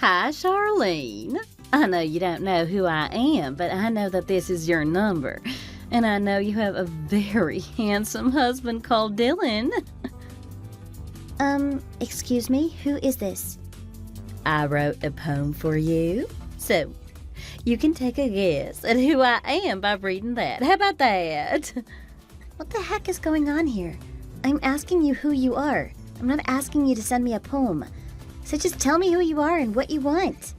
Hi, Charlene. I know you don't know who I am, but I know that this is your number. And I know you have a very handsome husband called Dylan. Excuse me, who is this? I wrote a poem for you, so you can take a guess at who I am by reading that. How about that? What the heck is going on here? I'm asking you who you are. I'm not asking you to send me a poem. So just tell me who you are and what you want.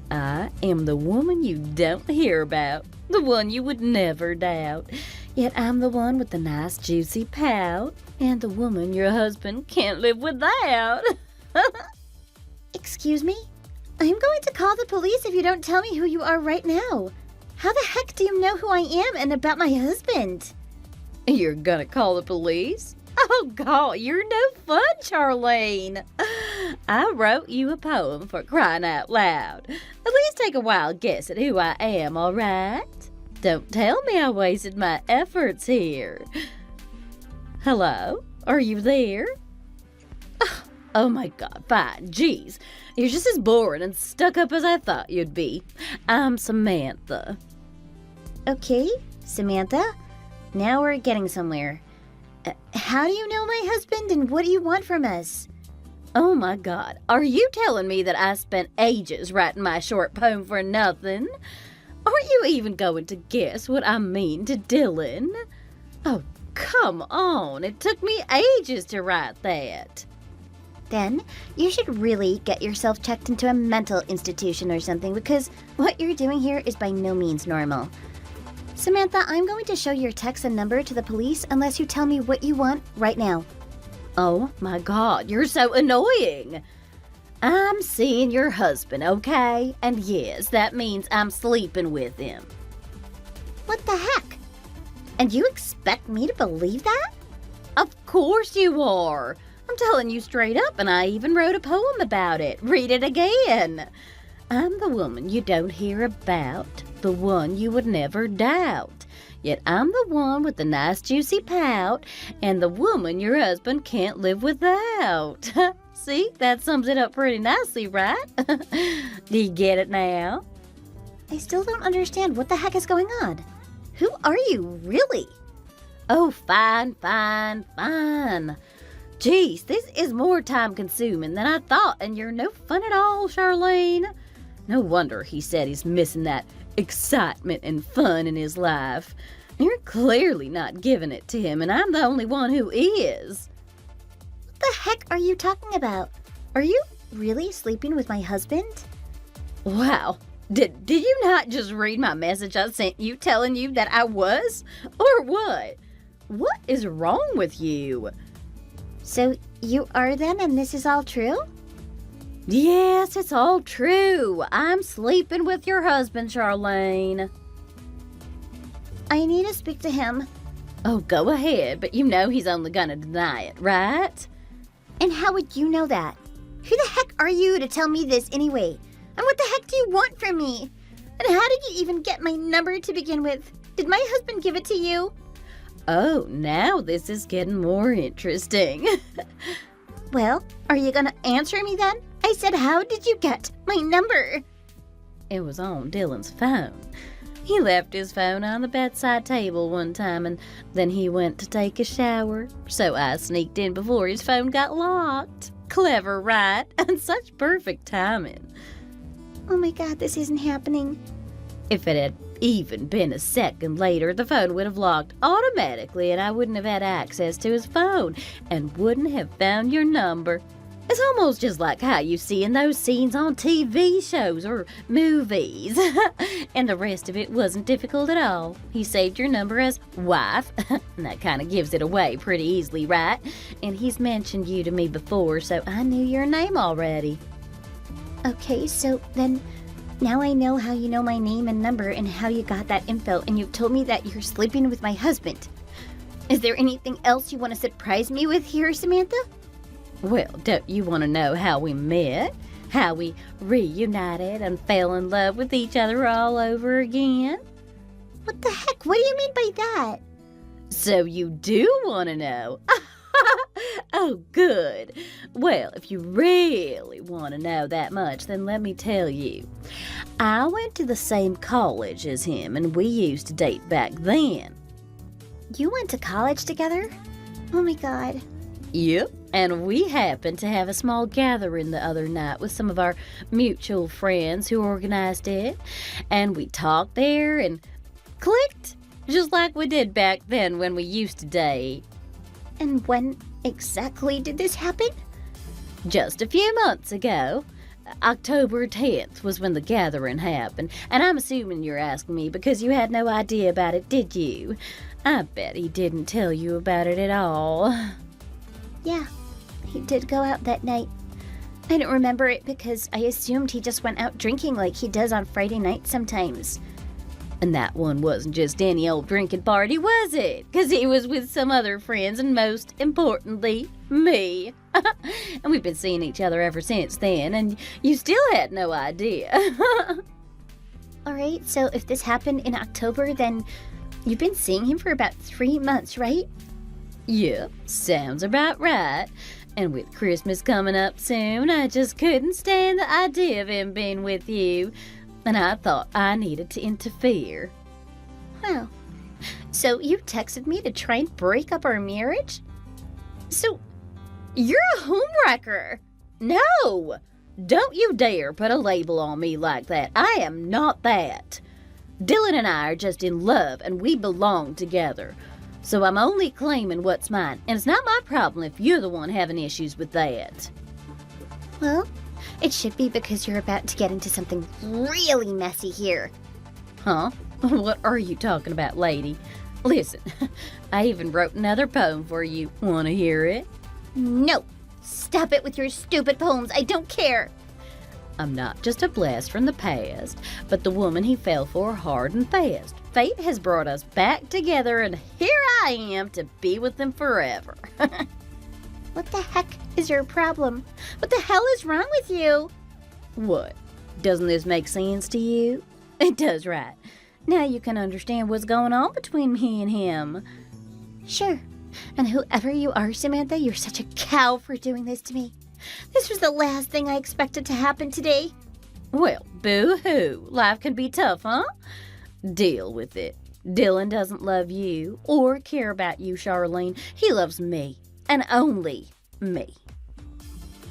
I am the woman you don't hear about, the one you would never doubt. Yet I'm the one with the nice juicy pout, and the woman your husband can't live without. Excuse me? I'm going to call the police if you don't tell me who you are right now. How the heck do you know who I am and about my husband? You're gonna call the police? Oh, God, you're no fun, Charlene. I wrote you a poem for crying out loud. At least take a wild guess at who I am, all right? Don't tell me I wasted my efforts here. Hello? Are you there? Oh my God, fine. Geez, you're just as boring and stuck up as I thought you'd be. I'm Samantha. Okay, Samantha. Now we're getting somewhere. How do you know my husband and what do you want from us? Oh my God, are you telling me that I spent ages writing my short poem for nothing? Aren't you even going to guess what I mean to Dylan? Oh, come on, it took me ages to write that. Then you should really get yourself checked into a mental institution or something, because what you're doing here is by no means normal. Samantha, I'm going to show your text and number to the police unless you tell me what you want right now. Oh my God, you're so annoying. I'm seeing your husband, okay? And yes, that means I'm sleeping with him. What the heck? And you expect me to believe that? Of course you are. I'm telling you straight up, and I even wrote a poem about it. Read it again. I'm the woman you don't hear about, the one you would never doubt. Yet I'm the one with the nice juicy pout, and the woman your husband can't live without. See, that sums it up pretty nicely, right? Do you get it now? I still don't understand what the heck is going on. Who are you, really? Oh, fine. Geez, this is more time-consuming than I thought, and you're no fun at all, Charlene. No wonder he said he's missing that excitement and fun in his life. You're clearly not giving it to him, and I'm the only one who is. What the heck are you talking about? Are you really sleeping with my husband? Wow. Did you not just read my message I sent you telling you that I was? Or what? What is wrong with you? So you are then, and this is all true? Yes, it's all true. I'm sleeping with your husband, Charlene. I need to speak to him. Oh, go ahead, but you know he's only gonna deny it, right? And how would you know that? Who the heck are you to tell me this anyway? And what the heck do you want from me? And how did you even get my number to begin with? Did my husband give it to you? Oh, now this is getting more interesting. Well, are you gonna answer me then? I said, how did you get my number? It was on Dylan's phone. He left his phone on the bedside table one time, and then he went to take a shower. So I sneaked in before his phone got locked. Clever, right? And such perfect timing. Oh my God, this isn't happening. If it had even been a second later, the phone would have locked automatically, and I wouldn't have had access to his phone and wouldn't have found your number. It's almost just like how you see in those scenes on TV shows or movies. And the rest of it wasn't difficult at all. He saved your number as wife, and that kind of gives it away pretty easily, right? And he's mentioned you to me before, so I knew your name already. Okay, so then now I know how you know my name and number and how you got that info, and you've told me that you're sleeping with my husband. Is there anything else you want to surprise me with here, Samantha? Well, don't you want to know how we met? How we reunited and fell in love with each other all over again? What the heck? What do you mean by that? So you do want to know? Oh, good. Well, if you really want to know that much, then let me tell you. I went to the same college as him, and we used to date back then. You went to college together? Oh my god. Yep, and we happened to have a small gathering the other night with some of our mutual friends who organized it, and we talked there and clicked, just like we did back then when we used to date. And when exactly did this happen? Just a few months ago. October 10th was when the gathering happened, and I'm assuming you're asking me because you had no idea about it, did you? I bet he didn't tell you about it at all. Yeah, he did go out that night. I don't remember it because I assumed he just went out drinking like he does on Friday nights sometimes. And that one wasn't just any old drinking party, was it? Because he was with some other friends, and most importantly, me. And we've been seeing each other ever since then, and you still had no idea. Alright, so if this happened in October, then you've been seeing him for about 3 months, right? Yep, sounds about right. And with Christmas coming up soon, I just couldn't stand the idea of him being with you. And I thought I needed to interfere. Wow. So you texted me to try and break up our marriage? So, you're a homewrecker. No! Don't you dare put a label on me like that. I am not that. Dylan and I are just in love, and we belong together. So I'm only claiming what's mine, and it's not my problem if you're the one having issues with that. Well, it should be because you're about to get into something really messy here. Huh? What are you talking about, lady? Listen, I even wrote another poem for you. Want to hear it? No! Stop it with your stupid poems. I don't care. I'm not just a blast from the past, but the woman he fell for hard and fast. Fate has brought us back together, and here I am to be with him forever. What the heck is your problem? What the hell is wrong with you? What? Doesn't this make sense to you? It does, right? Now you can understand what's going on between me and him. Sure. And whoever you are, Samantha, you're such a cow for doing this to me. This was the last thing I expected to happen today. Well, boo-hoo. Life can be tough, huh? Deal with it. Dylan doesn't love you or care about you, Charlene. He loves me, and only me.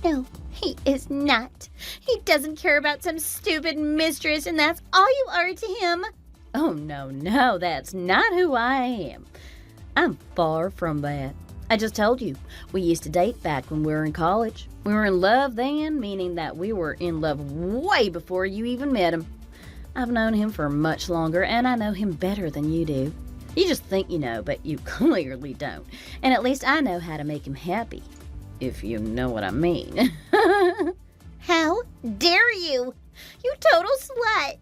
No, he is not. He doesn't care about some stupid mistress, and that's all you are to him. Oh, no, that's not who I am. I'm far from that. I just told you, we used to date back when we were in college. We were in love then, meaning that we were in love way before you even met him. I've known him for much longer, and I know him better than you do. You just think you know, but you clearly don't. And at least I know how to make him happy, if you know what I mean. How dare you? You total slut.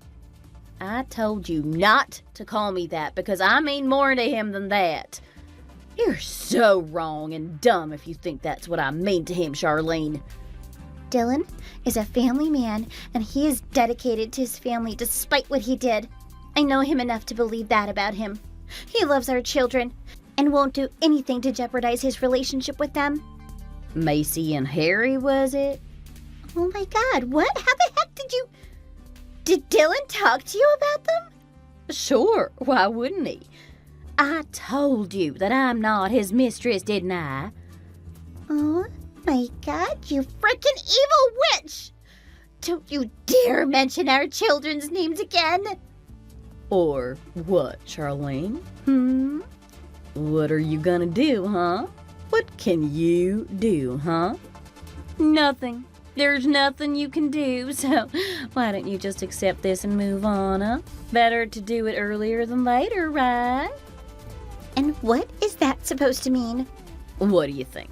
I told you not to call me that because I mean more to him than that. You're so wrong and dumb if you think that's what I mean to him, Charlene. Dylan is a family man, and he is dedicated to his family despite what he did. I know him enough to believe that about him. He loves our children and won't do anything to jeopardize his relationship with them. Macy and Harry, was it? Oh my god, what? How the heck did Dylan talk to you about them? Sure, why wouldn't he? I told you that I'm not his mistress, didn't I? Oh my god, you frickin' evil witch! Don't you dare mention our children's names again! Or what, Charlene? What are you gonna do, huh? What can you do, huh? Nothing. There's nothing you can do, so why don't you just accept this and move on, huh? Better to do it earlier than later, right? And what is that supposed to mean? What do you think?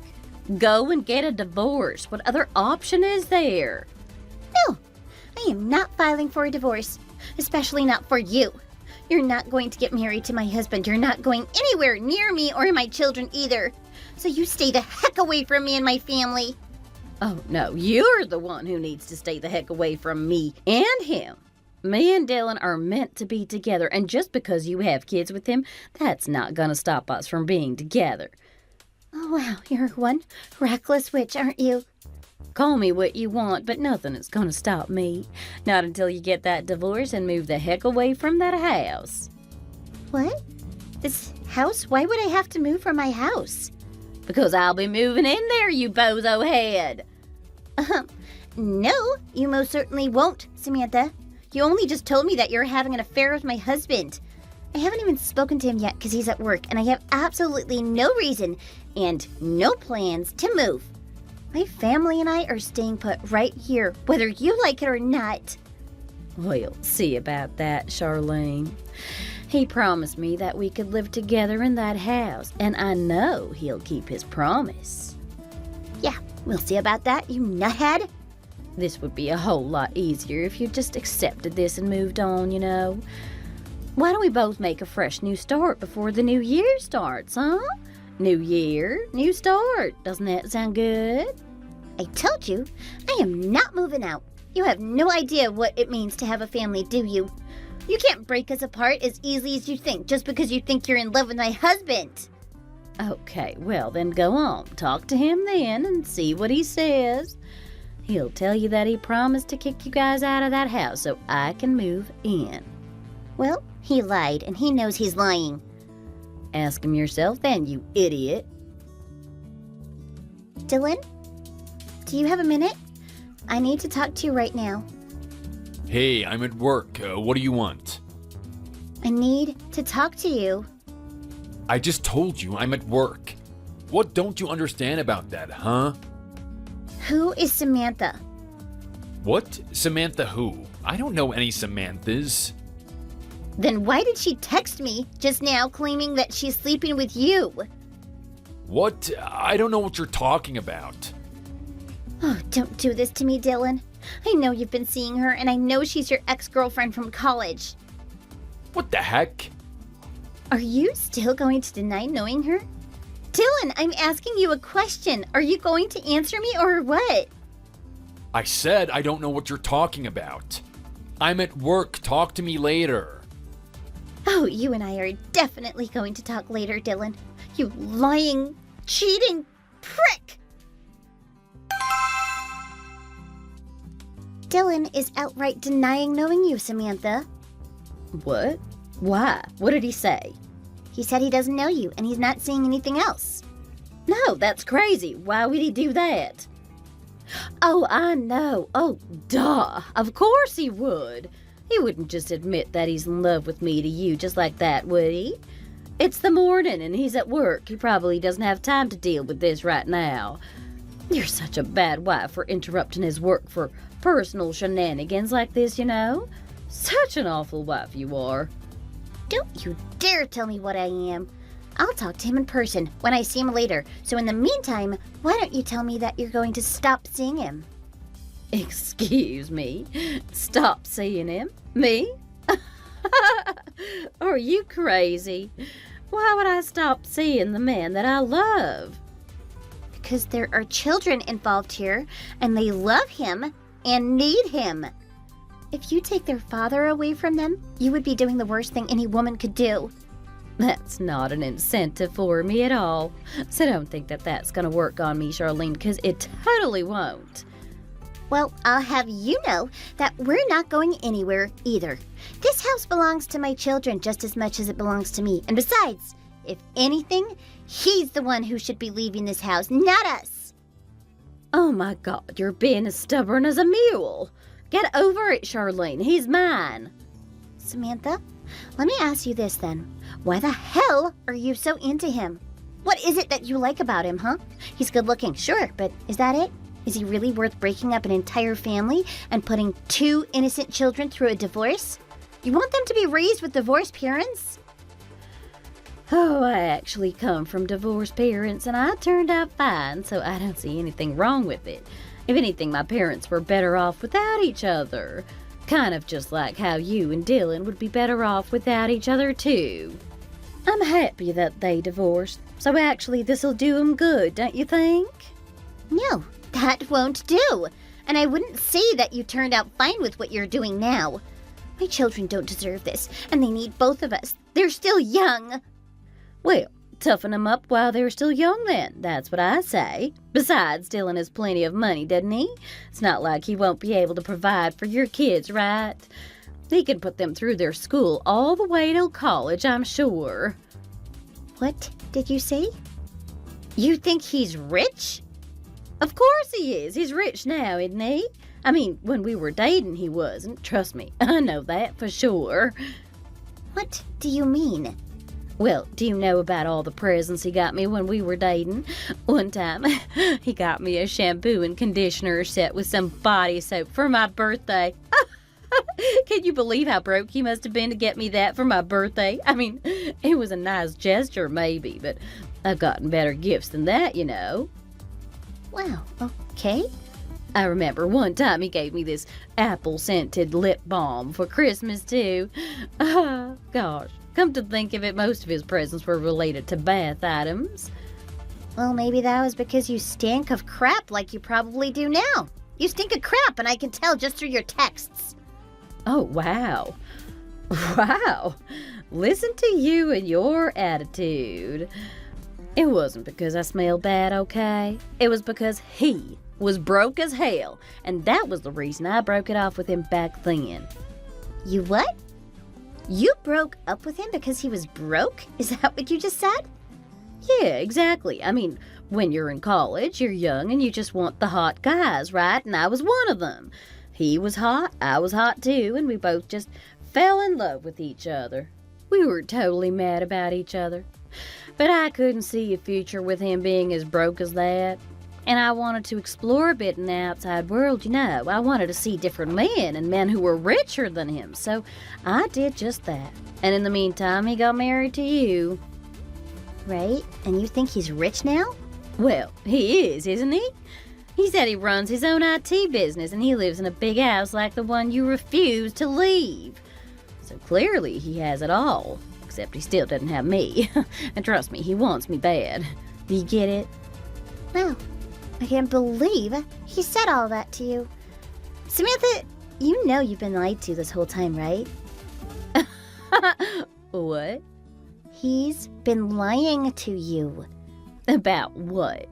Go and get a divorce. What other option is there? No, I am not filing for a divorce, especially not for you. You're not going to get married to my husband. You're not going anywhere near me or my children either. So you stay the heck away from me and my family. Oh, no, you're the one who needs to stay the heck away from me and him. Me and Dylan are meant to be together, and just because you have kids with him, that's not gonna stop us from being together. Oh, wow, you're one reckless witch, aren't you? Call me what you want, but nothing is gonna stop me. Not until you get that divorce and move the heck away from that house. What? This house? Why would I have to move from my house? Because I'll be moving in there, you bozo head. No, you most certainly won't, Samantha. You only just told me that you're having an affair with my husband. I haven't even spoken to him yet because he's at work, and I have absolutely no reason and no plans to move. My family and I are staying put right here, whether you like it or not. We'll see about that, Charlene. He promised me that we could live together in that house, and I know he'll keep his promise. Yeah, we'll see about that, you nuthead. This would be a whole lot easier if you just accepted this and moved on, you know. Why don't we both make a fresh new start before the new year starts, huh? New year, new start. Doesn't that sound good? I told you, I am not moving out. You have no idea what it means to have a family, do you? You can't break us apart as easily as you think just because you think you're in love with my husband. Okay, well then go on. Talk to him then and see what he says. He'll tell you that he promised to kick you guys out of that house so I can move in. Well, he lied and he knows he's lying. Ask him yourself then, you idiot. Dylan, do you have a minute? I need to talk to you right now. Hey, I'm at work. What do you want? I need to talk to you. I just told you I'm at work. What don't you understand about that, huh? Who is Samantha? What? Samantha who? I don't know any Samanthas. Then why did she text me just now claiming that she's sleeping with you? What? I don't know what you're talking about. Oh, don't do this to me, Dylan. I know you've been seeing her, and I know she's your ex-girlfriend from college. What the heck? Are you still going to deny knowing her? Dylan, I'm asking you a question. Are you going to answer me or what? I said I don't know what you're talking about. I'm at work. Talk to me later. Oh, you and I are definitely going to talk later, Dylan. You lying, cheating prick! Dylan is outright denying knowing you, Samantha. What? Why? What did he say? He said he doesn't know you, and he's not seeing anything else. No, that's crazy. Why would he do that? Oh, I know. Oh, duh. Of course he would. He wouldn't just admit that he's in love with me to you just like that, would he? It's the morning and he's at work. He probably doesn't have time to deal with this right now. You're such a bad wife for interrupting his work for personal shenanigans like this, you know? Such an awful wife you are. Don't you dare tell me what I am. I'll talk to him in person when I see him later. So in the meantime, why don't you tell me that you're going to stop seeing him? Excuse me? Stop seeing him? Me? Are you crazy? Why would I stop seeing the man that I love? Because there are children involved here, and they love him and need him. If you take their father away from them, you would be doing the worst thing any woman could do. That's not an incentive for me at all. So don't think that that's going to work on me, Charlene, because it totally won't. Well, I'll have you know that we're not going anywhere either. This house belongs to my children just as much as it belongs to me. And besides, if anything, he's the one who should be leaving this house, not us. Oh my God, you're being as stubborn as a mule. Get over it, Charlene. He's mine. Samantha, let me ask you this then. Why the hell are you so into him? What is it that you like about him, huh? He's good looking, sure, but is that it? Is he really worth breaking up an entire family and putting 2 innocent children through a divorce? You want them to be raised with divorced parents? Oh, I actually come from divorced parents and I turned out fine, so I don't see anything wrong with it. If anything, my parents were better off without each other. Kind of just like how you and Dylan would be better off without each other, too. I'm happy that they divorced, so actually this'll do them good, don't you think? No, that won't do. And I wouldn't say that you turned out fine with what you're doing now. My children don't deserve this, and they need both of us. They're still young. Well, Toughen 'em up while they're still young then, that's what I say. Besides, Dylan has plenty of money, doesn't he? It's not like he won't be able to provide for your kids, right? He can put them through their school all the way till college, I'm sure. What did you say? You think he's rich? Of course he is. He's rich now, isn't he? I mean, when we were dating, he wasn't. Trust me, I know that for sure. What do you mean? Well, do you know about all the presents he got me when we were dating? One time, he got me a shampoo and conditioner set with some body soap for my birthday. Can you believe how broke he must have been to get me that for my birthday? I mean, it was a nice gesture, maybe, but I've gotten better gifts than that, you know. Wow, okay. I remember one time he gave me this apple-scented lip balm for Christmas, too. Oh, gosh. Come to think of it, most of his presents were related to bath items. Well, maybe that was because you stink of crap like you probably do now. You stink of crap, and I can tell just through your texts. Oh, wow. Wow. Listen to you and your attitude. It wasn't because I smelled bad, okay? It was because he was broke as hell, and that was the reason I broke it off with him back then. You what? You broke up with him because he was broke? Is that what you just said? Yeah, exactly. I mean, when you're in college, you're young and you just want the hot guys, right? And I was one of them. He was hot, I was hot too, and we both just fell in love with each other. We were totally mad about each other. But I couldn't see a future with him being as broke as that. And I wanted to explore a bit in the outside world, you know. I wanted to see different men and men who were richer than him. So I did just that. And in the meantime, he got married to you. Right? And you think he's rich now? Well, he is, isn't he? He said he runs his own IT business and he lives in a big house like the one you refused to leave. So clearly he has it all. Except he still doesn't have me. And trust me, he wants me bad. Do you get it? Wow. I can't believe he said all that to you. Samantha, you know you've been lied to this whole time, right? What? He's been lying to you. About what?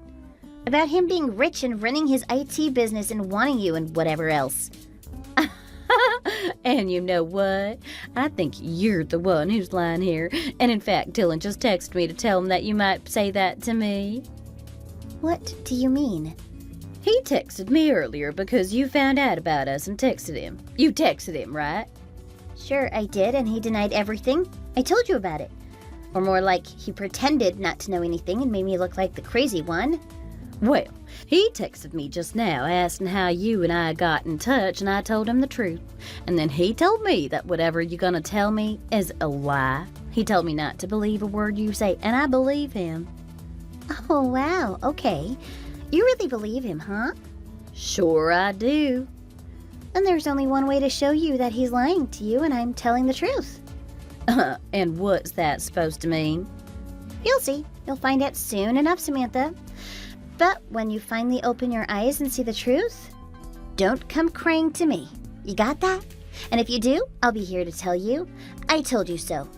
About him being rich and running his IT business and wanting you and whatever else. And you know what? I think you're the one who's lying here. And in fact, Dylan just texted me to tell him that you might say that to me. What do you mean? He texted me earlier because you found out about us and texted him. You texted him, right? Sure, I did, and he denied everything. I told you about it. Or more like, he pretended not to know anything and made me look like the crazy one. Well, he texted me just now asking how you and I got in touch, and I told him the truth. And then he told me that whatever you're gonna tell me is a lie. He told me not to believe a word you say, and I believe him. Oh, wow, okay. You really believe him, huh? Sure I do. And there's only one way to show you that he's lying to you and I'm telling the truth. And what's that supposed to mean? You'll see. You'll find out soon enough, Samantha. But when you finally open your eyes and see the truth, don't come crying to me. You got that? And if you do, I'll be here to tell you, I told you so.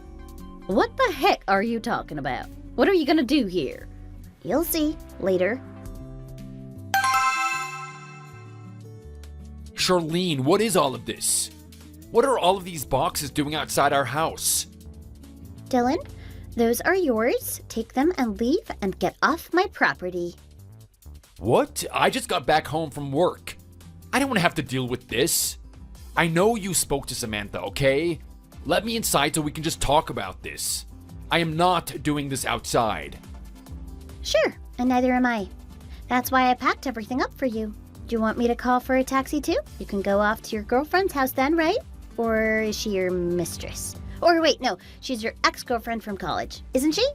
What the heck are you talking about? What are you gonna do here? You'll see later. Charlene, what is all of this? What are all of these boxes doing outside our house? Dylan, those are yours. Take them and leave and get off my property. What? I just got back home from work. I don't want to have to deal with this. I know you spoke to Samantha, okay? Let me inside so we can just talk about this. I am not doing this outside. Sure, and neither am I. That's why I packed everything up for you. Do you want me to call for a taxi too? You can go off to your girlfriend's house then, right? Or is she your mistress? Or wait, no, she's your ex-girlfriend from college, isn't she?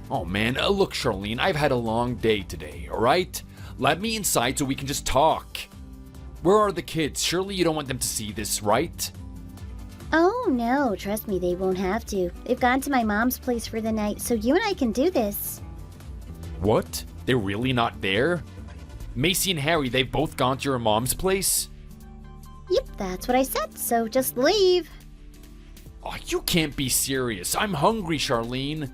Oh man, look Charlene, I've had a long day today, alright? Let me inside so we can just talk. Where are the kids? Surely you don't want them to see this, right? Oh no, trust me, they won't have to. They've gone to my mom's place for the night, so you and I can do this. What? They're really not there? Macy and Harry, they've both gone to your mom's place? Yep, that's what I said, so just leave. Oh, you can't be serious. I'm hungry, Charlene.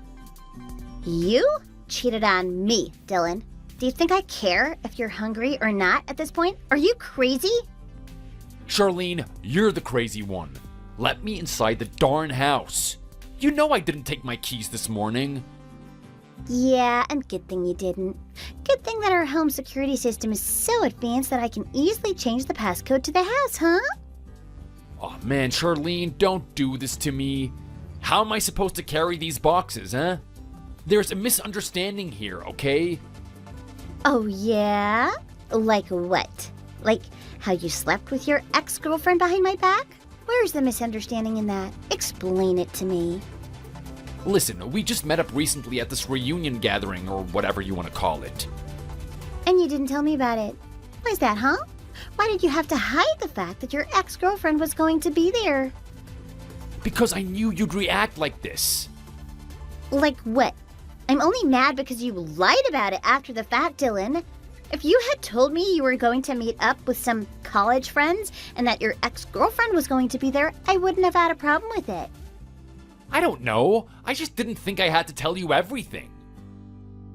You cheated on me, Dylan. Do you think I care if you're hungry or not at this point? Are you crazy? Charlene, you're the crazy one. Let me inside the darn house. You know I didn't take my keys this morning. Yeah, and good thing you didn't. Good thing that our home security system is so advanced that I can easily change the passcode to the house, huh? Oh man, Charlene, don't do this to me. How am I supposed to carry these boxes, huh? There's a misunderstanding here, okay? Oh, yeah? Like what? Like how you slept with your ex-girlfriend behind my back? Where's the misunderstanding in that? Explain it to me. Listen, we just met up recently at this reunion gathering, or whatever you want to call it. And you didn't tell me about it. Why's that, huh? Why did you have to hide the fact that your ex-girlfriend was going to be there? Because I knew you'd react like this. Like what? I'm only mad because you lied about it after the fact, Dylan. If you had told me you were going to meet up with some college friends and that your ex-girlfriend was going to be there, I wouldn't have had a problem with it. I don't know. I just didn't think I had to tell you everything.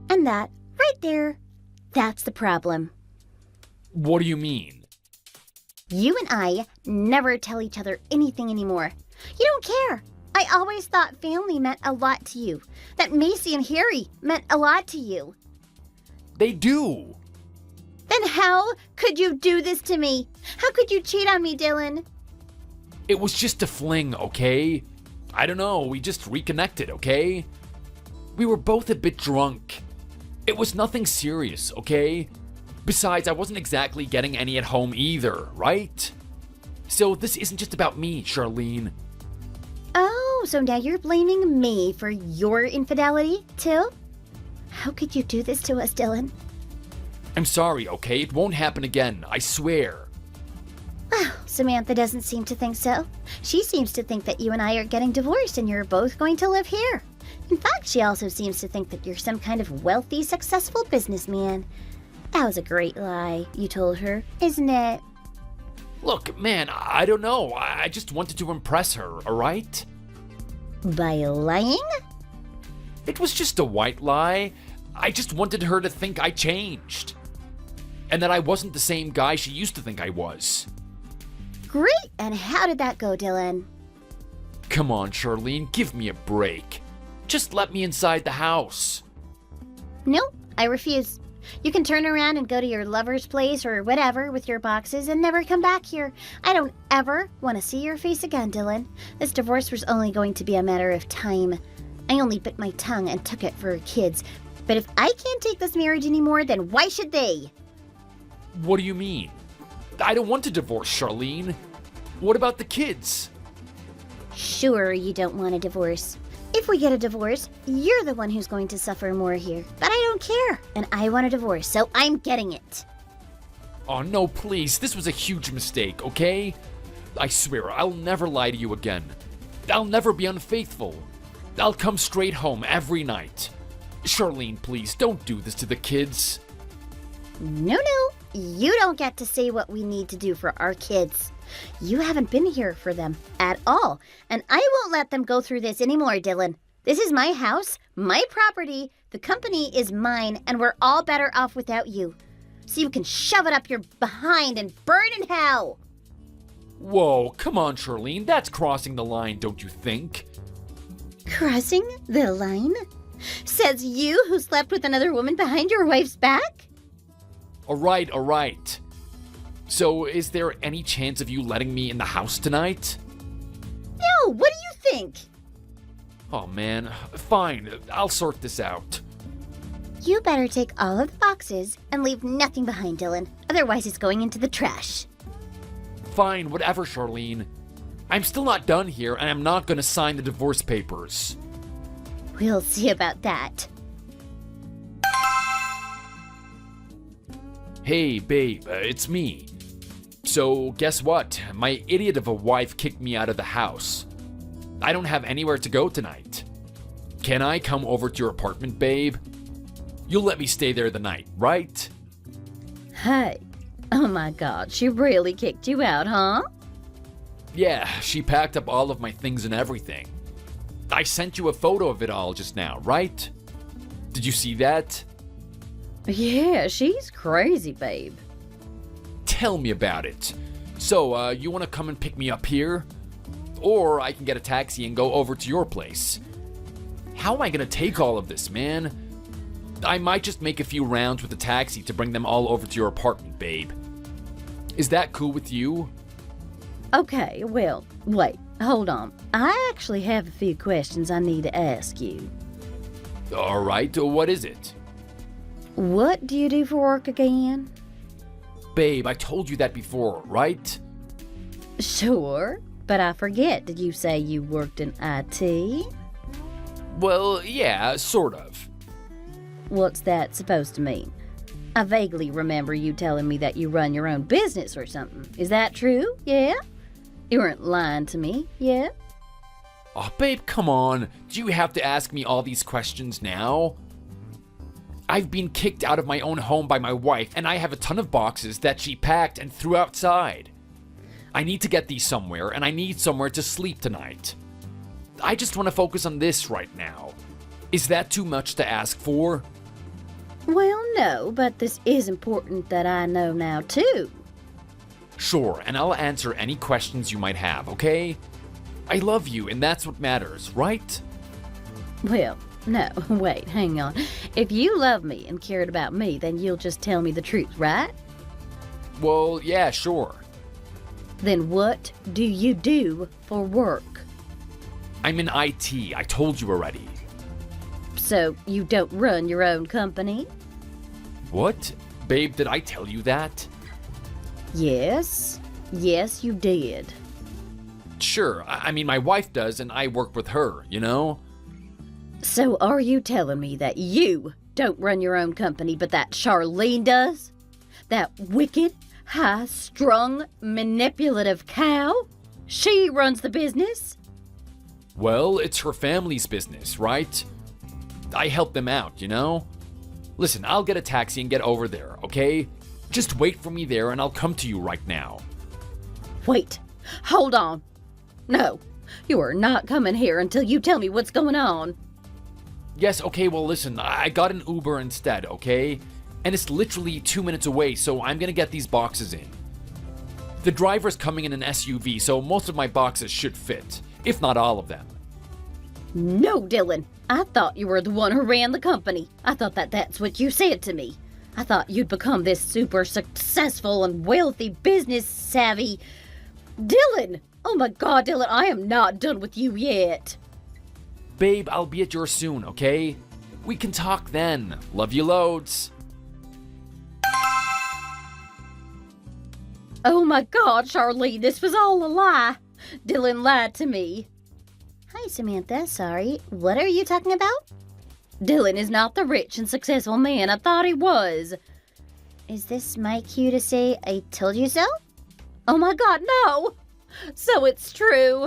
And that, right there, that's the problem. What do you mean? You and I never tell each other anything anymore. You don't care. I always thought family meant a lot to you. That Macy and Harry meant a lot to you. They do. Then how could you do this to me? How could you cheat on me, Dylan? It was just a fling, okay? I don't know, we just reconnected, okay? We were both a bit drunk. It was nothing serious, okay? Besides, I wasn't exactly getting any at home either, right? So this isn't just about me, Charlene. Oh, so now you're blaming me for your infidelity, too? How could you do this to us, Dylan? I'm sorry, okay? It won't happen again, I swear. Oh, Samantha doesn't seem to think so. She seems to think that you and I are getting divorced and you're both going to live here. In fact, she also seems to think that you're some kind of wealthy, successful businessman. That was a great lie you told her, isn't it? Look, man, I don't know. I just wanted to impress her, alright? By lying? It was just a white lie. I just wanted her to think I changed. And that I wasn't the same guy she used to think I was. Great! And how did that go, Dylan? Come on, Charlene, give me a break. Just let me inside the house. Nope, I refuse. You can turn around and go to your lover's place or whatever with your boxes and never come back here. I don't ever want to see your face again, Dylan. This divorce was only going to be a matter of time. I only bit my tongue and took it for kids. But if I can't take this marriage anymore, then why should they? What do you mean? I don't want to divorce, Charlene. What about the kids? Sure, you don't want a divorce. If we get a divorce, you're the one who's going to suffer more here. But I don't care, and I want a divorce, so I'm getting it. Oh no, please, this was a huge mistake, okay? I swear, I'll never lie to you again. I'll never be unfaithful. I'll come straight home every night. Charlene, please, don't do this to the kids. No, you don't get to say what we need to do for our kids. You haven't been here for them at all, and I won't let them go through this anymore, Dylan. This is my house, my property, the company is mine, and we're all better off without you. So you can shove it up your behind and burn in hell. Whoa, come on, Charlene, that's crossing the line, don't you think? Crossing the line? Says you who slept with another woman behind your wife's back? Alright. So, is there any chance of you letting me in the house tonight? No, what do you think? Oh man, fine, I'll sort this out. You better take all of the boxes and leave nothing behind, Dylan. Otherwise, it's going into the trash. Fine, whatever, Charlene. I'm still not done here, and I'm not gonna sign the divorce papers. We'll see about that. Hey, babe, it's me. So, guess what? My idiot of a wife kicked me out of the house. I don't have anywhere to go tonight. Can I come over to your apartment, babe? You'll let me stay there the night, right? Hey, oh my God, she really kicked you out, huh? Yeah, she packed up all of my things and everything. I sent you a photo of it all just now, right? Did you see that? Yeah, she's crazy, babe. Tell me about it. So, you want to come and pick me up here? Or I can get a taxi and go over to your place. How am I gonna take all of this, man? I might just make a few rounds with the taxi to bring them all over to your apartment, babe. Is that cool with you? Okay, well, wait, hold on. I actually have a few questions I need to ask you. Alright, what is it? What do you do for work again? Babe, I told you that before, right? Sure, but I forget. Did you say you worked in IT? Well, yeah, sort of. What's that supposed to mean? I vaguely remember you telling me that you run your own business or something. Is that true? Yeah? You weren't lying to me, yeah? Oh, babe, come on. Do you have to ask me all these questions now? I've been kicked out of my own home by my wife, and I have a ton of boxes that she packed and threw outside. I need to get these somewhere, and I need somewhere to sleep tonight. I just want to focus on this right now. Is that too much to ask for? Well, no, but this is important that I know now, too. Sure, and I'll answer any questions you might have, okay? I love you, and that's what matters, right? Well, no, wait, hang on. If you love me and cared about me, then you'll just tell me the truth, right? Well, yeah, sure. Then what do you do for work? I'm in IT, I told you already. So you don't run your own company? What? Babe, did I tell you that? Yes. Yes, you did. Sure, I mean, my wife does, and I work with her, you know? So are you telling me that you don't run your own company, but that Charlene does? That wicked, high-strung, manipulative cow? She runs the business? Well, it's her family's business, right? I help them out, you know? Listen, I'll get a taxi and get over there, okay? Just wait for me there and I'll come to you right now. Wait, hold on. No, you are not coming here until you tell me what's going on. Yes, okay, well listen, I got an Uber instead, okay? And it's literally 2 minutes away, so I'm gonna get these boxes in. The driver's coming in an SUV, so most of my boxes should fit, if not all of them. No, Dylan. I thought you were the one who ran the company. I thought that's what you said to me. I thought you'd become this super successful and wealthy business savvy. Dylan! Oh my God, Dylan, I am not done with you yet. Babe, I'll be at yours soon, okay? We can talk then. Love you loads. Oh my God, Charlene, this was all a lie. Dylan lied to me. Hi, Samantha. Sorry. What are you talking about? Dylan is not the rich and successful man I thought he was. Is this my cue to say I told you so? Oh my God, no! So it's true.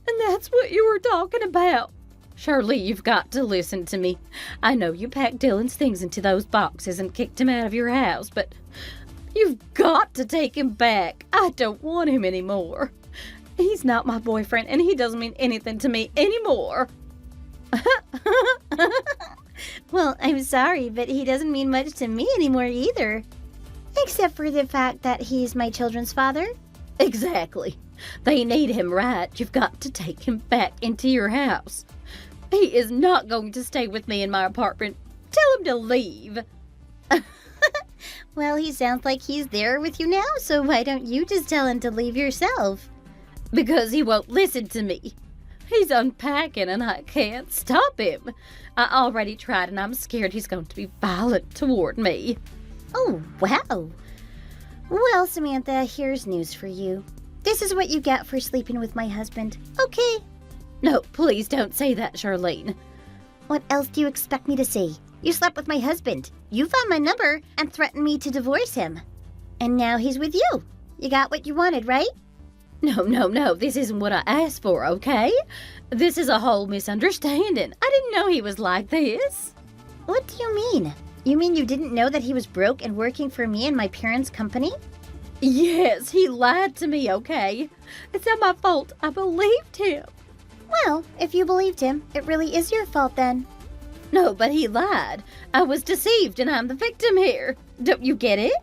And that's what you were talking about. Shirley, you've got to listen to me. I know you packed Dylan's things into those boxes and kicked him out of your house, but you've got to take him back. I don't want him anymore. He's not my boyfriend, and he doesn't mean anything to me anymore. Well, I'm sorry, but he doesn't mean much to me anymore either. Except for the fact that he's my children's father. Exactly. They need him, right? You've got to take him back into your house. He is not going to stay with me in my apartment. Tell him to leave. Well, he sounds like he's there with you now, so why don't you just tell him to leave yourself? Because he won't listen to me. He's unpacking and I can't stop him. I already tried and I'm scared he's going to be violent toward me. Oh, wow. Well, Samantha, here's news for you. This is what you get for sleeping with my husband, okay? No, please don't say that, Charlene. What else do you expect me to say? You slept with my husband. You found my number and threatened me to divorce him. And now he's with you. You got what you wanted, right? No, this isn't what I asked for, okay? This is a whole misunderstanding. I didn't know he was like this. What do you mean? You mean you didn't know that he was broke and working for me and my parents' company? Yes, he lied to me, okay? It's not my fault. I believed him. Well, if you believed him, it really is your fault then. No, but he lied. I was deceived and I'm the victim here. Don't you get it?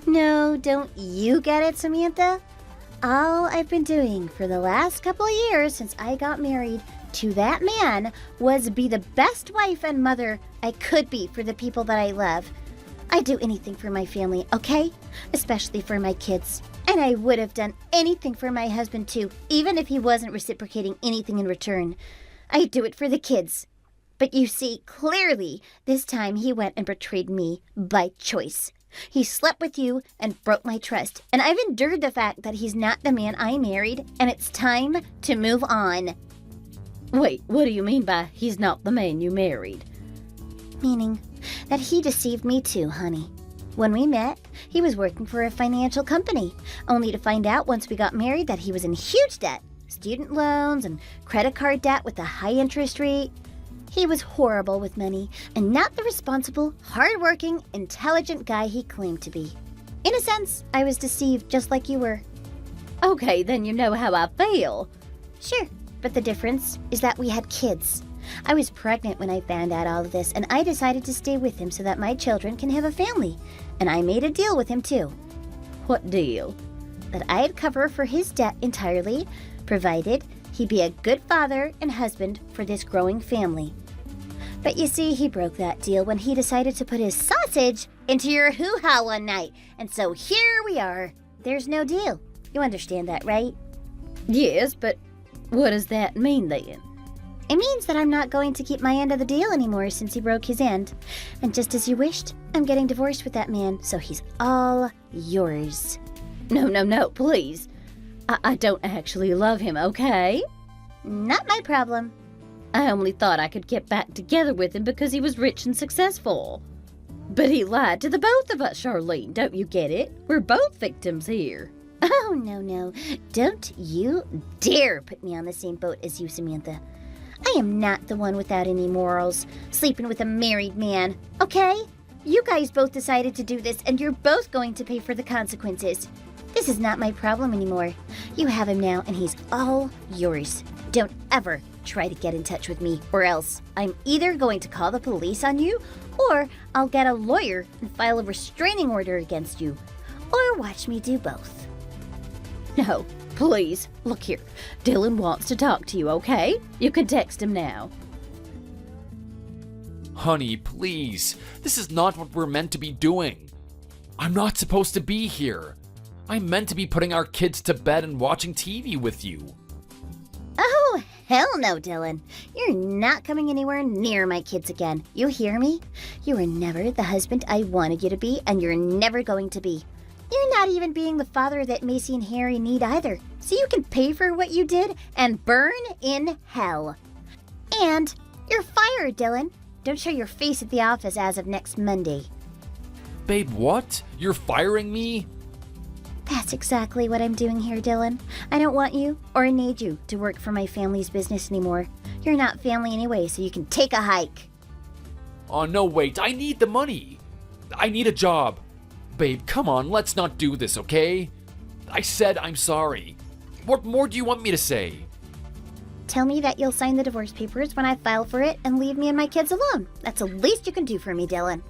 No, don't you get it, Samantha? All I've been doing for the last couple of years since I got married to that man was be the best wife and mother I could be for the people that I love. I'd do anything for my family, okay? Especially for my kids. And I would have done anything for my husband too, even if he wasn't reciprocating anything in return. I'd do it for the kids. But you see, clearly, this time he went and betrayed me by choice. He slept with you and broke my trust. And I've endured the fact that he's not the man I married, and it's time to move on. Wait, what do you mean by he's not the man you married? Meaning that he deceived me too, honey. When we met, he was working for a financial company, only to find out once we got married that he was in huge debt. Student loans and credit card debt with a high interest rate. He was horrible with money and not the responsible, hardworking, intelligent guy he claimed to be. In a sense, I was deceived just like you were. Okay, then you know how I feel. Sure, but the difference is that we had kids. I was pregnant when I found out all of this, and I decided to stay with him so that my children can have a family. And I made a deal with him too. What deal? That I'd cover for his debt entirely, provided he'd be a good father and husband for this growing family. But you see, he broke that deal when he decided to put his sausage into your hoo-ha one night. And so here we are. There's no deal. You understand that, right? Yes, but what does that mean then? It means that I'm not going to keep my end of the deal anymore since he broke his end. And just as you wished, I'm getting divorced with that man, so he's all yours. No, please. I don't actually love him, okay? Not my problem. I only thought I could get back together with him because he was rich and successful. But he lied to the both of us, Charlene. Don't you get it? We're both victims here. Oh, no. Don't you dare put me on the same boat as you, Samantha. I am not the one without any morals, sleeping with a married man, okay? You guys both decided to do this, and you're both going to pay for the consequences. This is not my problem anymore. You have him now, and he's all yours. Don't ever try to get in touch with me, or else I'm either going to call the police on you, or I'll get a lawyer and file a restraining order against you. Or watch me do both. No, please. Look here. Dylan wants to talk to you, okay? You can text him now. Honey, please. This is not what we're meant to be doing. I'm not supposed to be here. I'm meant to be putting our kids to bed and watching TV with you. Oh, hell no, Dylan. You're not coming anywhere near my kids again. You hear me? You were never the husband I wanted you to be, and you're never going to be. You're not even being the father that Macy and Harry need either. So you can pay for what you did and burn in hell. And you're fired, Dylan. Don't show your face at the office as of next Monday. Babe, what? You're firing me? That's exactly what I'm doing here, Dylan. I don't want you or need you to work for my family's business anymore. You're not family anyway, so you can take a hike. Oh, no, wait. I need the money. I need a job. Babe, come on. Let's not do this, okay? I said I'm sorry. What more do you want me to say? Tell me that you'll sign the divorce papers when I file for it and leave me and my kids alone. That's the least you can do for me, Dylan.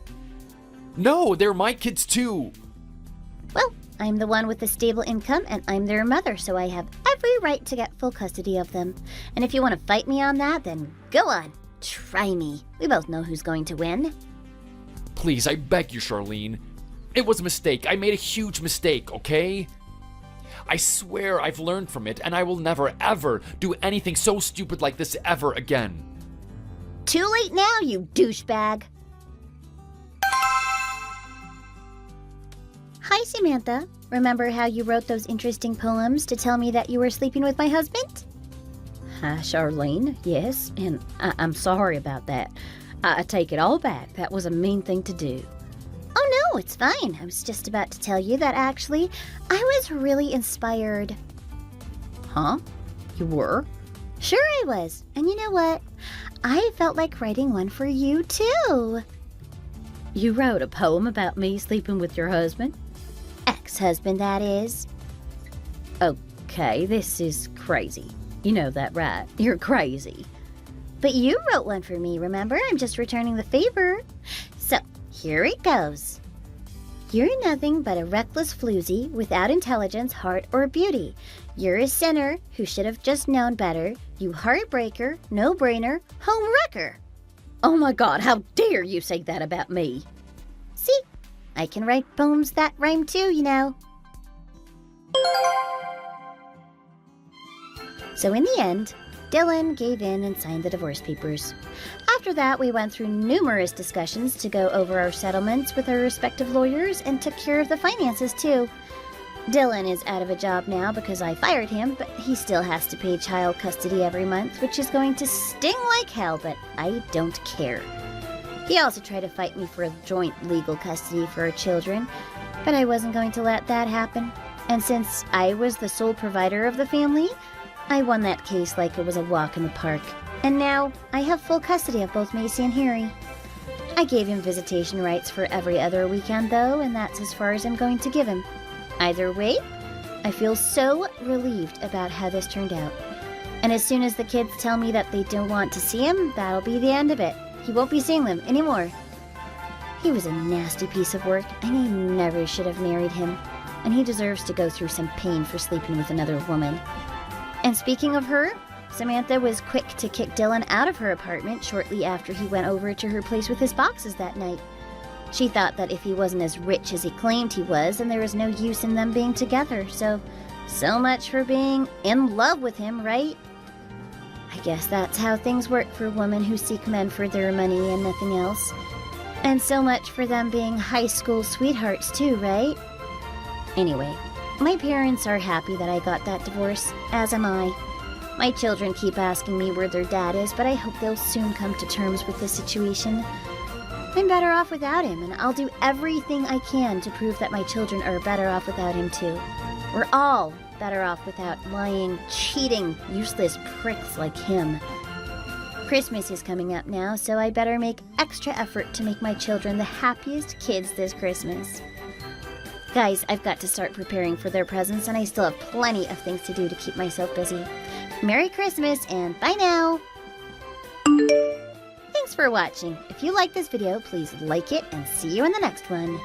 No, they're my kids too. Well, I'm the one with the stable income and I'm their mother, so I have every right to get full custody of them. And if you want to fight me on that, then go on. Try me. We both know who's going to win. Please, I beg you, Charlene. It was a mistake. I made a huge mistake, okay? I swear I've learned from it, and I will never, ever do anything so stupid like this ever again. Too late now, you douchebag. Hi, Samantha. Remember how you wrote those interesting poems to tell me that you were sleeping with my husband? Hi, Charlene. Yes, and I'm sorry about that. I take it all back. That was a mean thing to do. Oh no, it's fine. I was just about to tell you that actually, I was really inspired. Huh? You were? Sure I was. And you know what? I felt like writing one for you too. You wrote a poem about me sleeping with your husband? Ex-husband, that is. Okay, this is crazy. You know that, right? You're crazy. But you wrote one for me, remember? I'm just returning the favor. So, here it goes. You're nothing but a reckless floozy without intelligence, heart, or beauty. You're a sinner who should have just known better. You heartbreaker, no-brainer, home wrecker. Oh my God, how dare you say that about me? See, I can write poems that rhyme too, you know. So in the end, Dylan gave in and signed the divorce papers. After that, we went through numerous discussions to go over our settlements with our respective lawyers and took care of the finances too. Dylan is out of a job now because I fired him, but he still has to pay child custody every month, which is going to sting like hell, but I don't care. He also tried to fight me for joint legal custody for our children, but I wasn't going to let that happen. And since I was the sole provider of the family, I won that case like it was a walk in the park. And now I have full custody of both Macy and Harry. I gave him visitation rights for every other weekend though, and that's as far as I'm going to give him. Either way, I feel so relieved about how this turned out. And as soon as the kids tell me that they don't want to see him, that'll be the end of it. He won't be seeing them anymore. He was a nasty piece of work, and I never should have married him. And he deserves to go through some pain for sleeping with another woman. And speaking of her, Samantha was quick to kick Dylan out of her apartment shortly after he went over to her place with his boxes that night. She thought that if he wasn't as rich as he claimed he was, then there was no use in them being together. So much for being in love with him, right? I guess that's how things work for women who seek men for their money and nothing else. And so much for them being high school sweethearts too, right? Anyway, my parents are happy that I got that divorce, as am I. My children keep asking me where their dad is, but I hope they'll soon come to terms with the situation. I'm better off without him, and I'll do everything I can to prove that my children are better off without him too. We're all better off without lying, cheating, useless pricks like him. Christmas is coming up now, so I better make extra effort to make my children the happiest kids this Christmas. Guys, I've got to start preparing for their presents, and I still have plenty of things to do to keep myself busy. Merry Christmas, and bye now! Thanks for watching. If you like this video, please like it, and see you in the next one.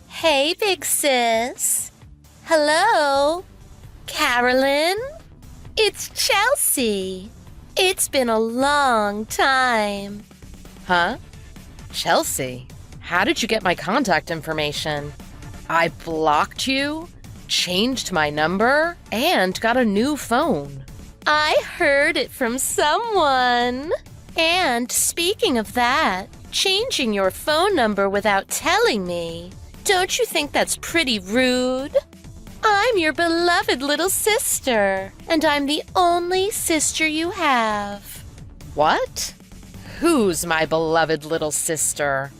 Hey, big sis. Hello? Carolyn? It's Chelsea. It's been a long time. Huh? Chelsea, how did you get my contact information? I blocked you, changed my number, and got a new phone. I heard it from someone. And speaking of that, changing your phone number without telling me, don't you think that's pretty rude? I'm your beloved little sister, and I'm the only sister you have. What? Who's my beloved little sister?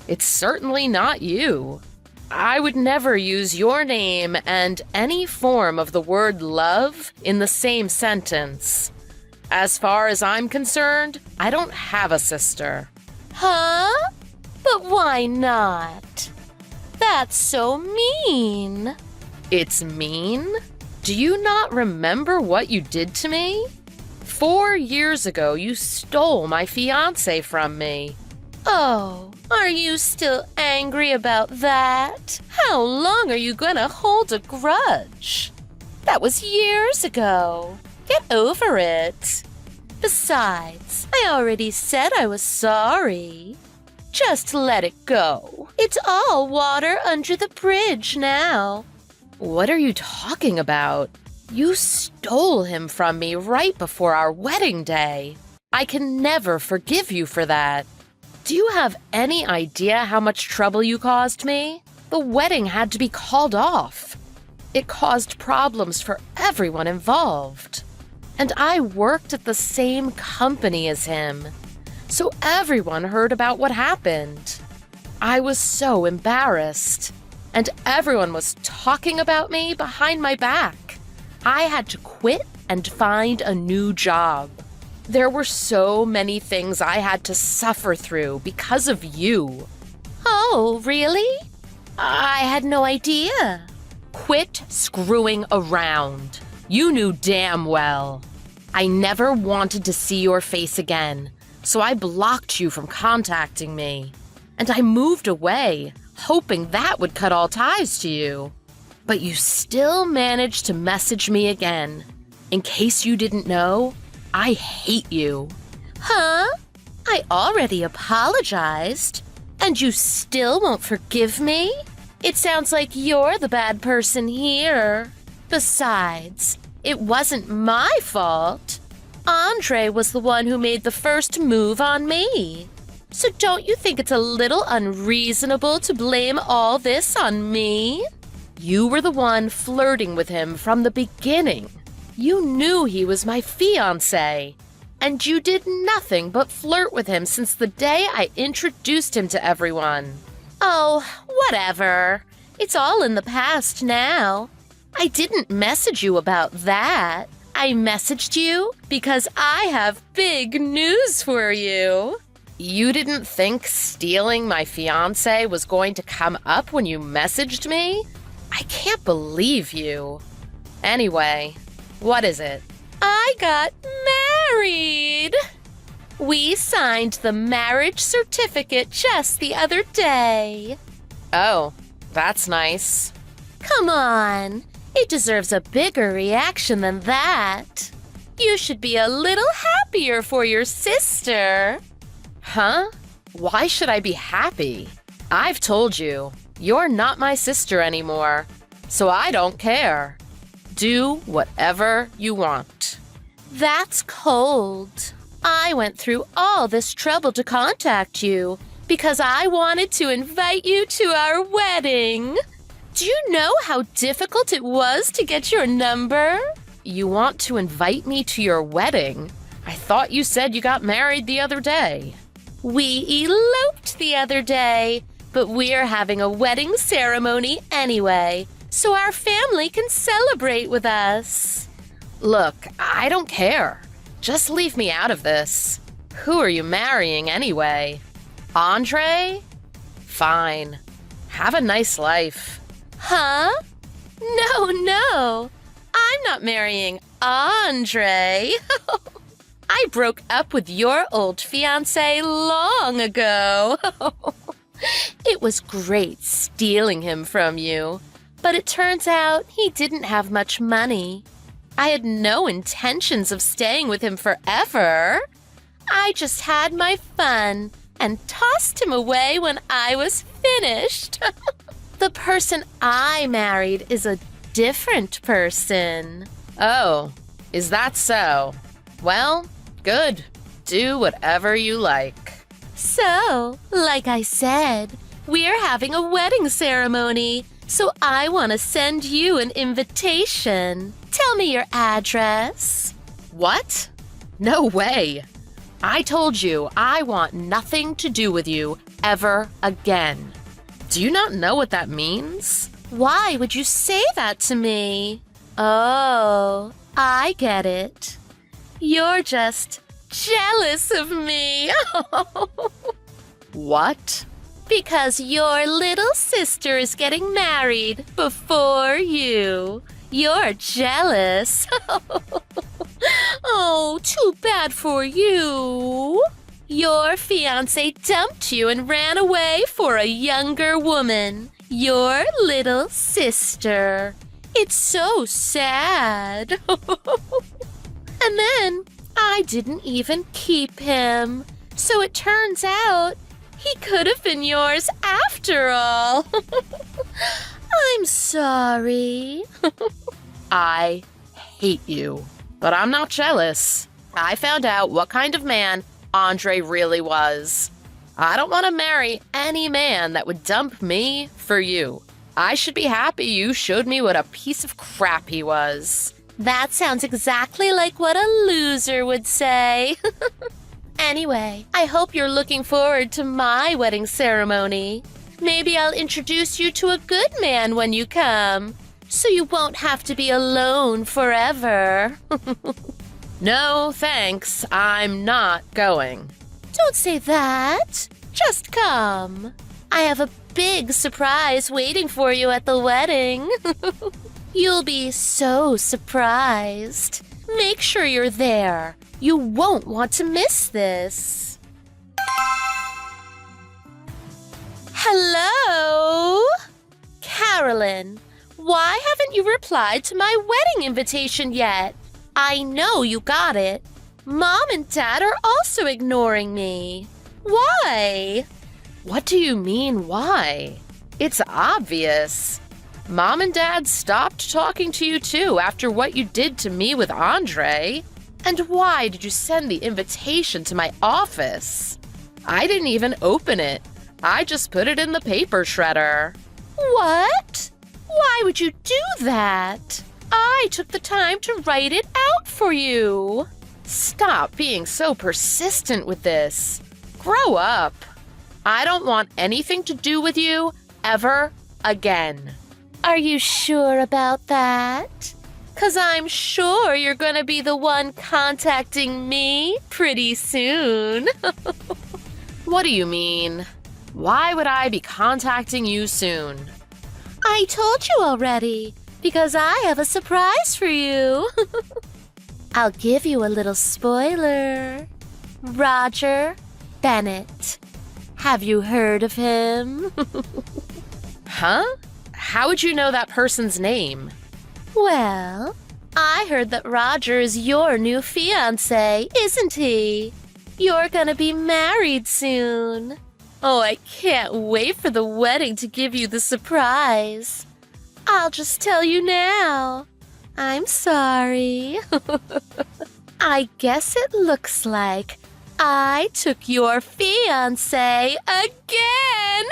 It's certainly not you. I would never use your name and any form of the word love in the same sentence. As far as I'm concerned, I don't have a sister. Huh? But why not? That's so mean. It's mean? Do you not remember what you did to me? 4 years ago, you stole my fiancé from me. Oh, are you still angry about that? How long are you gonna hold a grudge? That was years ago. Get over it. Besides, I already said I was sorry. Just let it go. It's all water under the bridge now. What are you talking about? You stole him from me right before our wedding day. I can never forgive you for that. Do you have any idea how much trouble you caused me? The wedding had to be called off. It caused problems for everyone involved. And I worked at the same company as him, so everyone heard about what happened. I was so embarrassed, and everyone was talking about me behind my back. I had to quit and find a new job. There were so many things I had to suffer through because of you. Oh, really? I had no idea. Quit screwing around. You knew damn well. I never wanted to see your face again, so I blocked you from contacting me. And I moved away, hoping that would cut all ties to you. But you still managed to message me again. In case you didn't know, I hate you. Huh? I already apologized. And you still won't forgive me? It sounds like you're the bad person here. Besides, it wasn't my fault. Andre was the one who made the first move on me. So don't you think it's a little unreasonable to blame all this on me? You were the one flirting with him from the beginning. You knew he was my fiancé. And you did nothing but flirt with him since the day I introduced him to everyone. Oh, whatever. It's all in the past now. I didn't message you about that. I messaged you because I have big news for you. You didn't think stealing my fiancé was going to come up when you messaged me? I can't believe you. Anyway, what is it? I got married. We signed the marriage certificate just the other day. Oh, that's nice. Come on. It deserves a bigger reaction than that. You should be a little happier for your sister. Huh? Why should I be happy? I've told you, you're not my sister anymore, so I don't care. Do whatever you want. That's cold. I went through all this trouble to contact you because I wanted to invite you to our wedding. Do you know how difficult it was to get your number? You want to invite me to your wedding? I thought you said you got married the other day. We eloped the other day, but we're having a wedding ceremony anyway, so our family can celebrate with us. Look, I don't care. Just leave me out of this. Who are you marrying anyway? Andre? Fine. Have a nice life. Huh? No. I'm not marrying Andre. I broke up with your old fiancé long ago. It was great stealing him from you, but it turns out he didn't have much money. I had no intentions of staying with him forever. I just had my fun and tossed him away when I was finished. The person I married is a different person. Oh, is that so? Well, good. Do whatever you like. So, like I said, we're having a wedding ceremony, so I want to send you an invitation. Tell me your address. What? No way. I told you I want nothing to do with you ever again. Do you not know what that means? Why would you say that to me? Oh, I get it. You're just jealous of me. What? Because your little sister is getting married before you. You're jealous. Oh, too bad for you. Your fiancé dumped you and ran away for a younger woman, your little sister. It's so sad. And then I didn't even keep him. So it turns out he could have been yours after all. I'm sorry. I hate you. But I'm not jealous. I found out what kind of man Andre really was. I don't want to marry any man that would dump me for you. I should be happy you showed me what a piece of crap he was. That sounds exactly like what a loser would say. Anyway, I hope you're looking forward to my wedding ceremony. Maybe I'll introduce you to a good man when you come, so you won't have to be alone forever. No, thanks. I'm not going. Don't say that. Just come. I have a big surprise waiting for you at the wedding. You'll be so surprised. Make sure you're there. You won't want to miss this. Hello? Carolyn, why haven't you replied to my wedding invitation yet? I know you got it. Mom and Dad are also ignoring me. Why? What do you mean, why? It's obvious. Mom and Dad stopped talking to you too after what you did to me with Andre. And why did you send the invitation to my office? I didn't even open it. I just put it in the paper shredder. What? Why would you do that? I took the time to write it out for you. Stop being so persistent with this. Grow up. I don't want anything to do with you ever again. Are you sure about that? 'Cause I'm sure you're gonna be the one contacting me pretty soon. What do you mean? Why would I be contacting you soon? I told you already, because I have a surprise for you. I'll give you a little spoiler. Roger Bennett. Have you heard of him? Huh? How would you know that person's name? Well, I heard that Roger is your new fiancé, isn't he? You're gonna be married soon. Oh, I can't wait for the wedding to give you the surprise. I'll just tell you now. I'm sorry. I guess it looks like I took your fiancé again.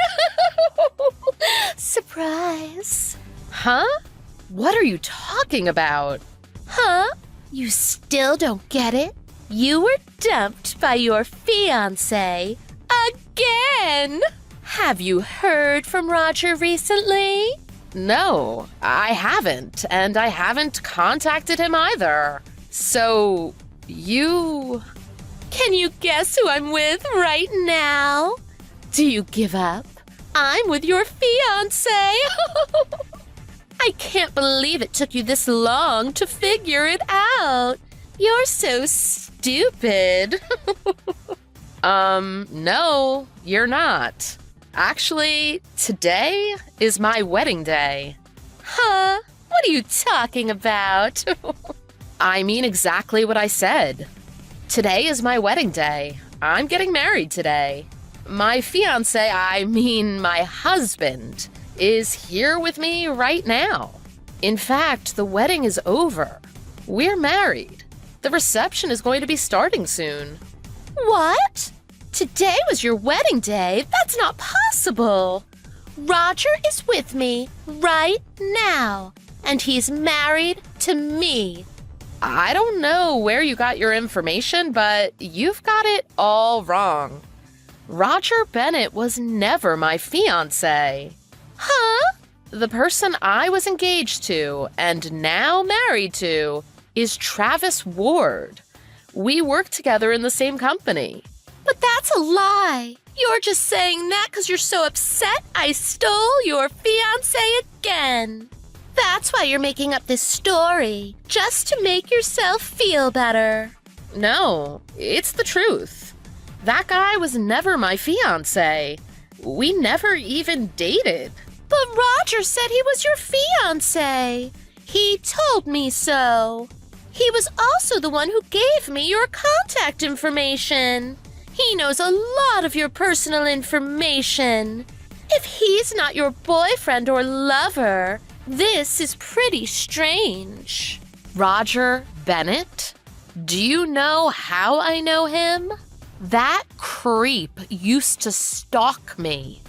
Surprise. Huh? What are you talking about? Huh? You still don't get it? You were dumped by your fiancé again. Have you heard from Roger recently? No, I haven't, and I haven't contacted him either. So, you... Can you guess who I'm with right now? Do you give up? I'm with your fiancé. I can't believe it took you this long to figure it out. You're so stupid. No, you're not. Actually, today is my wedding day. Huh? What are you talking about? I mean exactly what I said. Today is my wedding day. I'm getting married today. My fiancé, I mean my husband, is here with me right now. In fact, the wedding is over. We're married. The reception is going to be starting soon. What? Today was your wedding day? That's not possible. Roger is with me right now, and he's married to me. I don't know where you got your information, but you've got it all wrong. Roger Bennett was never my fiancé. Huh? The person I was engaged to and now married to is Travis Ward. We work together in the same company. But that's a lie. You're just saying that because you're so upset I stole your fiancé again. That's why you're making up this story, just to make yourself feel better. No, it's the truth. That guy was never my fiancé. We never even dated. But Roger said he was your fiancé. He told me so. He was also the one who gave me your contact information. He knows a lot of your personal information. If he's not your boyfriend or lover, this is pretty strange. Roger Bennett? Do you know how I know him? That creep used to stalk me.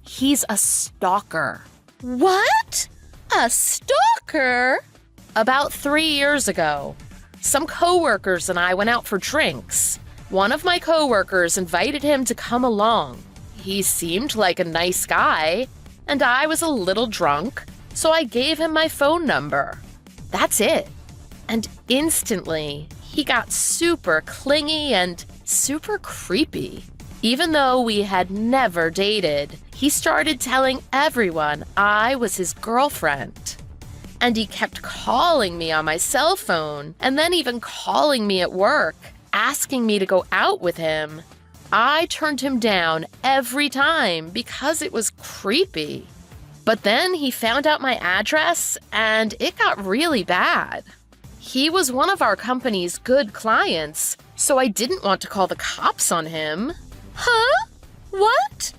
He's a stalker. What? A stalker? About 3 years ago, some coworkers and I went out for drinks. One of my coworkers invited him to come along. He seemed like a nice guy, and I was a little drunk, so I gave him my phone number. That's it. And instantly, he got super clingy and super creepy. Even though we had never dated, He started telling everyone I was his girlfriend. And he kept calling me on my cell phone, and then even calling me at work, asking me to go out with him. I turned him down every time because it was creepy. But then he found out my address, and it got really bad. He was one of our company's good clients, so I didn't want to call the cops on him. Huh? What?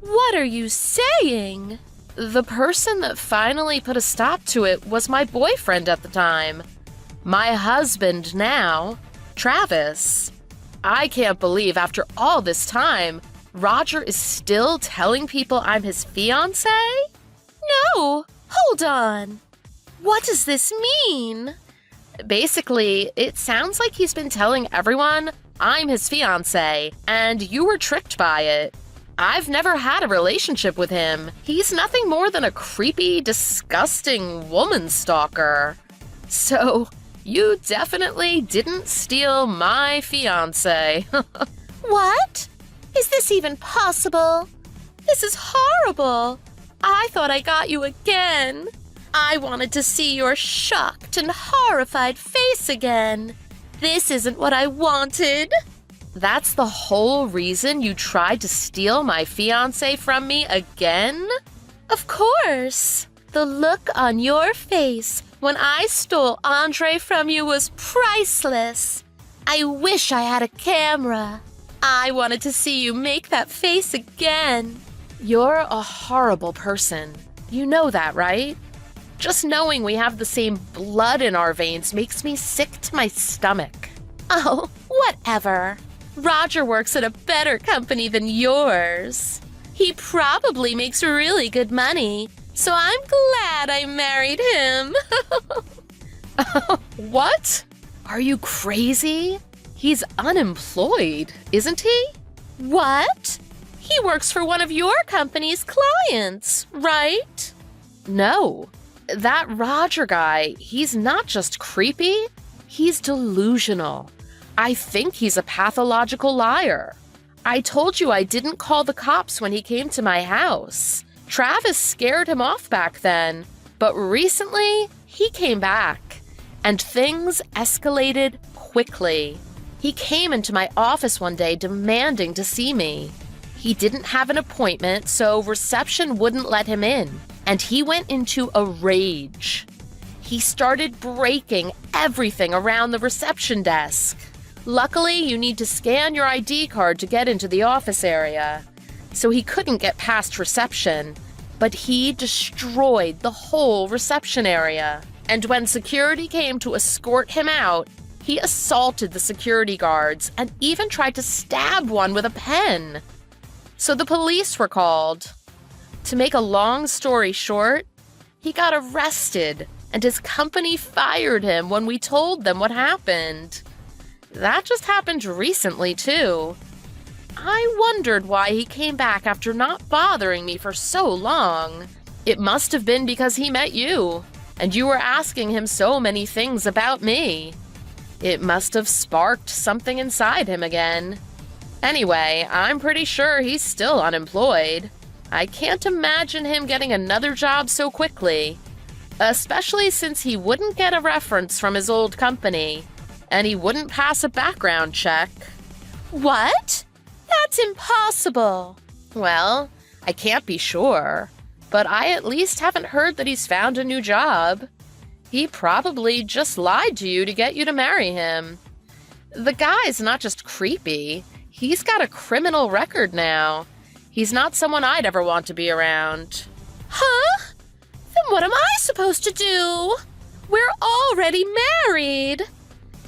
What are you saying? The person that finally put a stop to it was my boyfriend at the time. My husband now, Travis. I can't believe after all this time, Roger is still telling people I'm his fiancé? No, hold on. What does this mean? Basically, it sounds like he's been telling everyone I'm his fiancé, and you were tricked by it. I've never had a relationship with him. He's nothing more than a creepy, disgusting woman stalker. So, you definitely didn't steal my fiancé. What? Is this even possible? This is horrible. I thought I got you again. I wanted to see your shocked and horrified face again. This isn't what I wanted. That's the whole reason you tried to steal my fiancé from me again? Of course. The look on your face when I stole Andre from you was priceless. I wish I had a camera. I wanted to see you make that face again. You're a horrible person. You know that, right? Just knowing we have the same blood in our veins makes me sick to my stomach. Oh, whatever. Roger works at a better company than yours. He probably makes really good money, so I'm glad I married him. What? Are you crazy? He's unemployed, isn't he? What? He works for one of your company's clients, right? No. That Roger guy, he's not just creepy, he's delusional. I think he's a pathological liar. I told you I didn't call the cops when he came to my house. Travis scared him off back then, but recently he came back, and things escalated quickly. He came into my office one day demanding to see me. He didn't have an appointment, so reception wouldn't let him in, and he went into a rage. He started breaking everything around the reception desk. Luckily, you need to scan your ID card to get into the office area, so he couldn't get past reception, but he destroyed the whole reception area. And when security came to escort him out, he assaulted the security guards and even tried to stab one with a pen. So the police were called. To make a long story short, he got arrested and his company fired him when we told them what happened. That just happened recently, too. I wondered why he came back after not bothering me for so long. It must have been because he met you, and you were asking him so many things about me. It must have sparked something inside him again. Anyway, I'm pretty sure he's still unemployed. I can't imagine him getting another job so quickly, especially since he wouldn't get a reference from his old company, and he wouldn't pass a background check. What? That's impossible. Well, I can't be sure, but I at least haven't heard that he's found a new job. He probably just lied to you to get you to marry him. The guy's not just creepy, he's got a criminal record now. He's not someone I'd ever want to be around. Huh? Then what am I supposed to do? We're already married.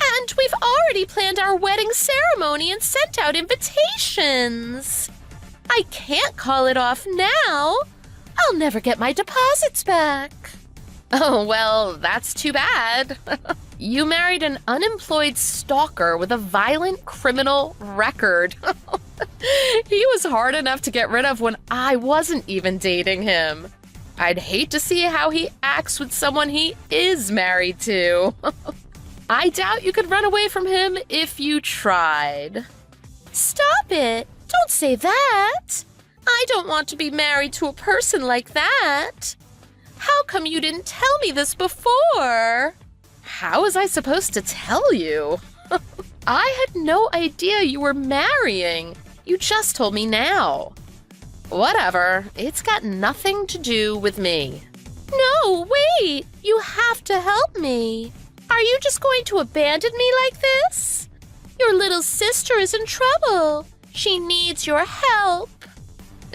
And we've already planned our wedding ceremony and sent out invitations. I can't call it off now. I'll never get my deposits back. Oh, well, that's too bad. You married an unemployed stalker with a violent criminal record. He was hard enough to get rid of when I wasn't even dating him. I'd hate to see how he acts with someone he is married to. I doubt you could run away from him if you tried. Stop it! Don't say that! I don't want to be married to a person like that. How come you didn't tell me this before? How was I supposed to tell you? I had no idea you were marrying. You just told me now. Whatever, it's got nothing to do with me. No, wait! You have to help me. Are you just going to abandon me like this? Your little sister is in trouble. She needs your help.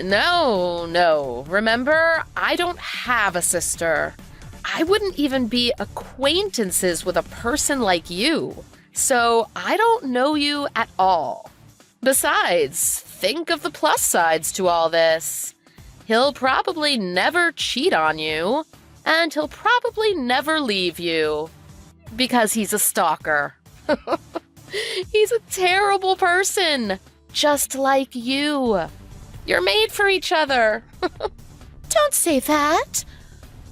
No. Remember, I don't have a sister. I wouldn't even be acquaintances with a person like you. So I don't know you at all. Besides, think of the plus sides to all this. He'll probably never cheat on you, and he'll probably never leave you. Because he's a stalker. He's a terrible person, just like you. You're made for each other. Don't say that.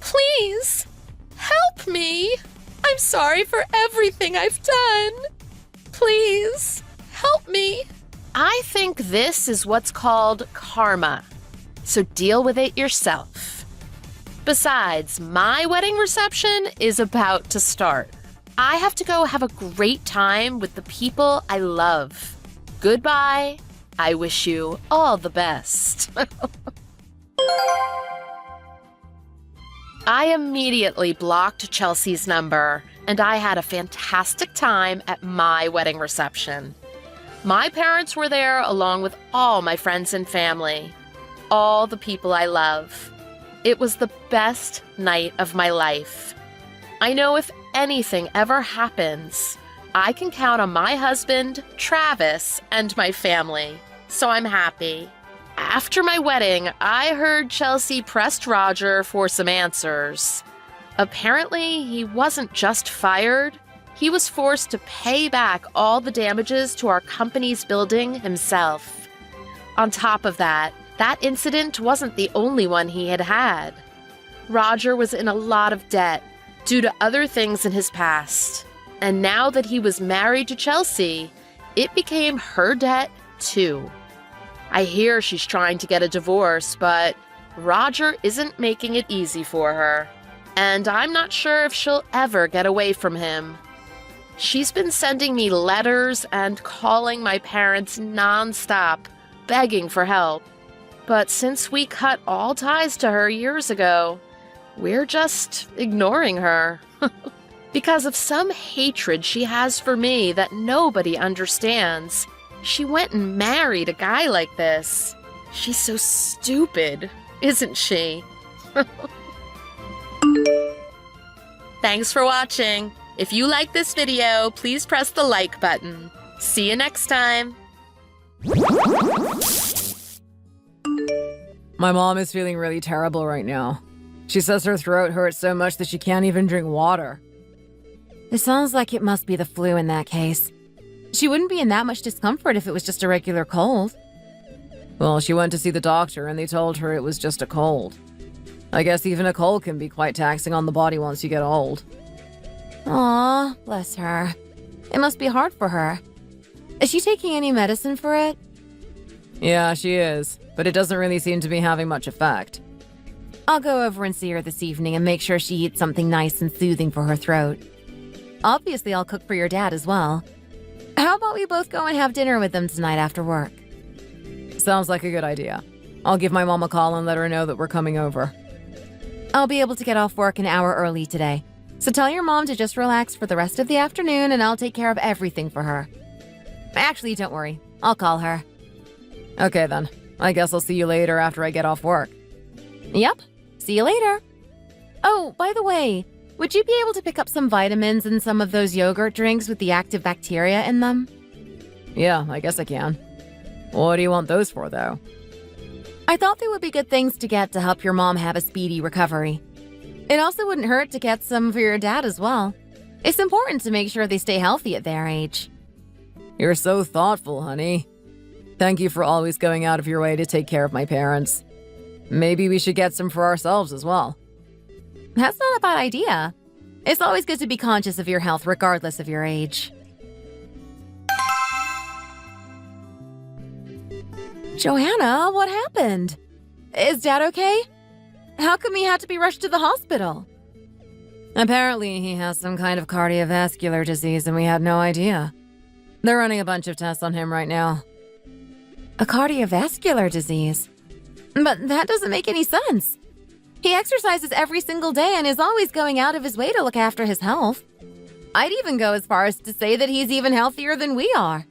Please, help me. I'm sorry for everything I've done. Please, help me. I think this is what's called karma. So deal with it yourself. Besides, my wedding reception is about to start. I have to go have a great time with the people I love. Goodbye. I wish you all the best. I immediately blocked Chelsea's number, and I had a fantastic time at my wedding reception. My parents were there along with all my friends and family, all the people I love. It was the best night of my life. I know if anything ever happens, I can count on my husband, Travis, and my family, so I'm happy. After my wedding, I heard Chelsea pressed Roger for some answers. Apparently, he wasn't just fired. He was forced to pay back all the damages to our company's building himself. On top of that, that incident wasn't the only one he had had. Roger was in a lot of debt due to other things in his past. And now that he was married to Chelsea, it became her debt too. I hear she's trying to get a divorce, but Roger isn't making it easy for her. And I'm not sure if she'll ever get away from him. She's been sending me letters and calling my parents nonstop, begging for help. But since we cut all ties to her years ago, we're just ignoring her. Because of some hatred she has for me that nobody understands. She went and married a guy like this. She's so stupid, isn't she? Thanks for watching. If you like this video, please press the like button. See you next time. My mom is feeling really terrible right now. She says her throat hurts so much that she can't even drink water. It sounds like it must be the flu in that case. She wouldn't be in that much discomfort if it was just a regular cold. Well, she went to see the doctor and they told her it was just a cold. I guess even a cold can be quite taxing on the body once you get old. Aw, bless her. It must be hard for her. Is she taking any medicine for it? Yeah, she is, but it doesn't really seem to be having much effect. I'll go over and see her this evening and make sure she eats something nice and soothing for her throat. Obviously, I'll cook for your dad as well. How about we both go and have dinner with them tonight after work? Sounds like a good idea. I'll give my mom a call and let her know that we're coming over. I'll be able to get off work an hour early today. So tell your mom to just relax for the rest of the afternoon and I'll take care of everything for her. Actually, don't worry. I'll call her. Okay then. I guess I'll see you later after I get off work. Yep. See you later. Oh, by the way, would you be able to pick up some vitamins and some of those yogurt drinks with the active bacteria in them? Yeah, I guess I can. What do you want those for, though? I thought they would be good things to get to help your mom have a speedy recovery. It also wouldn't hurt to get some for your dad as well. It's important to make sure they stay healthy at their age. You're so thoughtful, honey. Thank you for always going out of your way to take care of my parents. Maybe we should get some for ourselves as well. That's not a bad idea. It's always good to be conscious of your health regardless of your age. Joanna, what happened? Is Dad okay? How come he had to be rushed to the hospital? Apparently, he has some kind of cardiovascular disease and we had no idea. They're running a bunch of tests on him right now. A cardiovascular disease? But that doesn't make any sense. He exercises every single day and is always going out of his way to look after his health. I'd even go as far as to say that he's even healthier than we are.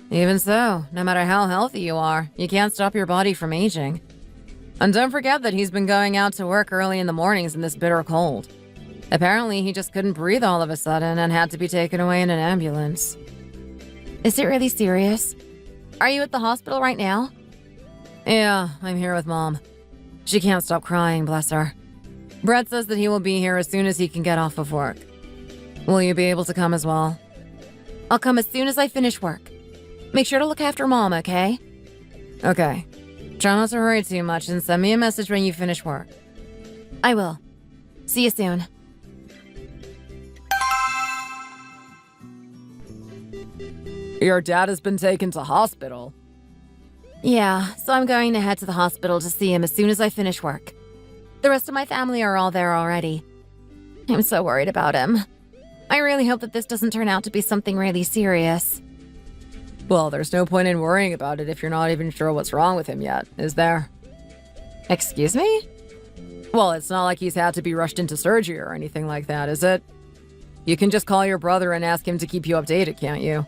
Even so, no matter how healthy you are, you can't stop your body from aging. And don't forget that he's been going out to work early in the mornings in this bitter cold. Apparently, he just couldn't breathe all of a sudden and had to be taken away in an ambulance. Is it really serious? Are you at the hospital right now? Yeah, I'm here with Mom. She can't stop crying, bless her. Brett says that he will be here as soon as he can get off of work. Will you be able to come as well? I'll come as soon as I finish work. Make sure to look after Mom, okay? Okay. Try not to hurry too much and send me a message when you finish work. I will. See you soon. Your dad has been taken to hospital. Yeah, so I'm going to head to the hospital to see him as soon as I finish work. The rest of my family are all there already. I'm so worried about him. I really hope that this doesn't turn out to be something really serious. Well, there's no point in worrying about it if you're not even sure what's wrong with him yet, is there? Excuse me? Well, it's not like he's had to be rushed into surgery or anything like that, is it? You can just call your brother and ask him to keep you updated, can't you?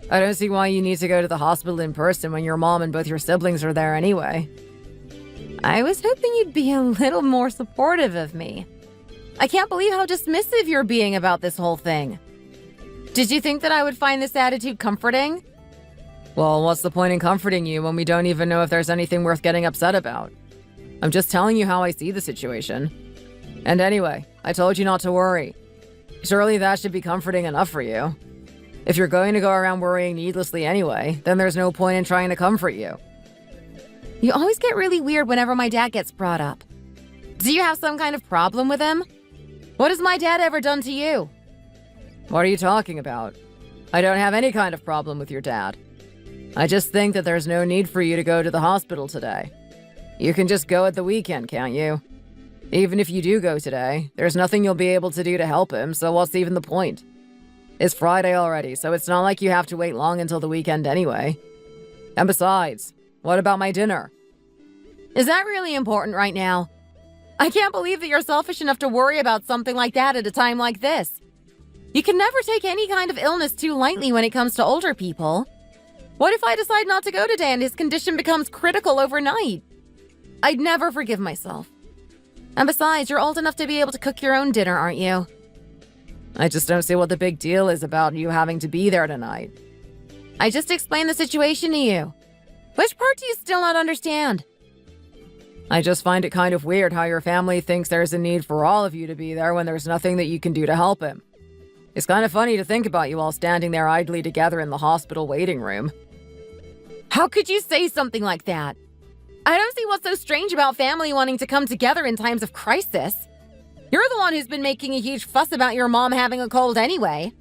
I don't see why you need to go to the hospital in person when your mom and both your siblings are there anyway. I was hoping you'd be a little more supportive of me. I can't believe how dismissive you're being about this whole thing. Did you think that I would find this attitude comforting? Well, what's the point in comforting you when we don't even know if there's anything worth getting upset about? I'm just telling you how I see the situation. And anyway, I told you not to worry. Surely that should be comforting enough for you. If you're going to go around worrying needlessly anyway, then there's no point in trying to comfort you. You always get really weird whenever my dad gets brought up. Do you have some kind of problem with him? What has my dad ever done to you? What are you talking about? I don't have any kind of problem with your dad. I just think that there's no need for you to go to the hospital today. You can just go at the weekend, can't you? Even if you do go today, there's nothing you'll be able to do to help him, so what's even the point? It's Friday already, so it's not like you have to wait long until the weekend anyway. And besides, what about my dinner? Is that really important right now? I can't believe that you're selfish enough to worry about something like that at a time like this. You can never take any kind of illness too lightly when it comes to older people. What if I decide not to go today and his condition becomes critical overnight? I'd never forgive myself. And besides, you're old enough to be able to cook your own dinner, aren't you? I just don't see what the big deal is about you having to be there tonight. I just explained the situation to you. Which part do you still not understand? I just find it kind of weird how your family thinks there's a need for all of you to be there when there's nothing that you can do to help him. It's kind of funny to think about you all standing there idly together in the hospital waiting room. How could you say something like that? I don't see what's so strange about family wanting to come together in times of crisis. You're the one who's been making a huge fuss about your mom having a cold anyway.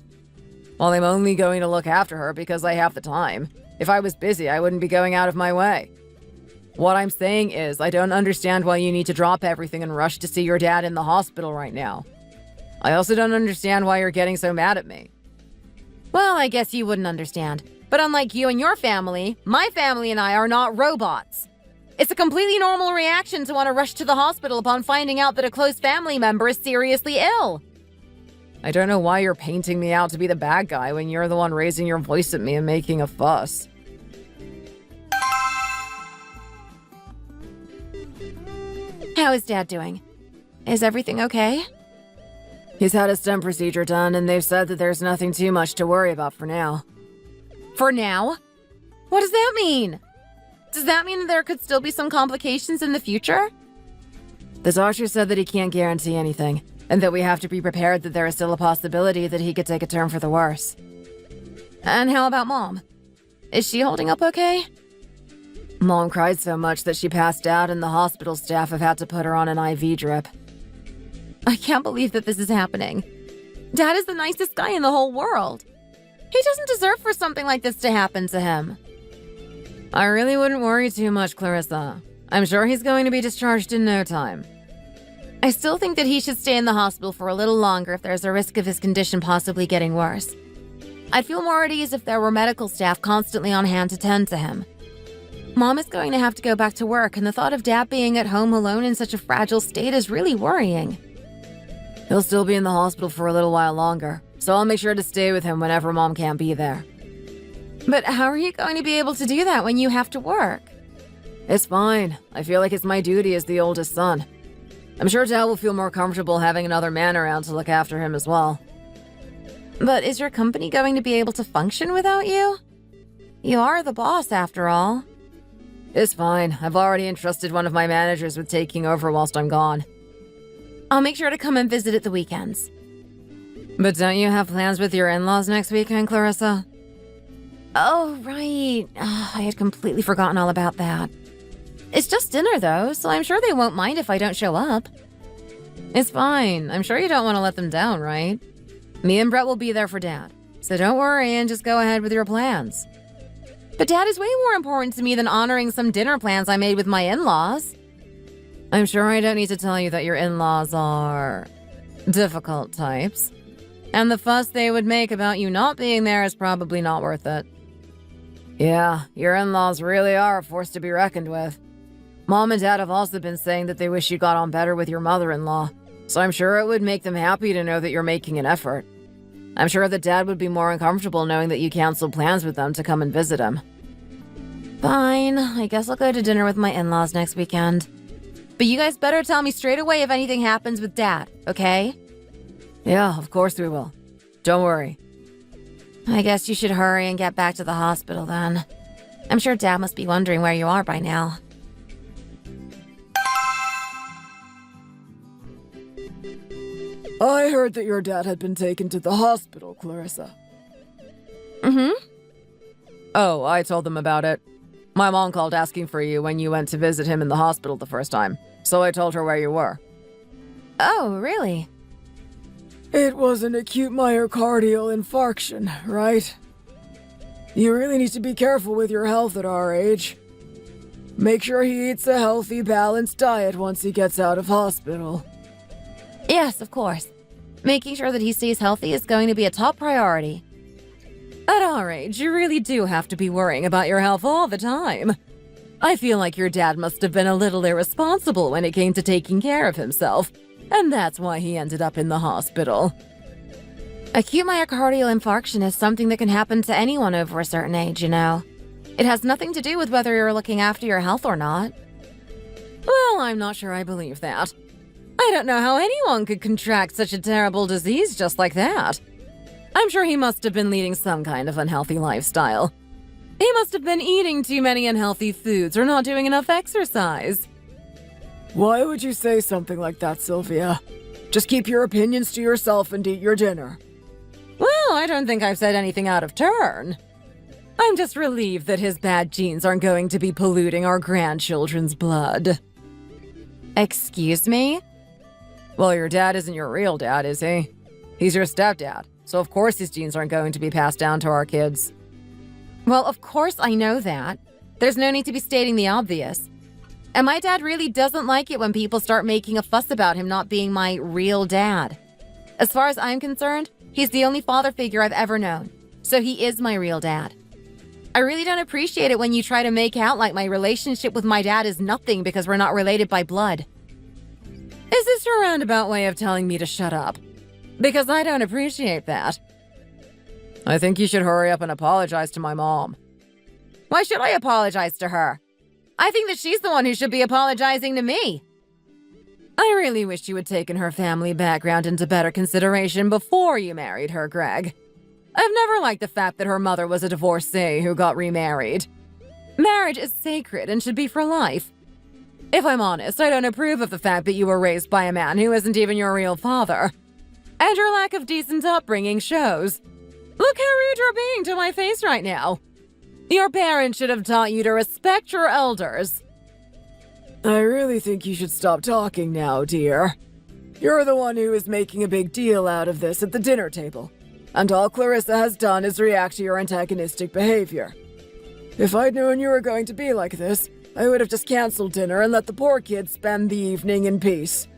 Well, I'm only going to look after her because I have the time. If I was busy, I wouldn't be going out of my way. What I'm saying is, I don't understand why you need to drop everything and rush to see your dad in the hospital right now. I also don't understand why you're getting so mad at me. Well, I guess you wouldn't understand. But unlike you and your family, my family and I are not robots. It's a completely normal reaction to want to rush to the hospital upon finding out that a close family member is seriously ill. I don't know why you're painting me out to be the bad guy when you're the one raising your voice at me and making a fuss. How is Dad doing? Is everything okay? He's had a stent procedure done, and they've said that there's nothing too much to worry about for now. For now? What does that mean? Does that mean that there could still be some complications in the future? The doctor said that he can't guarantee anything, and that we have to be prepared that there is still a possibility that he could take a turn for the worse. And how about Mom? Is she holding up okay? Mom cried so much that she passed out, and the hospital staff have had to put her on an IV drip. I can't believe that this is happening. Dad is the nicest guy in the whole world. He doesn't deserve for something like this to happen to him. I really wouldn't worry too much, Clarissa. I'm sure he's going to be discharged in no time. I still think that he should stay in the hospital for a little longer if there's a risk of his condition possibly getting worse. I'd feel more at ease if there were medical staff constantly on hand to tend to him. Mom is going to have to go back to work, and the thought of Dad being at home alone in such a fragile state is really worrying. He'll still be in the hospital for a little while longer, so I'll make sure to stay with him whenever Mom can't be there. But how are you going to be able to do that when you have to work? It's fine. I feel like it's my duty as the oldest son. I'm sure Dad will feel more comfortable having another man around to look after him as well. But is your company going to be able to function without you? You are the boss, after all. It's fine. I've already entrusted one of my managers with taking over whilst I'm gone. I'll make sure to come and visit at the weekends. But don't you have plans with your in-laws next weekend, Clarissa? Oh, right. I had completely forgotten all about that. It's just dinner, though, so I'm sure they won't mind if I don't show up. It's fine. I'm sure you don't want to let them down, right? Me and Brett will be there for Dad, so don't worry and just go ahead with your plans. But Dad is way more important to me than honoring some dinner plans I made with my in-laws. I'm sure I don't need to tell you that your in-laws are difficult types, and the fuss they would make about you not being there is probably not worth it. Yeah, your in-laws really are a force to be reckoned with. Mom and Dad have also been saying that they wish you got on better with your mother-in-law, so I'm sure it would make them happy to know that you're making an effort. I'm sure that Dad would be more uncomfortable knowing that you canceled plans with them to come and visit him. Fine, I guess I'll go to dinner with my in-laws next weekend. But you guys better tell me straight away if anything happens with Dad, okay? Yeah, of course we will. Don't worry. I guess you should hurry and get back to the hospital then. I'm sure Dad must be wondering where you are by now. I heard that your dad had been taken to the hospital, Clarissa. Mm-hmm. Oh, I told them about it. My mom called asking for you when you went to visit him in the hospital the first time, so I told her where you were. Oh, really? It was an acute myocardial infarction, right? You really need to be careful with your health at our age. Make sure he eats a healthy, balanced diet once he gets out of hospital. Yes, of course. Making sure that he stays healthy is going to be a top priority. At our age, you really do have to be worrying about your health all the time. I feel like your dad must have been a little irresponsible when it came to taking care of himself, and that's why he ended up in the hospital. Acute myocardial infarction is something that can happen to anyone over a certain age, you know. It has nothing to do with whether you're looking after your health or not. Well, I'm not sure I believe that. I don't know how anyone could contract such a terrible disease just like that. I'm sure he must have been leading some kind of unhealthy lifestyle. He must have been eating too many unhealthy foods or not doing enough exercise. Why would you say something like that, Sylvia? Just keep your opinions to yourself and eat your dinner. Well, I don't think I've said anything out of turn. I'm just relieved that his bad genes aren't going to be polluting our grandchildren's blood. Excuse me? Well, your dad isn't your real dad, is he? He's your stepdad, so of course his genes aren't going to be passed down to our kids. Well, of course I know that. There's no need to be stating the obvious. And my dad really doesn't like it when people start making a fuss about him not being my real dad. As far as I'm concerned, he's the only father figure I've ever known, so he is my real dad. I really don't appreciate it when you try to make out like my relationship with my dad is nothing because we're not related by blood. Is this your roundabout way of telling me to shut up? Because I don't appreciate that. I think you should hurry up and apologize to my mom. Why should I apologize to her? I think that she's the one who should be apologizing to me. I really wish you had taken her family background into better consideration before you married her, Greg. I've never liked the fact that her mother was a divorcee who got remarried. Marriage is sacred and should be for life. If I'm honest, I don't approve of the fact that you were raised by a man who isn't even your real father. And your lack of decent upbringing shows. Look how rude you're being to my face right now. Your parents should have taught you to respect your elders. I really think you should stop talking now, dear. You're the one who is making a big deal out of this at the dinner table. And all Clarissa has done is react to your antagonistic behavior. If I'd known you were going to be like this, I would have just canceled dinner and let the poor kids spend the evening in peace.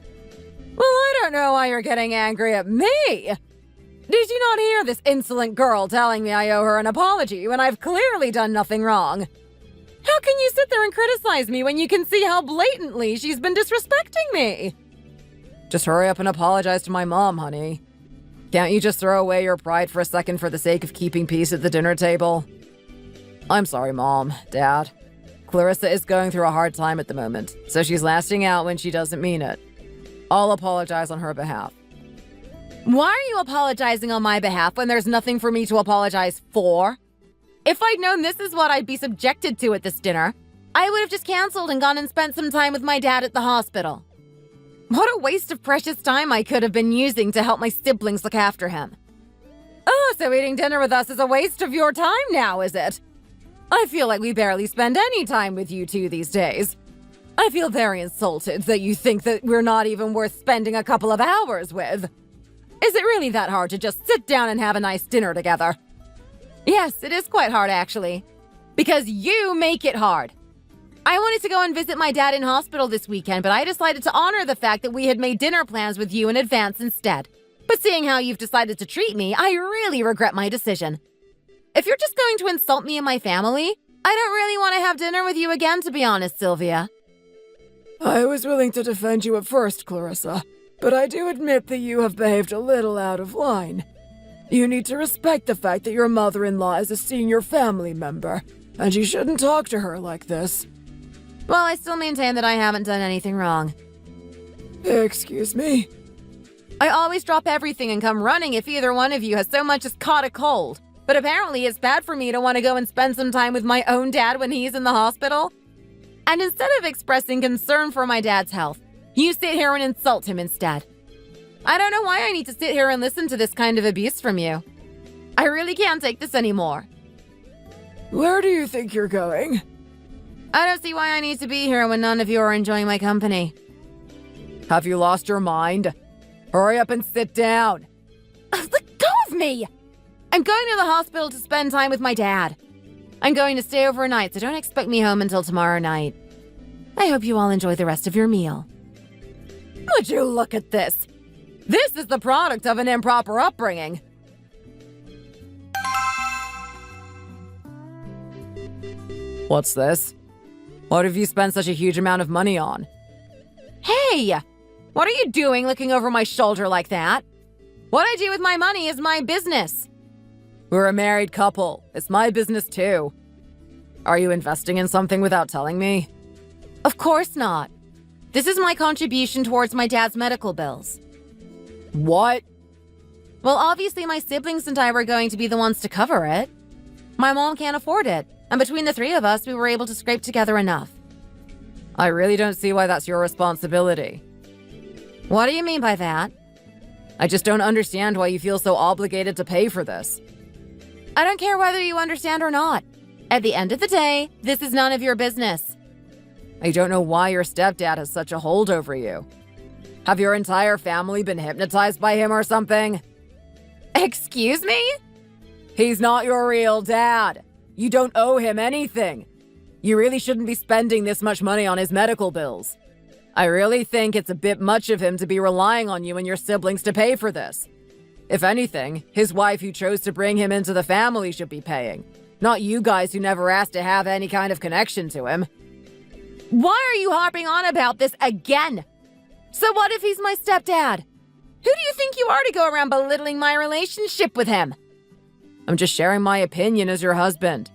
Well, I don't know why you're getting angry at me. Did you not hear this insolent girl telling me I owe her an apology when I've clearly done nothing wrong? How can you sit there and criticize me when you can see how blatantly she's been disrespecting me? Just hurry up and apologize to my mom, honey. Can't you just throw away your pride for a second for the sake of keeping peace at the dinner table? I'm sorry, Mom, Dad. Clarissa is going through a hard time at the moment, so she's lasting out when she doesn't mean it. I'll apologize on her behalf. Why are you apologizing on my behalf when there's nothing for me to apologize for? If I'd known this is what I'd be subjected to at this dinner, I would have just canceled and gone and spent some time with my dad at the hospital. What a waste of precious time I could have been using to help my siblings look after him. Oh, so eating dinner with us is a waste of your time now, is it? I feel like we barely spend any time with you two these days. I feel very insulted that you think that we're not even worth spending a couple of hours with. Is it really that hard to just sit down and have a nice dinner together? Yes, it is quite hard, actually. Because you make it hard. I wanted to go and visit my dad in hospital this weekend, but I decided to honor the fact that we had made dinner plans with you in advance instead. But seeing how you've decided to treat me, I really regret my decision. If you're just going to insult me and my family, I don't really want to have dinner with you again, to be honest, Sylvia. I was willing to defend you at first, Clarissa, but I do admit that you have behaved a little out of line. You need to respect the fact that your mother-in-law is a senior family member, and you shouldn't talk to her like this. Well, I still maintain that I haven't done anything wrong. Excuse me? I always drop everything and come running if either one of you has so much as caught a cold. But apparently it's bad for me to want to go and spend some time with my own dad when he's in the hospital. And instead of expressing concern for my dad's health, you sit here and insult him instead. I don't know why I need to sit here and listen to this kind of abuse from you. I really can't take this anymore. Where do you think you're going? I don't see why I need to be here when none of you are enjoying my company. Have you lost your mind? Hurry up and sit down. Let go of me! I'm going to the hospital to spend time with my dad. I'm going to stay overnight, so don't expect me home until tomorrow night. I hope you all enjoy the rest of your meal. Would you look at this? This is the product of an improper upbringing. What's this? What have you spent such a huge amount of money on? Hey! What are you doing looking over my shoulder like that? What I do with my money is my business. We're a married couple. It's my business too. Are you investing in something without telling me? Of course not. This is my contribution towards my dad's medical bills. What? Well, obviously my siblings and I were going to be the ones to cover it. My mom can't afford it, and between the three of us, we were able to scrape together enough. I really don't see why that's your responsibility. What do you mean by that? I just don't understand why you feel so obligated to pay for this. I don't care whether you understand or not. At the end of the day, this is none of your business. I don't know why your stepdad has such a hold over you. Have your entire family been hypnotized by him or something? Excuse me? He's not your real dad. You don't owe him anything. You really shouldn't be spending this much money on his medical bills. I really think it's a bit much of him to be relying on you and your siblings to pay for this. If anything, his wife who chose to bring him into the family should be paying. Not you guys who never asked to have any kind of connection to him. Why are you harping on about this again? So what if he's my stepdad? Who do you think you are to go around belittling my relationship with him? I'm just sharing my opinion as your husband.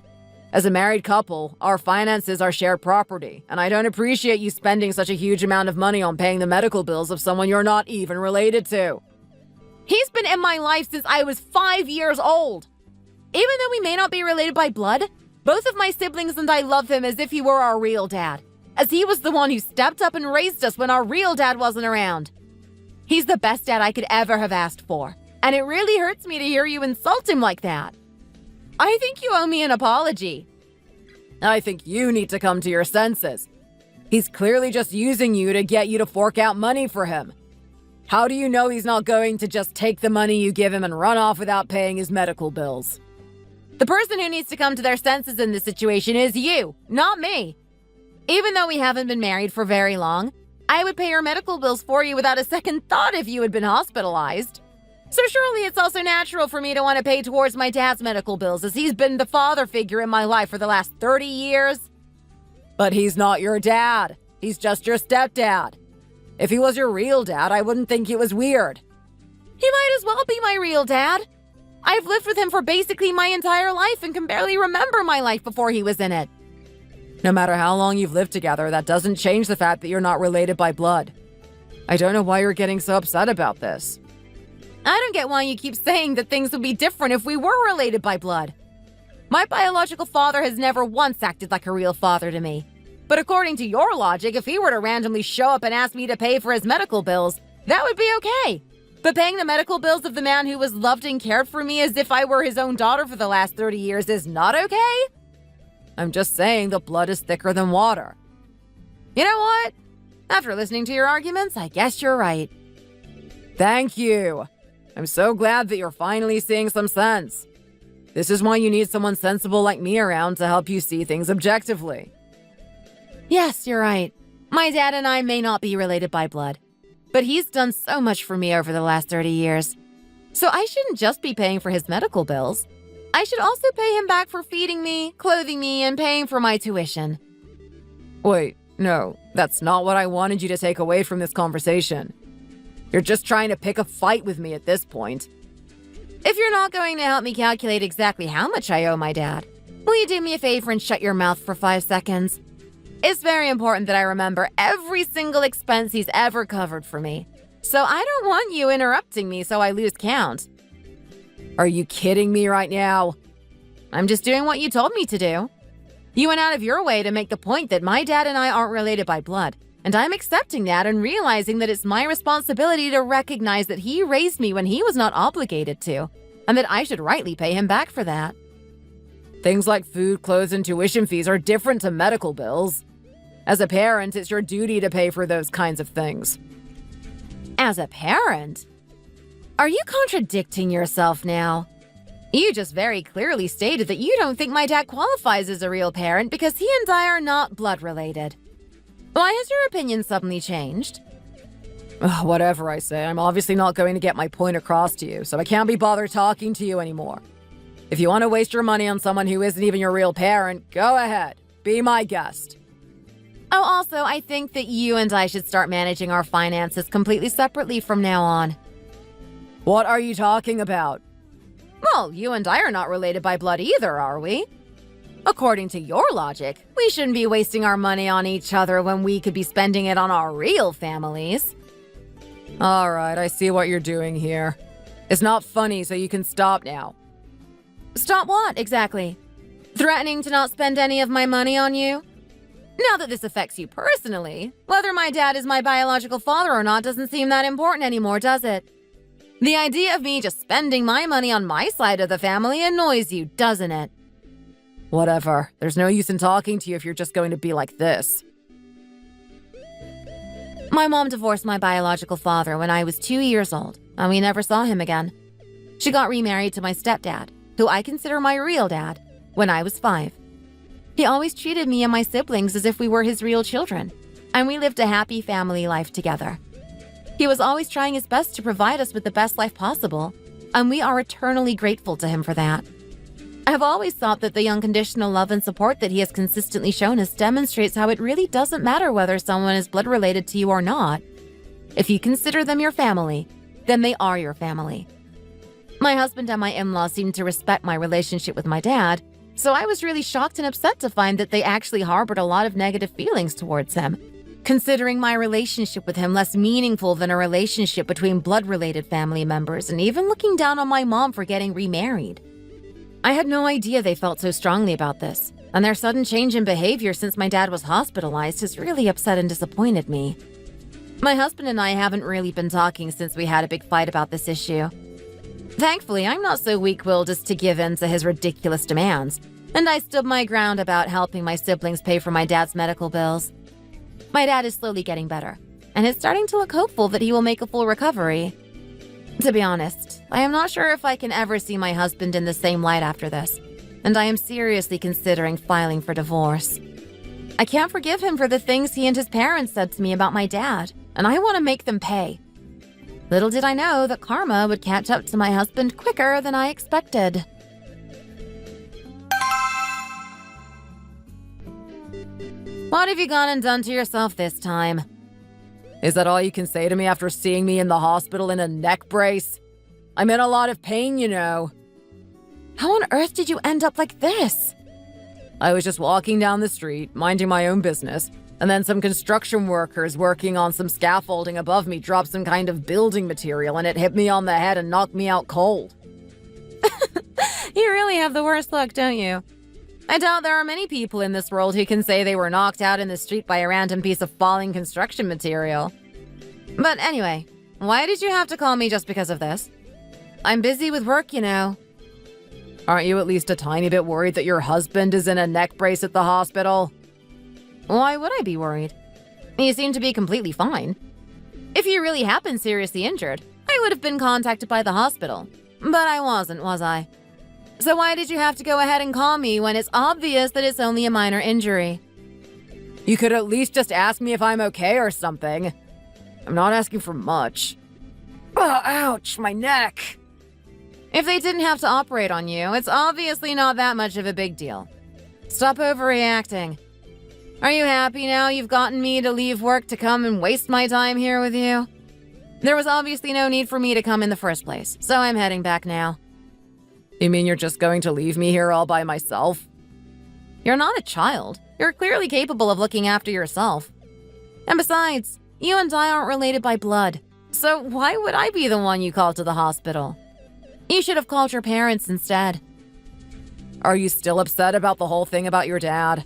As a married couple, our finances are shared property, and I don't appreciate you spending such a huge amount of money on paying the medical bills of someone you're not even related to. He's been in my life since I was 5 years old. Even though we may not be related by blood, both of my siblings and I love him as if he were our real dad, as he was the one who stepped up and raised us when our real dad wasn't around. He's the best dad I could ever have asked for, and it really hurts me to hear you insult him like that. I think you owe me an apology. I think you need to come to your senses. He's clearly just using you to get you to fork out money for him. How do you know he's not going to just take the money you give him and run off without paying his medical bills? The person who needs to come to their senses in this situation is you, not me. Even though we haven't been married for very long, I would pay your medical bills for you without a second thought if you had been hospitalized. So surely it's also natural for me to want to pay towards my dad's medical bills, as he's been the father figure in my life for the last 30 years. But he's not your dad. He's just your stepdad. If he was your real dad, I wouldn't think it was weird. He might as well be my real dad. I've lived with him for basically my entire life and can barely remember my life before he was in it. No matter how long you've lived together, that doesn't change the fact that you're not related by blood. I don't know why you're getting so upset about this. I don't get why you keep saying that things would be different if we were related by blood. My biological father has never once acted like a real father to me. But according to your logic, if he were to randomly show up and ask me to pay for his medical bills, that would be okay. But paying the medical bills of the man who was loved and cared for me as if I were his own daughter for the last 30 years is not okay? I'm just saying the blood is thicker than water. You know what? After listening to your arguments, I guess you're right. Thank you. I'm so glad that you're finally seeing some sense. This is why you need someone sensible like me around to help you see things objectively. Yes, you're right. My dad and I may not be related by blood, but he's done so much for me over the last 30 years. So I shouldn't just be paying for his medical bills. I should also pay him back for feeding me, clothing me, and paying for my tuition. Wait, no, that's not what I wanted you to take away from this conversation. You're just trying to pick a fight with me at this point. If you're not going to help me calculate exactly how much I owe my dad, will you do me a favor and shut your mouth for 5 seconds? It's very important that I remember every single expense he's ever covered for me. So I don't want you interrupting me so I lose count. Are you kidding me right now? I'm just doing what you told me to do. You went out of your way to make the point that my dad and I aren't related by blood, and I'm accepting that and realizing that it's my responsibility to recognize that he raised me when he was not obligated to, and that I should rightly pay him back for that. Things like food, clothes, and tuition fees are different to medical bills. As a parent, it's your duty to pay for those kinds of things. As a parent? Are you contradicting yourself now? You just very clearly stated that you don't think my dad qualifies as a real parent because he and I are not blood related. Why has your opinion suddenly changed? Whatever I say, I'm obviously not going to get my point across to you, so I can't be bothered talking to you anymore. If you want to waste your money on someone who isn't even your real parent, go ahead. Be my guest. Oh, also, I think that you and I should start managing our finances completely separately from now on. What are you talking about? Well, you and I are not related by blood either, are we? According to your logic, we shouldn't be wasting our money on each other when we could be spending it on our real families. All right, I see what you're doing here. It's not funny, so you can stop now. Stop what, exactly? Threatening to not spend any of my money on you? Now that this affects you personally, whether my dad is my biological father or not doesn't seem that important anymore, does it? The idea of me just spending my money on my side of the family annoys you, doesn't it? Whatever. There's no use in talking to you if you're just going to be like this. My mom divorced my biological father when I was 2 years old, and we never saw him again. She got remarried to my stepdad, who I consider my real dad, when I was 5. He always treated me and my siblings as if we were his real children, and we lived a happy family life together. He was always trying his best to provide us with the best life possible, and we are eternally grateful to him for that. I have always thought that the unconditional love and support that he has consistently shown us demonstrates how it really doesn't matter whether someone is blood related to you or not. If you consider them your family, then they are your family. My husband and my in-laws seemed to respect my relationship with my dad, so I was really shocked and upset to find that they actually harbored a lot of negative feelings towards him, considering my relationship with him less meaningful than a relationship between blood-related family members, and even looking down on my mom for getting remarried. I had no idea they felt so strongly about this, and their sudden change in behavior since my dad was hospitalized has really upset and disappointed me. My husband and I haven't really been talking since we had a big fight about this issue. Thankfully, I'm not so weak-willed as to give in to his ridiculous demands, and I stood my ground about helping my siblings pay for my dad's medical bills. My dad is slowly getting better, and it's starting to look hopeful that he will make a full recovery. To be honest, I am not sure if I can ever see my husband in the same light after this, and I am seriously considering filing for divorce. I can't forgive him for the things he and his parents said to me about my dad, and I want to make them pay. Little did I know that karma would catch up to my husband quicker than I expected. What have you gone and done to yourself this time? Is that all you can say to me after seeing me in the hospital in a neck brace? I'm in a lot of pain, you know. How on earth did you end up like this? I was just walking down the street, minding my own business, and then some construction workers working on some scaffolding above me dropped some kind of building material and it hit me on the head and knocked me out cold. You really have the worst luck, don't you? I doubt there are many people in this world who can say they were knocked out in the street by a random piece of falling construction material. But anyway, why did you have to call me just because of this? I'm busy with work, you know. Aren't you at least a tiny bit worried that your husband is in a neck brace at the hospital? Why would I be worried? You seem to be completely fine. If you really had been seriously injured, I would have been contacted by the hospital. But I wasn't, was I? So why did you have to go ahead and call me when it's obvious that it's only a minor injury? You could at least just ask me if I'm okay or something. I'm not asking for much. Oh, ouch, my neck. If they didn't have to operate on you, it's obviously not that much of a big deal. Stop overreacting. Are you happy now you've gotten me to leave work to come and waste my time here with you? There was obviously no need for me to come in the first place, so I'm heading back now. You mean you're just going to leave me here all by myself? You're not a child. You're clearly capable of looking after yourself. And besides, you and I aren't related by blood, so why would I be the one you called to the hospital? You should have called your parents instead. Are you still upset about the whole thing about your dad?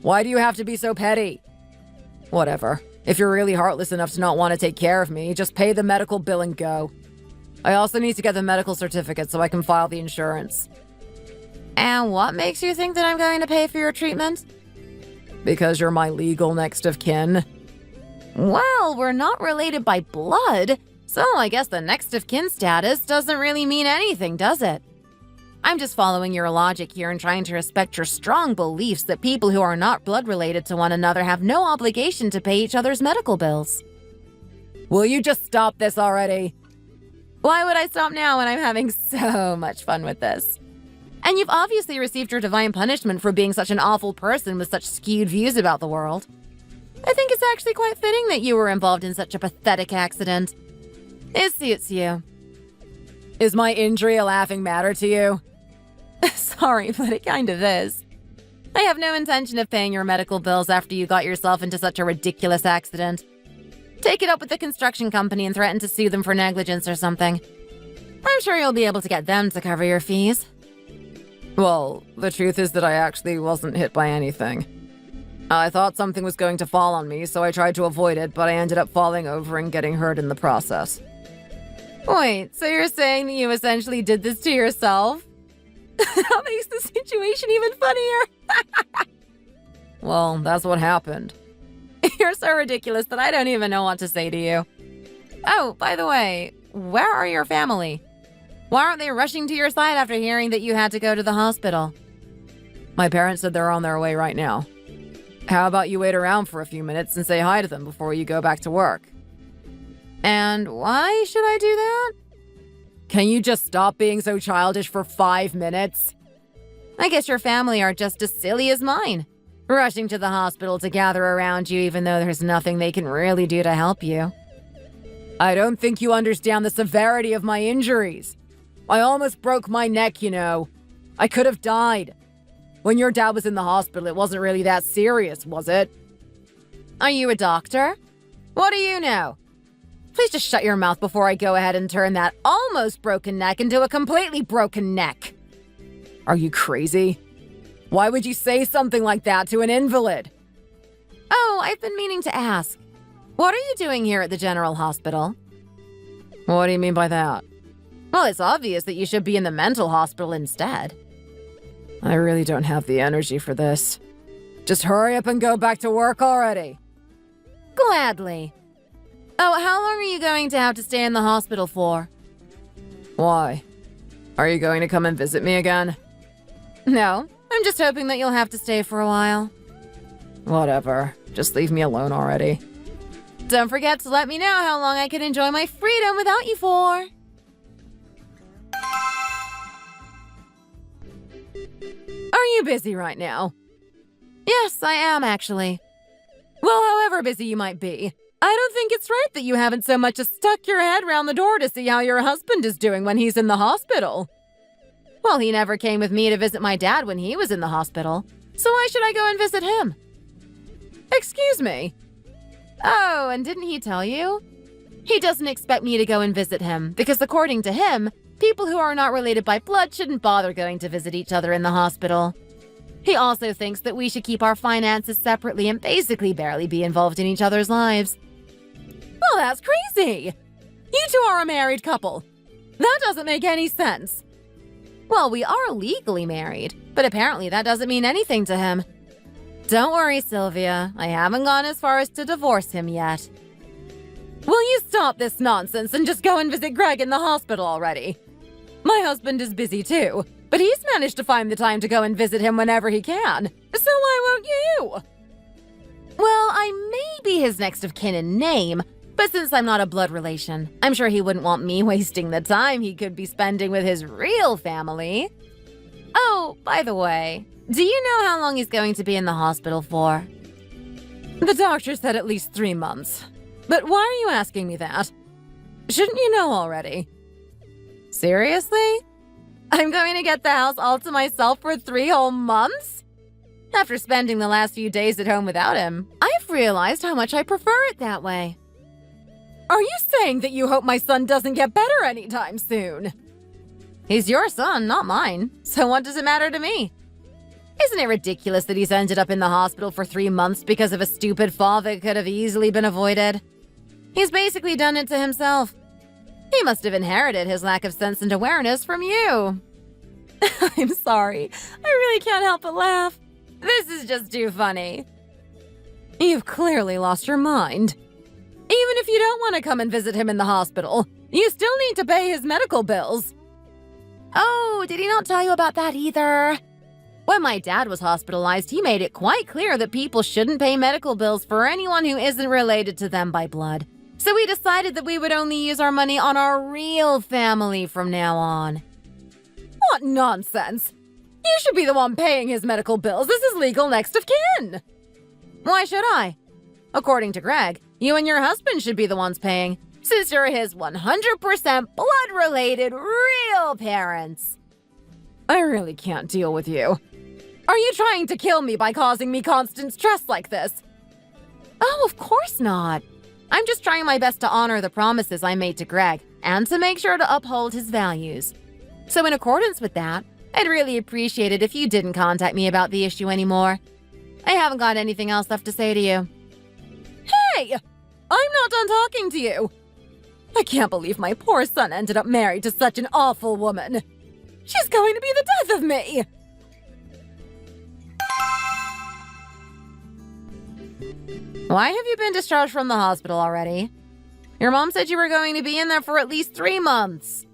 Why do you have to be so petty? Whatever. If you're really heartless enough to not want to take care of me, just pay the medical bill and go. I also need to get the medical certificate so I can file the insurance. And what makes you think that I'm going to pay for your treatment? Because you're my legal next of kin. Well, we're not related by blood, so I guess the next of kin status doesn't really mean anything, does it? I'm just following your logic here and trying to respect your strong beliefs that people who are not blood related to one another have no obligation to pay each other's medical bills. Will you just stop this already? Why would I stop now when I'm having so much fun with this? And you've obviously received your divine punishment for being such an awful person with such skewed views about the world. I think it's actually quite fitting that you were involved in such a pathetic accident. It suits you. Is my injury a laughing matter to you? Sorry, but it kind of is. I have no intention of paying your medical bills after you got yourself into such a ridiculous accident. Take it up with the construction company and threaten to sue them for negligence or something. I'm sure you'll be able to get them to cover your fees. Well, the truth is that I actually wasn't hit by anything. I thought something was going to fall on me, so I tried to avoid it, but I ended up falling over and getting hurt in the process. Wait, so you're saying that you essentially did this to yourself? That makes the situation even funnier. Well, that's what happened. You're so ridiculous that I don't even know what to say to you. Oh, by the way, where are your family? Why aren't they rushing to your side after hearing that you had to go to the hospital? My parents said they're on their way right now. How about you wait around for a few minutes and say hi to them before you go back to work? And why should I do that? Can you just stop being so childish for 5 minutes? I guess your family are just as silly as mine, rushing to the hospital to gather around you even though there's nothing they can really do to help you. I don't think you understand the severity of my injuries. I almost broke my neck, you know. I could have died. When your dad was in the hospital, it wasn't really that serious, was it? Are you a doctor? What do you know? Please just shut your mouth before I go ahead and turn that almost broken neck into a completely broken neck. Are you crazy? Why would you say something like that to an invalid? Oh, I've been meaning to ask. What are you doing here at the General Hospital? What do you mean by that? Well, it's obvious that you should be in the mental hospital instead. I really don't have the energy for this. Just hurry up and go back to work already. Gladly. Oh, how long are you going to have to stay in the hospital for? Why? Are you going to come and visit me again? No, I'm just hoping that you'll have to stay for a while. Whatever. Just leave me alone already. Don't forget to let me know how long I can enjoy my freedom without you for. Are you busy right now? Yes, I am actually. Well, however busy you might be, I don't think it's right that you haven't so much as stuck your head round the door to see how your husband is doing when he's in the hospital. Well, he never came with me to visit my dad when he was in the hospital, so why should I go and visit him? Excuse me. Oh, and didn't he tell you? He doesn't expect me to go and visit him because according to him, people who are not related by blood shouldn't bother going to visit each other in the hospital. He also thinks that we should keep our finances separately and basically barely be involved in each other's lives. Well, that's crazy! You two are a married couple. That doesn't make any sense. Well, we are legally married, but apparently that doesn't mean anything to him. Don't worry, Sylvia. I haven't gone as far as to divorce him yet. Will you stop this nonsense and just go and visit Greg in the hospital already? My husband is busy too, but he's managed to find the time to go and visit him whenever he can. So why won't you? Well, I may be his next of kin in name, but since I'm not a blood relation, I'm sure he wouldn't want me wasting the time he could be spending with his real family. Oh, by the way, do you know how long he's going to be in the hospital for? The doctor said at least 3 months. But why are you asking me that? Shouldn't you know already? Seriously? I'm going to get the house all to myself for 3 whole months? After spending the last few days at home without him, I've realized how much I prefer it that way. Are you saying that you hope my son doesn't get better anytime soon? He's your son, not mine, so what does it matter to me? Isn't it ridiculous that he's ended up in the hospital for 3 months because of a stupid fall that could have easily been avoided? He's basically done it to himself. He must have inherited his lack of sense and awareness from you. I'm sorry. I really can't help but laugh. This is just too funny. You've clearly lost your mind. Even if you don't want to come and visit him in the hospital, you still need to pay his medical bills. Oh, did he not tell you about that either? When my dad was hospitalized, he made it quite clear that people shouldn't pay medical bills for anyone who isn't related to them by blood. So we decided that we would only use our money on our real family from now on. What nonsense! You should be the one paying his medical bills. This is legal next of kin. Why should I? According to Greg, you and your husband should be the ones paying, since you're his 100% blood-related real parents. I really can't deal with you. Are you trying to kill me by causing me constant stress like this? Oh, of course not. I'm just trying my best to honor the promises I made to Greg and to make sure to uphold his values. So in accordance with that, I'd really appreciate it if you didn't contact me about the issue anymore. I haven't got anything else left to say to you. Hey! I'm not done talking to you! I can't believe my poor son ended up married to such an awful woman. She's going to be the death of me! Why have you been discharged from the hospital already? Your mom said you were going to be in there for at least 3 months.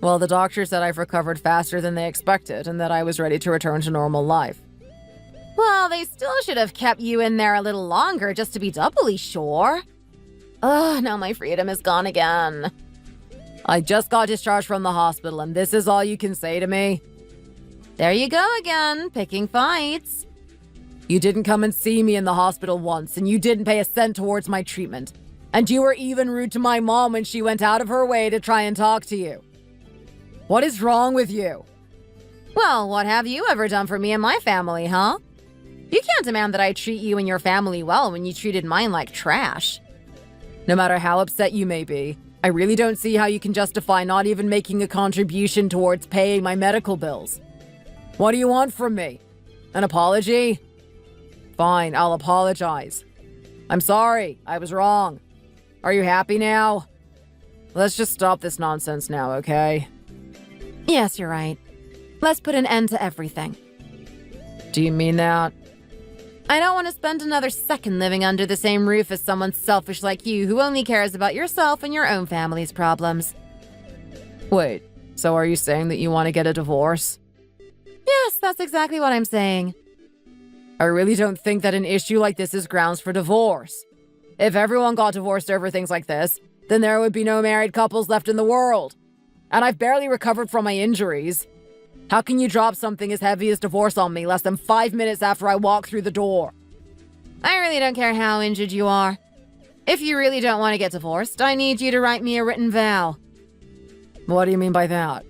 Well, the doctor said I've recovered faster than they expected and that I was ready to return to normal life. Well, they still should have kept you in there a little longer just to be doubly sure. Ugh, now my freedom is gone again. I just got discharged from the hospital and this is all you can say to me? There you go again, picking fights. You didn't come and see me in the hospital once and you didn't pay a cent towards my treatment. And you were even rude to my mom when she went out of her way to try and talk to you. What is wrong with you? Well, what have you ever done for me and my family, huh? You can't demand that I treat you and your family well when you treated mine like trash. No matter how upset you may be, I really don't see how you can justify not even making a contribution towards paying my medical bills. What do you want from me? An apology? Fine, I'll apologize. I'm sorry, I was wrong. Are you happy now? Let's just stop this nonsense now, okay? Yes, you're right. Let's put an end to everything. Do you mean that? I don't want to spend another second living under the same roof as someone selfish like you who only cares about yourself and your own family's problems. Wait, so are you saying that you want to get a divorce? Yes, that's exactly what I'm saying. I really don't think that an issue like this is grounds for divorce. If everyone got divorced over things like this, then there would be no married couples left in the world. And I've barely recovered from my injuries. How can you drop something as heavy as divorce on me less than 5 minutes after I walk through the door? I really don't care how injured you are. If you really don't want to get divorced, I need you to write me a written vow. What do you mean by that?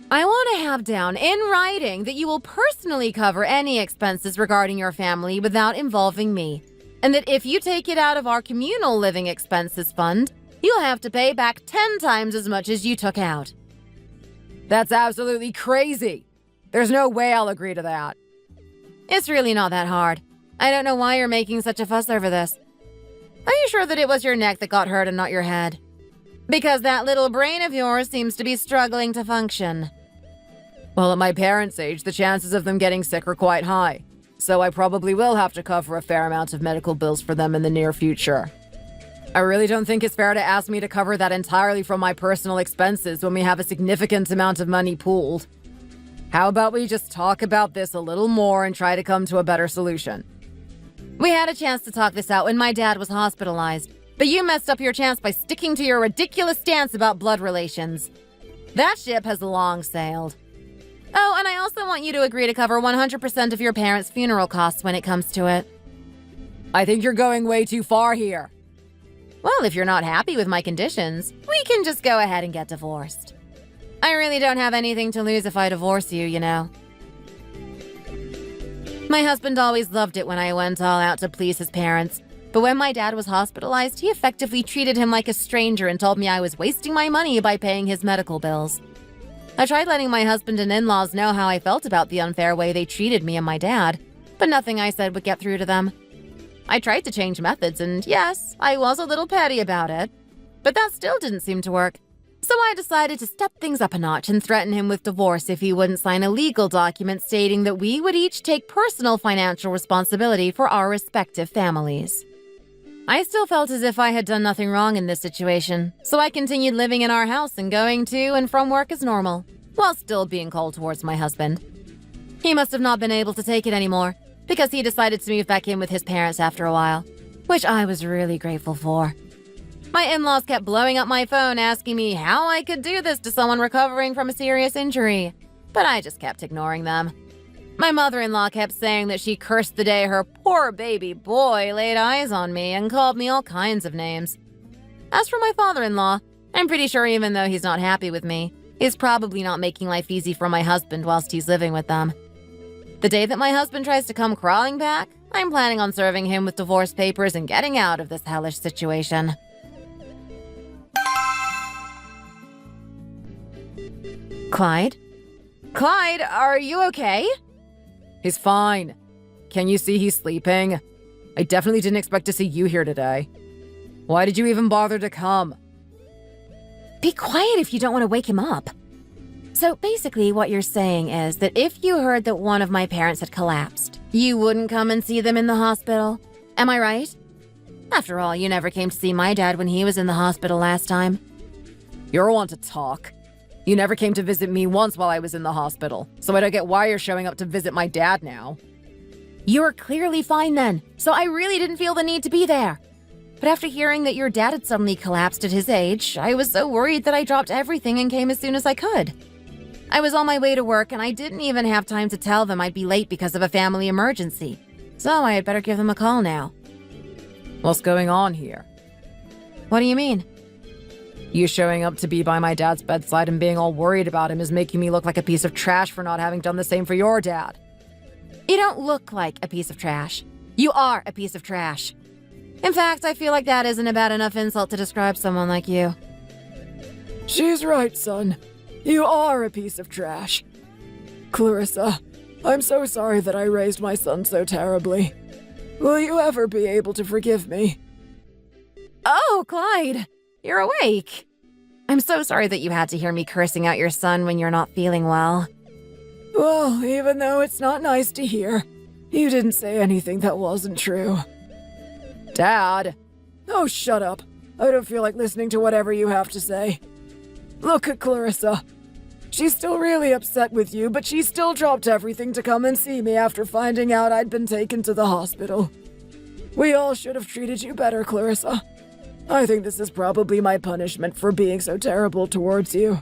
I want to have down in writing that you will personally cover any expenses regarding your family without involving me, and that if you take it out of our communal living expenses fund, you'll have to pay back 10 times as much as you took out. That's absolutely crazy. There's no way I'll agree to that. It's really not that hard. I don't know why you're making such a fuss over this. Are you sure that it was your neck that got hurt and not your head? Because that little brain of yours seems to be struggling to function. Well, at my parents' age, the chances of them getting sick are quite high, so I probably will have to cover a fair amount of medical bills for them in the near future. I really don't think it's fair to ask me to cover that entirely from my personal expenses when we have a significant amount of money pooled. How about we just talk about this a little more and try to come to a better solution? We had a chance to talk this out when my dad was hospitalized, but you messed up your chance by sticking to your ridiculous stance about blood relations. That ship has long sailed. Oh, and I also want you to agree to cover 100% of your parents' funeral costs when it comes to it. I think you're going way too far here. Well, if you're not happy with my conditions, we can just go ahead and get divorced. I really don't have anything to lose if I divorce you, you know. My husband always loved it when I went all out to please his parents, but when my dad was hospitalized, he effectively treated him like a stranger and told me I was wasting my money by paying his medical bills. I tried letting my husband and in-laws know how I felt about the unfair way they treated me and my dad, but nothing I said would get through to them. I tried to change methods, and yes, I was a little petty about it, but that still didn't seem to work. So I decided to step things up a notch and threaten him with divorce if he wouldn't sign a legal document stating that we would each take personal financial responsibility for our respective families. I still felt as if I had done nothing wrong in this situation, so I continued living in our house and going to and from work as normal, while still being cold towards my husband. He must have not been able to take it anymore, because he decided to move back in with his parents after a while, which I was really grateful for. My in-laws kept blowing up my phone asking me how I could do this to someone recovering from a serious injury, but I just kept ignoring them. My mother-in-law kept saying that she cursed the day her poor baby boy laid eyes on me and called me all kinds of names. As for my father-in-law, I'm pretty sure even though he's not happy with me, he's probably not making life easy for my husband whilst he's living with them. The day that my husband tries to come crawling back, I'm planning on serving him with divorce papers and getting out of this hellish situation. Clyde? Clyde, are you okay? He's fine. Can you see he's sleeping? I definitely didn't expect to see you here today. Why did you even bother to come? Be quiet if you don't want to wake him up. So basically what you're saying is that if you heard that one of my parents had collapsed, you wouldn't come and see them in the hospital. Am I right? After all, you never came to see my dad when he was in the hospital last time. You're one to talk. You never came to visit me once while I was in the hospital, so I don't get why you're showing up to visit my dad now. You were clearly fine then, so I really didn't feel the need to be there. But after hearing that your dad had suddenly collapsed at his age, I was so worried that I dropped everything and came as soon as I could. I was on my way to work and I didn't even have time to tell them I'd be late because of a family emergency, so I had better give them a call now. What's going on here? What do you mean? You showing up to be by my dad's bedside and being all worried about him is making me look like a piece of trash for not having done the same for your dad. You don't look like a piece of trash. You are a piece of trash. In fact, I feel like that isn't a bad enough insult to describe someone like you. She's right, son. You are a piece of trash. Clarissa, I'm so sorry that I raised my son so terribly. Will you ever be able to forgive me? Oh, Clyde, you're awake. I'm so sorry that you had to hear me cursing out your son when you're not feeling well. Well, even though it's not nice to hear, you didn't say anything that wasn't true. Dad! Oh, shut up. I don't feel like listening to whatever you have to say. Look at Clarissa. She's still really upset with you, but she still dropped everything to come and see me after finding out I'd been taken to the hospital. We all should have treated you better, Clarissa. I think this is probably my punishment for being so terrible towards you.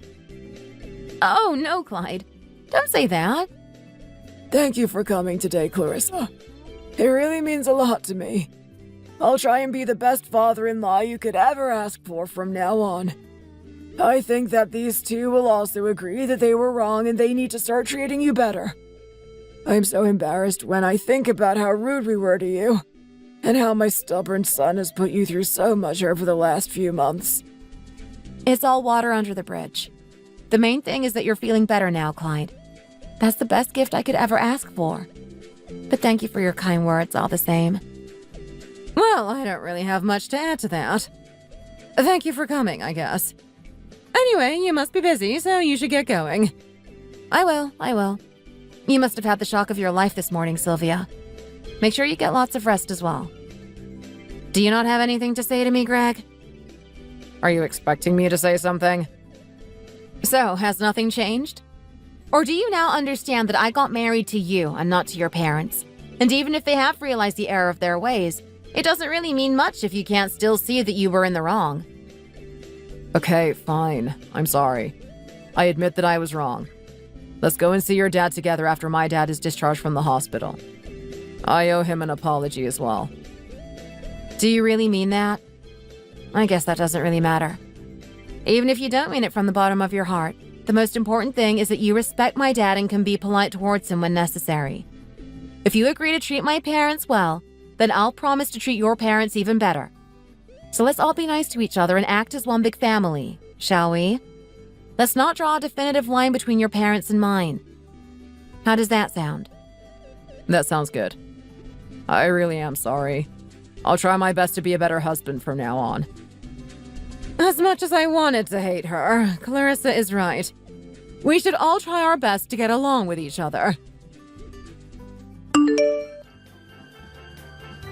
Oh, no, Clyde. Don't say that. Thank you for coming today, Clarissa. It really means a lot to me. I'll try and be the best father-in-law you could ever ask for from now on. I think that these two will also agree that they were wrong and they need to start treating you better. I'm so embarrassed when I think about how rude we were to you, and how my stubborn son has put you through so much over the last few months. It's all water under the bridge. The main thing is that you're feeling better now, Clyde. That's the best gift I could ever ask for. But thank you for your kind words all the same. Well, I don't really have much to add to that. Thank you for coming, I guess. Anyway, you must be busy, so you should get going. I will. You must have had the shock of your life this morning, Sylvia. Make sure you get lots of rest as well. Do you not have anything to say to me, Greg? Are you expecting me to say something? So, has nothing changed? Or do you now understand that I got married to you and not to your parents? And even if they have realized the error of their ways, it doesn't really mean much if you can't still see that you were in the wrong. Okay, fine. I'm sorry. I admit that I was wrong. Let's go and see your dad together after my dad is discharged from the hospital. I owe him an apology as well. Do you really mean that? I guess that doesn't really matter. Even if you don't mean it from the bottom of your heart, the most important thing is that you respect my dad and can be polite towards him when necessary. If you agree to treat my parents well, then I'll promise to treat your parents even better. So let's all be nice to each other and act as one big family, shall we? Let's not draw a definitive line between your parents and mine. How does that sound? That sounds good. I really am sorry. I'll try my best to be a better husband from now on. As much as I wanted to hate her, Clarissa is right. We should all try our best to get along with each other.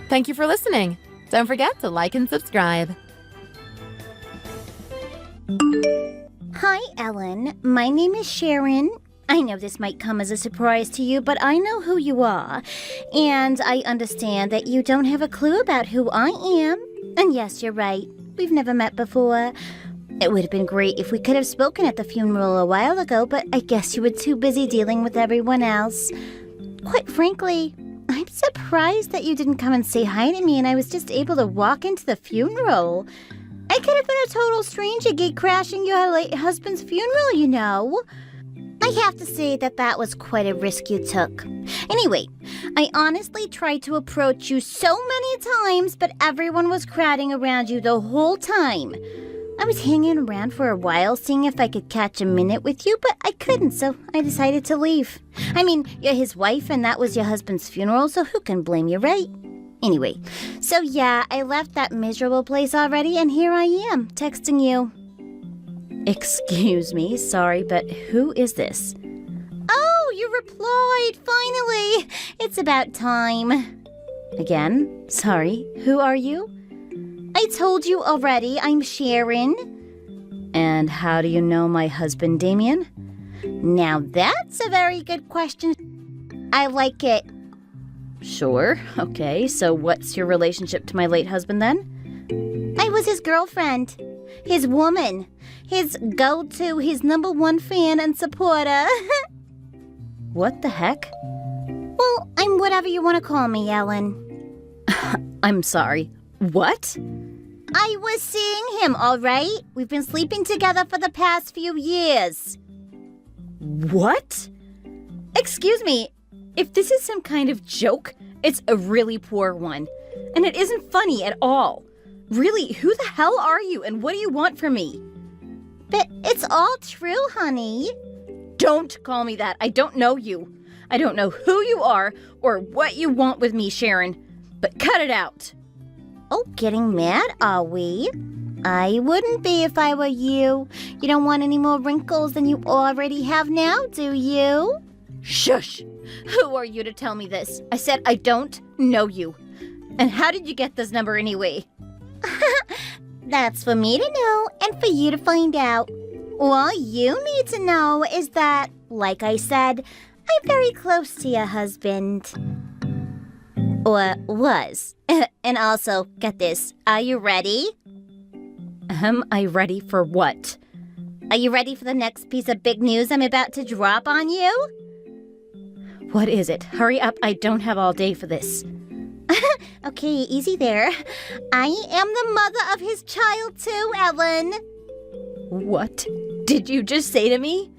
Thank you for listening. Don't forget to like and subscribe. Hi, Ellen. My name is Sharon. I know this might come as a surprise to you, but I know who you are. And I understand that you don't have a clue about who I am. And yes, you're right. We've never met before. It would have been great if we could have spoken at the funeral a while ago, but I guess you were too busy dealing with everyone else. Quite frankly, I'm surprised that you didn't come and say hi to me and I was just able to walk into the funeral. I could have been a total stranger gate crashing your late husband's funeral, you know. I have to say that was quite a risk you took. Anyway, I honestly tried to approach you so many times, but everyone was crowding around you the whole time. I was hanging around for a while, seeing if I could catch a minute with you, but I couldn't, so I decided to leave. I mean, you're his wife, and that was your husband's funeral, so who can blame you, right? Anyway, so yeah, I left that miserable place already, and here I am, texting you. Excuse me, sorry, but who is this? Oh, you replied, finally! It's about time. Again? Sorry, who are you? I told you already, I'm Sharon. And how do you know my husband, Damien? Now that's a very good question. I like it. Sure, okay, so what's your relationship to my late husband then? I was his girlfriend, his woman, his go-to, his #1 fan and supporter. What the heck? Well, I'm whatever you want to call me, Ellen. I'm sorry, what? I was seeing him, all right? We've been sleeping together for the past few years. What? Excuse me, if this is some kind of joke, it's a really poor one. And it isn't funny at all. Really, who the hell are you and what do you want from me? But it's all true, honey. Don't call me that. I don't know you. I don't know who you are or what you want with me, Sharon. But cut it out. Oh, getting mad, are we? I wouldn't be if I were you. You don't want any more wrinkles than you already have now, do you? Shush! Who are you to tell me this? I said I don't know you. And how did you get this number anyway? That's for me to know and for you to find out. All you need to know is that, like I said, I'm very close to your husband. Or was. And also, get this, are you ready? Am I ready for what? Are you ready for the next piece of big news I'm about to drop on you? What is it? Hurry up, I don't have all day for this. Okay, easy there. I am the mother of his child too, Ellen. What did you just say to me?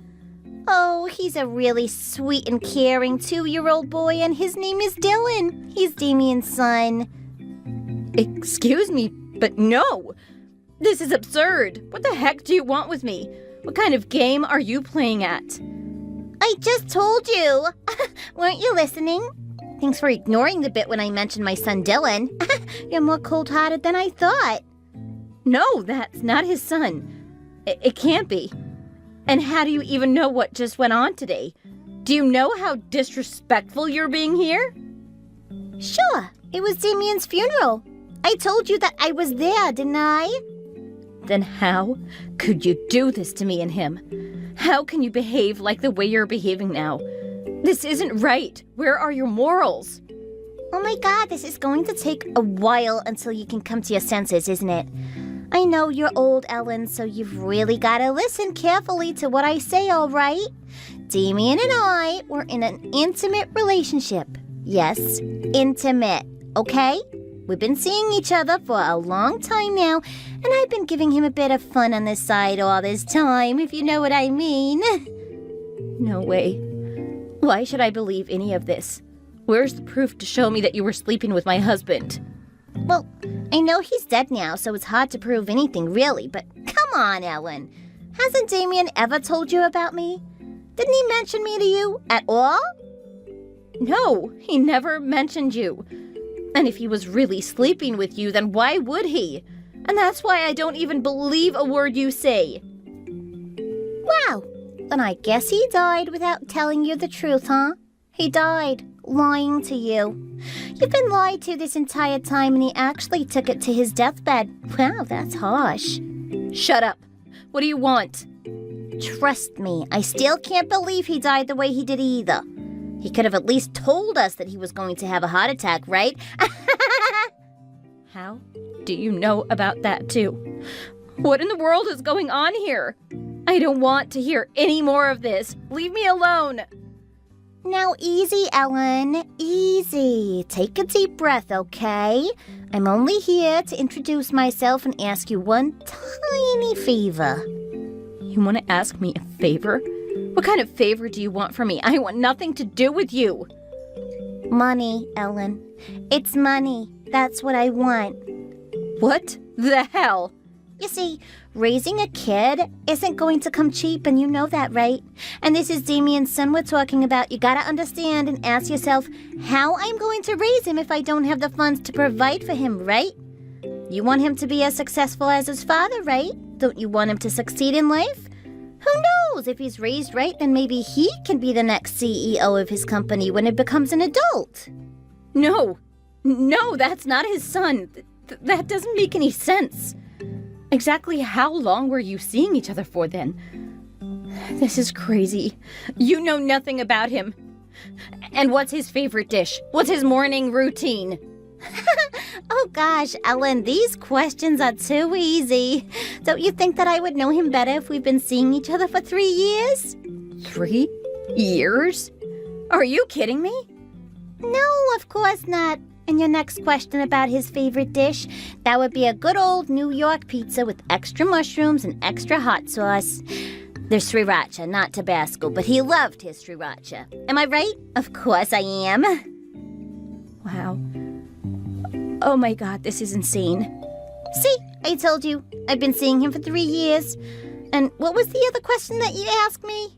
Oh, he's a really sweet and caring 2-year-old boy, and his name is Dylan. He's Damien's son. Excuse me, but no! This is absurd. What the heck do you want with me? What kind of game are you playing at? I just told you. Weren't you listening? Thanks for ignoring the bit when I mentioned my son Dylan. You're more cold-hearted than I thought. No, that's not his son. It can't be. And how do you even know what just went on today? Do you know how disrespectful you're being here? Sure, it was Damien's funeral. I told you that I was there, didn't I? Then how could you do this to me and him? How can you behave like the way you're behaving now? This isn't right. Where are your morals? Oh my god, this is going to take a while until you can come to your senses, isn't it? I know you're old, Ellen, so you've really got to listen carefully to what I say, all right? Damien and I were in an intimate relationship. Yes, intimate, okay? We've been seeing each other for a long time now, and I've been giving him a bit of fun on the side all this time, if you know what I mean. No way. Why should I believe any of this? Where's the proof to show me that you were sleeping with my husband? Well, I know he's dead now, so it's hard to prove anything, really, but come on, Ellen. Hasn't Damien ever told you about me? Didn't he mention me to you at all? No, he never mentioned you. And if he was really sleeping with you, then why would he? And that's why I don't even believe a word you say. Well, then I guess he died without telling you the truth, huh? He died lying to you. You've been lied to this entire time, and he actually took it to his deathbed. Wow, that's harsh. Shut up. What do you want? Trust me, I still can't believe he died the way he did either. He could have at least told us that he was going to have a heart attack, right? How do you know about that too? What in the world is going on here? I don't want to hear any more of this. Leave me alone. Now, easy, Ellen. Easy. Take a deep breath, okay? I'm only here to introduce myself and ask you one tiny favor. You want to ask me a favor? What kind of favor do you want from me? I want nothing to do with you. Money, Ellen. It's money. That's what I want. What the hell? You see, raising a kid isn't going to come cheap, and you know that, right? And this is Damien's son we're talking about. You gotta understand and ask yourself how I'm going to raise him if I don't have the funds to provide for him, right? You want him to be as successful as his father, right? Don't you want him to succeed in life? Who knows? If he's raised right, then maybe he can be the next CEO of his company when it becomes an adult. No, that's not his son. That doesn't make any sense. Exactly how long were you seeing each other for then? This is crazy. You know nothing about him. And what's his favorite dish? What's his morning routine? Oh gosh, Ellen, these questions are too easy. Don't you think that I would know him better if we've been seeing each other for 3 years? 3 years? Are you kidding me? No, of course not. And your next question about his favorite dish, that would be a good old New York pizza with extra mushrooms and extra hot sauce. There's sriracha, not Tabasco, but he loved his sriracha. Am I right? Of course I am. Wow. Oh my god, this is insane. See, I told you. I've been seeing him for 3 years. And what was the other question that you asked me?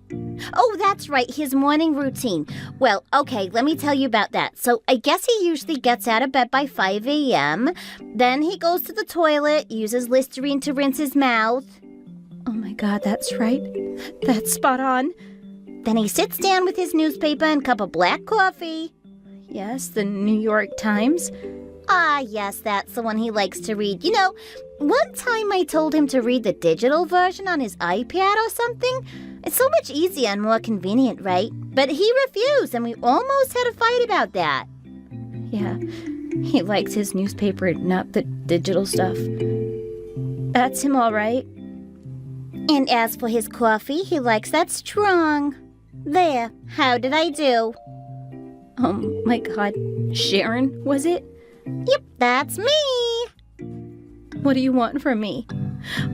Oh, that's right, his morning routine. Well, okay, let me tell you about that. So I guess he usually gets out of bed by 5 a.m. Then he goes to the toilet, uses Listerine to rinse his mouth. Oh my god, that's right. That's spot on. Then he sits down with his newspaper and cup of black coffee. Yes, the New York Times. Ah, yes, that's the one he likes to read. You know, one time I told him to read the digital version on his iPad or something. It's so much easier and more convenient, right? But he refused, and we almost had a fight about that. Yeah, he likes his newspaper, not the digital stuff. That's him, all right. And as for his coffee, he likes that strong. There, how did I do? Oh my God, Sharon, was it? Yep, that's me. What do you want from me?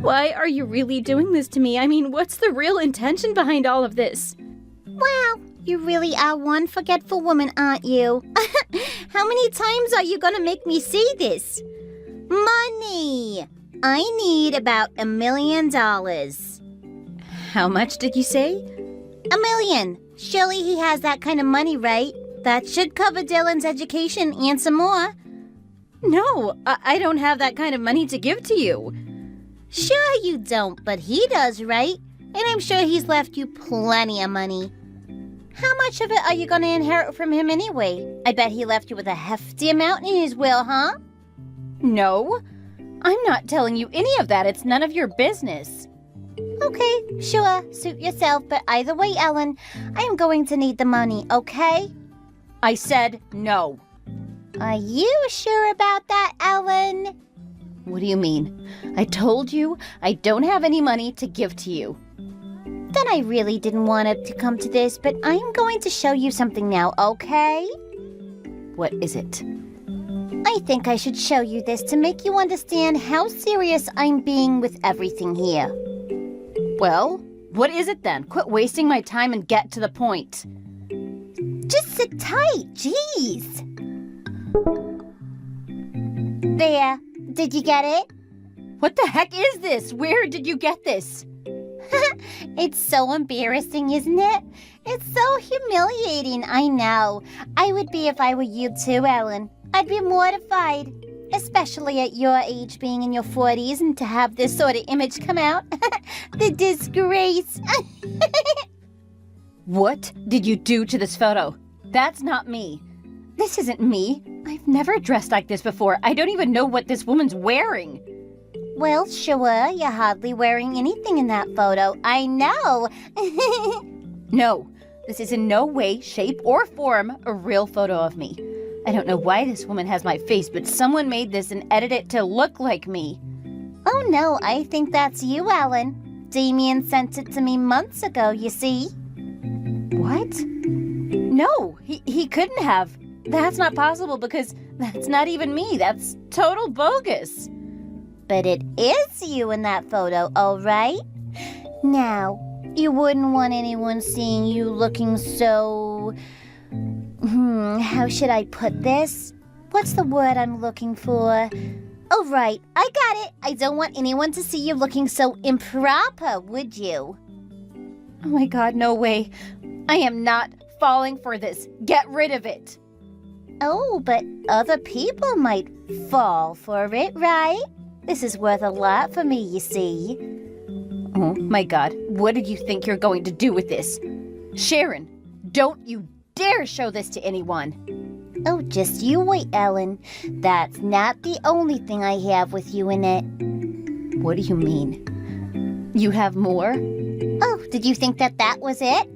Why are you really doing this to me? I mean, what's the real intention behind all of this? Wow, you really are one forgetful woman, aren't you? How many times are you gonna make me see this? Money! I need about $1 million. How much did you say? $1 million. Surely he has that kind of money, right? That should cover Dylan's education and some more. No, I don't have that kind of money to give to you. Sure you don't, but he does, right? And I'm sure he's left you plenty of money. How much of it are you going to inherit from him anyway? I bet he left you with a hefty amount in his will, huh? No, I'm not telling you any of that. It's none of your business. Okay, sure, suit yourself, but either way, Ellen, I am going to need the money, okay? I said no. Are you sure about that, Ellen? What do you mean? I told you I don't have any money to give to you. Then I really didn't want it to come to this, but I'm going to show you something now, okay? What is it? I think I should show you this to make you understand how serious I'm being with everything here. Well, what is it then? Quit wasting my time and get to the point. Just sit tight, jeez. There, did you get it? What the heck is this? Where did you get this? It's so embarrassing, isn't it? It's so humiliating, I know. I would be if I were you too, Ellen. I'd be mortified, especially at your age, being in your 40s, and to have this sort of image come out. The disgrace. What did you do to this photo? That's not me. This isn't me. I've never dressed like this before. I don't even know what this woman's wearing. Well, sure, you're hardly wearing anything in that photo. I know. No, this is in no way, shape, or form a real photo of me. I don't know why this woman has my face, but someone made this and edited it to look like me. Oh no, I think that's you, Ellen. Damien sent it to me months ago, you see. What? No, he couldn't have. That's not possible because that's not even me. That's total bogus. But it is you in that photo, all right? Now, you wouldn't want anyone seeing you looking so... how should I put this? What's the word I'm looking for? Oh, right, I got it. I don't want anyone to see you looking so improper, would you? Oh my God, no way. I am not falling for this. Get rid of it. Oh, but other people might fall for it, right? This is worth a lot for me, you see. Oh my God, what did you think you're going to do with this? Sharon, don't you dare show this to anyone. Oh, just you wait, Ellen. That's not the only thing I have with you in it. What do you mean? You have more? Oh, did you think that was it?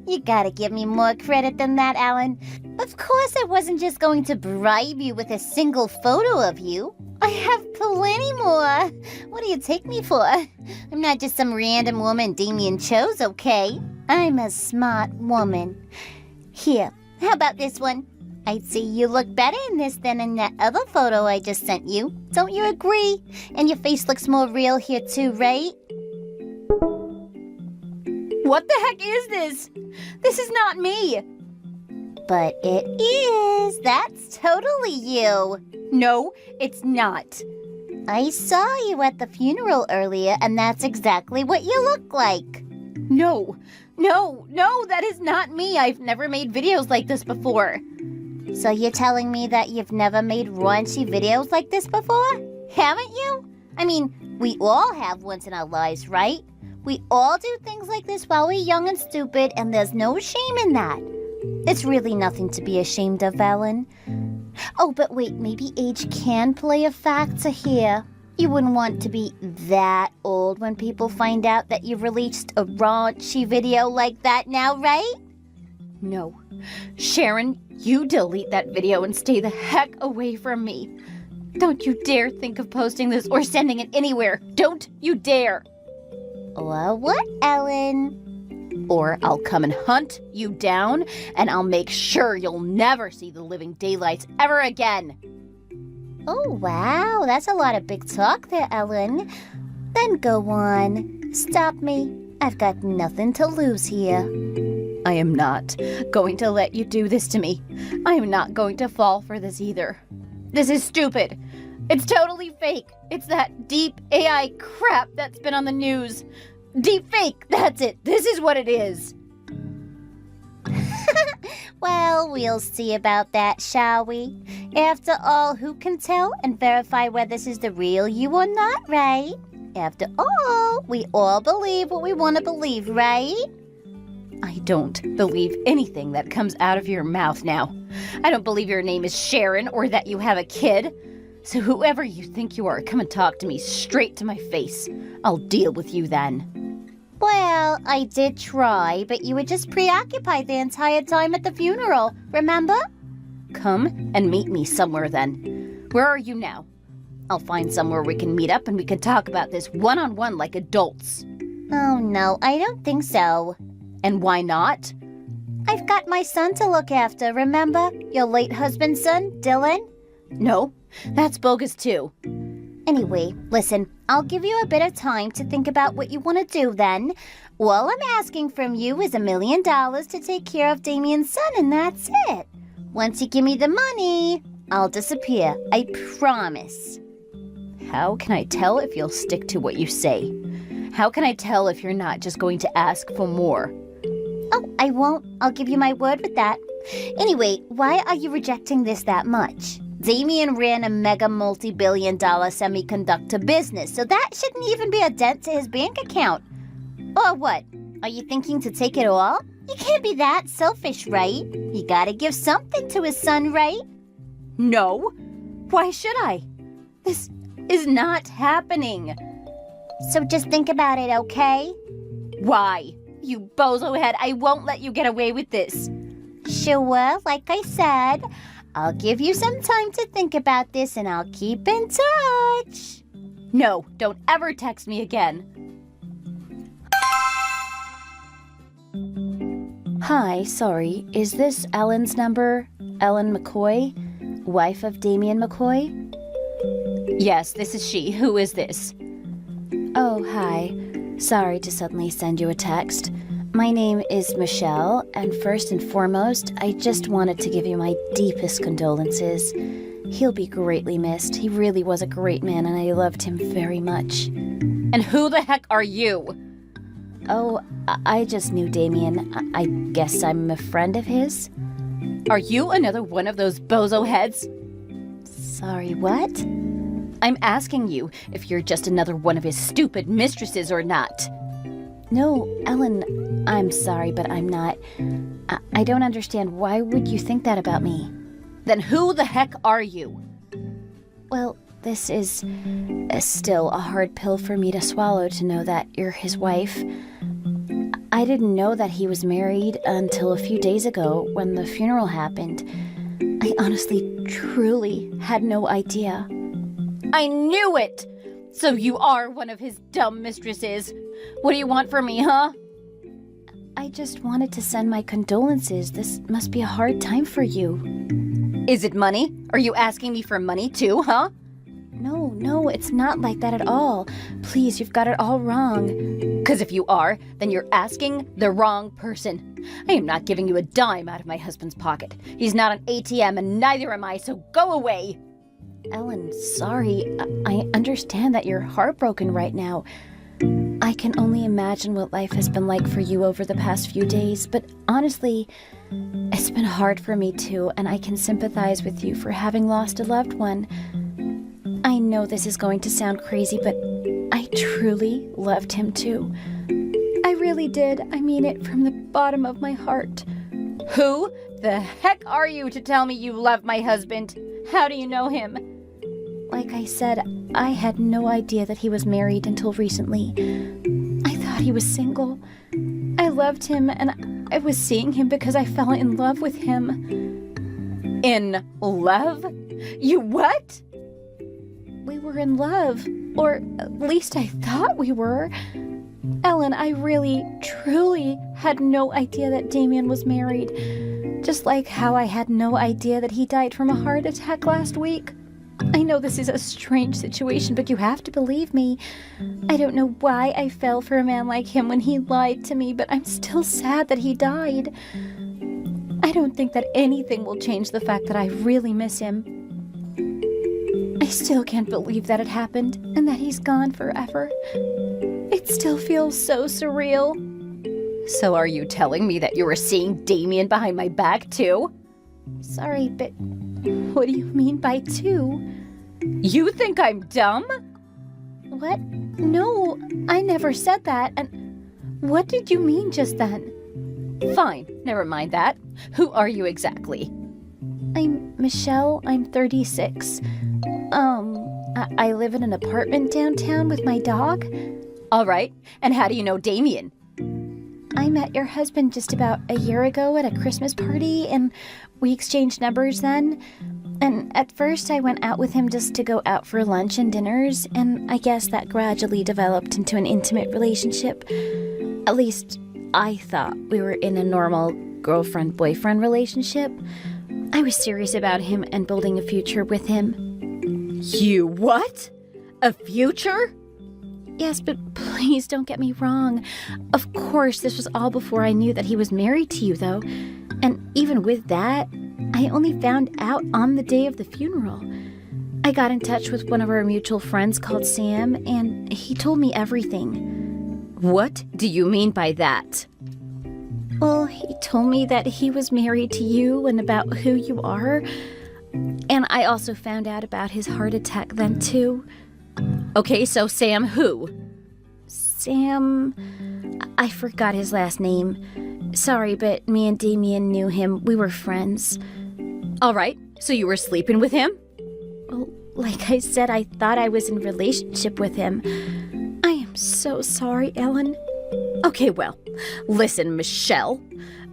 You gotta give me more credit than that, Alan. Of course I wasn't just going to bribe you with a single photo of you. I have plenty more. What do you take me for? I'm not just some random woman Damien chose, okay? I'm a smart woman. Here, how about this one? I'd say you look better in this than in that other photo I just sent you. Don't you agree? And your face looks more real here too, right? What the heck is this? This is not me. But it is. That's totally you. No, it's not. I saw you at the funeral earlier, and that's exactly what you look like. No, that is not me. I've never made videos like this before. So you're telling me that you've never made raunchy videos like this before? Haven't you? I mean, we all have once in our lives, right? We all do things like this while we're young and stupid, and there's no shame in that. It's really nothing to be ashamed of, Ellen. Oh, but wait, maybe age can play a factor here. You wouldn't want to be that old when people find out that you've released a raunchy video like that now, right? No. Sharon, you delete that video and stay the heck away from me. Don't you dare think of posting this or sending it anywhere. Don't you dare. Well, what, Ellen? Or I'll come and hunt you down, and I'll make sure you'll never see the living daylights ever again. Oh, wow, that's a lot of big talk there, Ellen. Then go on. Stop me. I've got nothing to lose here. I am not going to let you do this to me. I am not going to fall for this either. This is stupid. It's totally fake. It's that deep AI crap that's been on the news. Deep fake, that's it. This is what it is. Well, we'll see about that, shall we? After all, who can tell and verify whether this is the real you or not, right? After all, we all believe what we want to believe, right? I don't believe anything that comes out of your mouth now. I don't believe your name is Sharon or that you have a kid. So whoever you think you are, come and talk to me straight to my face. I'll deal with you then. Well, I did try, but you were just preoccupied the entire time at the funeral, remember? Come and meet me somewhere then. Where are you now? I'll find somewhere we can meet up and we can talk about this one-on-one like adults. Oh no, I don't think so. And why not? I've got my son to look after, remember? Your late husband's son, Dylan? No, that's bogus too. Anyway, listen, I'll give you a bit of time to think about what you want to do then. All I'm asking from you is $1 million to take care of Damien's son, and that's it. Once you give me the money, I'll disappear. I promise. How can I tell if you'll stick to what you say? How can I tell if you're not just going to ask for more? Oh, I won't. I'll give you my word with that. Anyway, why are you rejecting this that much? Damien ran a mega multi-billion-dollar semiconductor business, so that shouldn't even be a dent to his bank account. Or what? Are you thinking to take it all? You can't be that selfish, right? You gotta give something to his son, right? No. Why should I? This is not happening. So just think about it, okay? Why? You bozo head, I won't let you get away with this. Sure, like I said, I'll give you some time to think about this and I'll keep in touch. No, don't ever text me again. Hi, sorry, is this Ellen's number? Ellen McCoy? Wife of Damien McCoy? Yes, this is she. Who is this? Oh, hi. Sorry to suddenly send you a text. My name is Michelle, and first and foremost, I just wanted to give you my deepest condolences. He'll be greatly missed. He really was a great man, and I loved him very much. And who the heck are you? Oh, I just knew Damien. I guess I'm a friend of his. Are you another one of those bozo heads? Sorry, what? I'm asking you if you're just another one of his stupid mistresses or not. No, Ellen, I'm sorry, but I'm not. I don't understand. Why would you think that about me? Then who the heck are you? Well, this is still a hard pill for me to swallow to know that you're his wife. I didn't know that he was married until a few days ago when the funeral happened. I honestly, truly had no idea. I knew it! So you are one of his dumb mistresses. What do you want from me, huh? I just wanted to send my condolences. This must be a hard time for you. Is it money? Are you asking me for money too, huh? No, it's not like that at all. Please, you've got it all wrong. 'Cause if you are, then you're asking the wrong person. I am not giving you a dime out of my husband's pocket. He's not an ATM and neither am I, so go away. Ellen, sorry. I understand that you're heartbroken right now. I can only imagine what life has been like for you over the past few days, but honestly, it's been hard for me too, and I can sympathize with you for having lost a loved one. I know this is going to sound crazy, but I truly loved him too. I really did. I mean it from the bottom of my heart. Who the heck are you to tell me you love my husband? How do you know him? Like I said, I had no idea that he was married until recently. I thought he was single. I loved him, and I was seeing him because I fell in love with him. In love? You what? We were in love, or at least I thought we were. Ellen, I really, truly had no idea that Damien was married. Just like how I had no idea that he died from a heart attack last week. I know this is a strange situation, but you have to believe me. I don't know why I fell for a man like him when he lied to me, but I'm still sad that he died. I don't think that anything will change the fact that I really miss him. I still can't believe that it happened and that he's gone forever. It still feels so surreal. So are you telling me that you were seeing Damien behind my back too? Sorry, but what do you mean by two? You think I'm dumb? What? No, I never said that. And what did you mean just then? Fine, never mind that. Who are you exactly? I'm Michelle. I'm 36. I live in an apartment downtown with my dog. All right, and how do you know Damien? I met your husband just about a year ago at a Christmas party, and we exchanged numbers then. And at first I went out with him just to go out for lunch and dinners, and I guess that gradually developed into an intimate relationship. At least I thought we were in a normal girlfriend-boyfriend relationship. I was serious about him and building a future with him. You what? A future? Yes, but please don't get me wrong. Of course, this was all before I knew that he was married to you, though. And even with that, I only found out on the day of the funeral. I got in touch with one of our mutual friends called Sam, and he told me everything. What do you mean by that? Well, he told me that he was married to you and about who you are. And I also found out about his heart attack then, too. Okay, so Sam who? Sam... I forgot his last name. Sorry, but me and Damien knew him. We were friends. All right, so you were sleeping with him? Well, like I said, I thought I was in a relationship with him. I am so sorry, Ellen. Okay, well, listen, Michelle.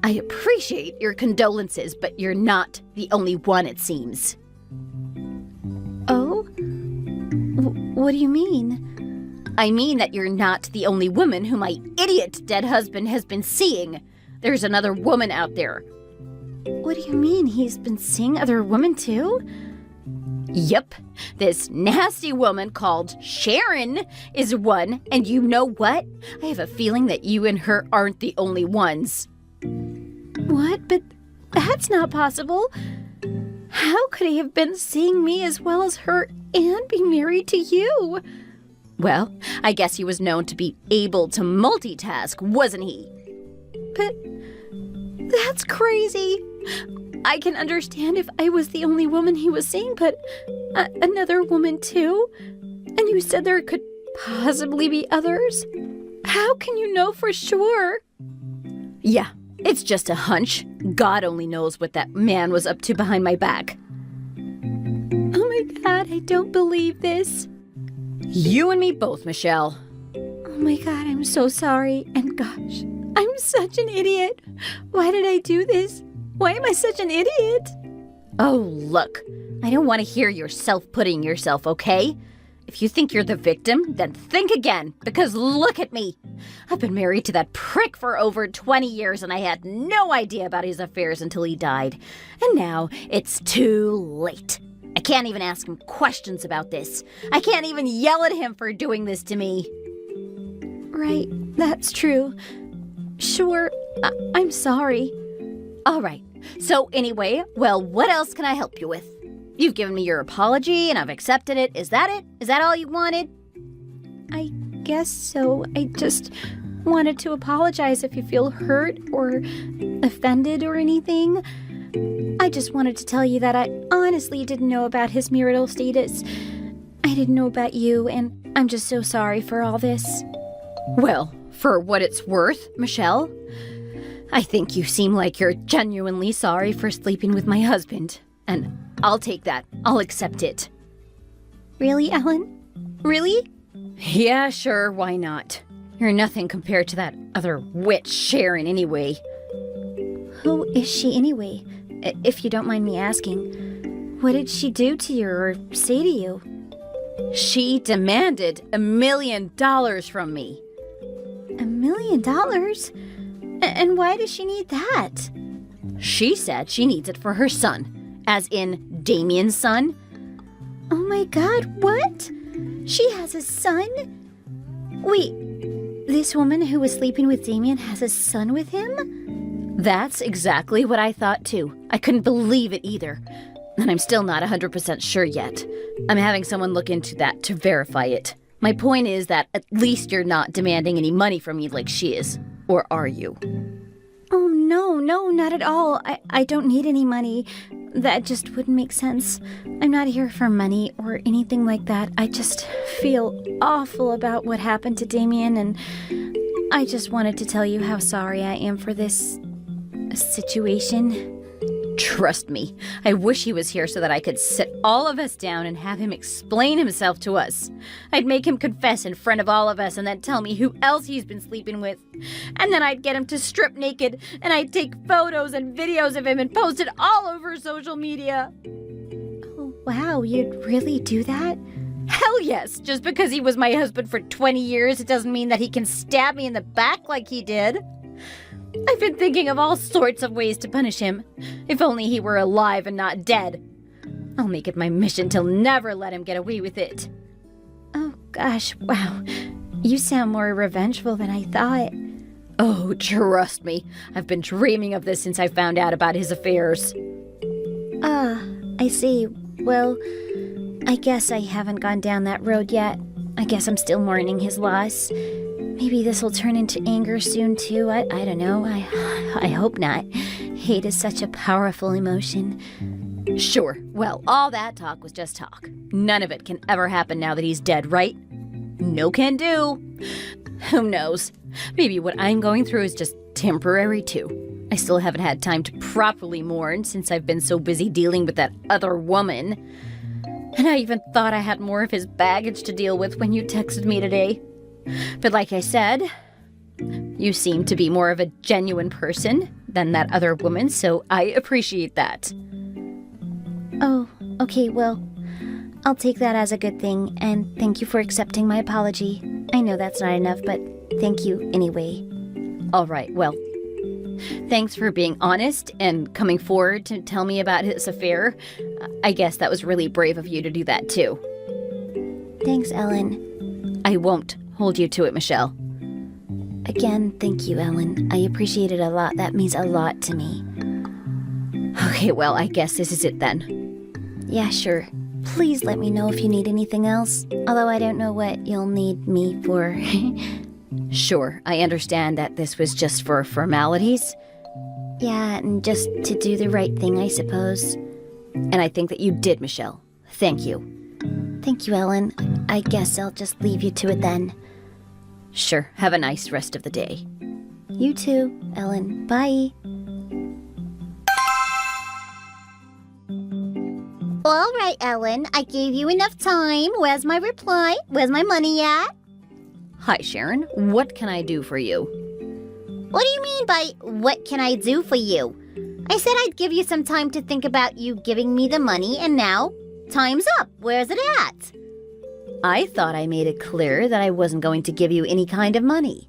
I appreciate your condolences, but you're not the only one, it seems. Oh? What do you mean? I mean that you're not the only woman who my idiot dead husband has been seeing. There's another woman out there. What do you mean? He's been seeing other women too? Yep. This nasty woman called Sharon is one, and you know what? I have a feeling that you and her aren't the only ones. What? But that's not possible. How could he have been seeing me as well as her and be married to you? Well, I guess he was known to be able to multitask, wasn't he? But that's crazy. I can understand if I was the only woman he was seeing, but another woman too? And you said there could possibly be others? How can you know for sure? Yeah, it's just a hunch. God only knows what that man was up to behind my back. Oh my God, I don't believe this. You and me both, Michelle. Oh my God, I'm so sorry. And gosh, I'm such an idiot. Why did I do this? Why am I such an idiot? Oh, look, I don't want to hear your self-putting yourself, okay? If you think you're the victim, then think again, because look at me. I've been married to that prick for over 20 years, and I had no idea about his affairs until he died. And now it's too late. I can't even ask him questions about this. I can't even yell at him for doing this to me. Right, that's true. Sure, I'm sorry. All right. So anyway, well, what else can I help you with? You've given me your apology and I've accepted it. Is that it? Is that all you wanted? I guess so. I just wanted to apologize if you feel hurt or offended or anything. I just wanted to tell you that I honestly didn't know about his marital status. I didn't know about you, and I'm just so sorry for all this. Well, for what it's worth, Michelle, I think you seem like you're genuinely sorry for sleeping with my husband. And I'll take that. I'll accept it. Really, Ellen? Really? Yeah, sure, why not? You're nothing compared to that other witch, Sharon, anyway. Who is she anyway? If you don't mind me asking. What did she do to you or say to you? She demanded $1 million from me. $1 million? And why does she need that? She said she needs it for her son, as in Damien's son. Oh my god, what? She has a son? Wait, this woman who was sleeping with Damien has a son with him? That's exactly what I thought too. I couldn't believe it either. And I'm still not 100% sure yet. I'm having someone look into that to verify it. My point is that at least you're not demanding any money from me like she is. Or are you? Oh, no, not at all. I don't need any money. That just wouldn't make sense. I'm not here for money or anything like that. I just feel awful about what happened to Damien, and I just wanted to tell you how sorry I am for this situation. Trust me, I wish he was here so that I could sit all of us down and have him explain himself to us. I'd make him confess in front of all of us and then tell me who else he's been sleeping with. And then I'd get him to strip naked and I'd take photos and videos of him and post it all over social media. Oh, wow, you'd really do that? Hell yes, just because he was my husband for 20 years, it doesn't mean that he can stab me in the back like he did. I've been thinking of all sorts of ways to punish him. If only he were alive and not dead. I'll make it my mission to never let him get away with it. Oh gosh, wow. You sound more revengeful than I thought. Oh, trust me. I've been dreaming of this since I found out about his affairs. I see. Well, I guess I haven't gone down that road yet. I guess I'm still mourning his loss. Maybe this will turn into anger soon, too. I don't know. I hope not. Hate is such a powerful emotion. Sure. Well, all that talk was just talk. None of it can ever happen now that he's dead, right? No can do. Who knows? Maybe what I'm going through is just temporary, too. I still haven't had time to properly mourn since I've been so busy dealing with that other woman. And I even thought I had more of his baggage to deal with when you texted me today. But like I said, you seem to be more of a genuine person than that other woman, so I appreciate that. Oh, okay, well, I'll take that as a good thing, and thank you for accepting my apology. I know that's not enough, but thank you anyway. All right, well, thanks for being honest and coming forward to tell me about his affair. I guess that was really brave of you to do that, too. Thanks, Ellen. I won't hold you to it, Michelle. Again, thank you, Ellen. I appreciate it a lot. That means a lot to me. Okay, well, I guess this is it then. Yeah, sure. Please let me know if you need anything else. Although I don't know what you'll need me for. Sure, I understand that this was just for formalities. Yeah, and just to do the right thing, I suppose. And I think that you did, Michelle. Thank you. Thank you, Ellen. I guess I'll just leave you to it then. Sure, have a nice rest of the day. You too, Ellen. Bye. All right, Ellen. I gave you enough time. Where's my reply? Where's my money at? Hi, Sharon. What can I do for you? What do you mean by, what can I do for you? I said I'd give you some time to think about you giving me the money, and now, time's up. Where's it at? I thought I made it clear that I wasn't going to give you any kind of money.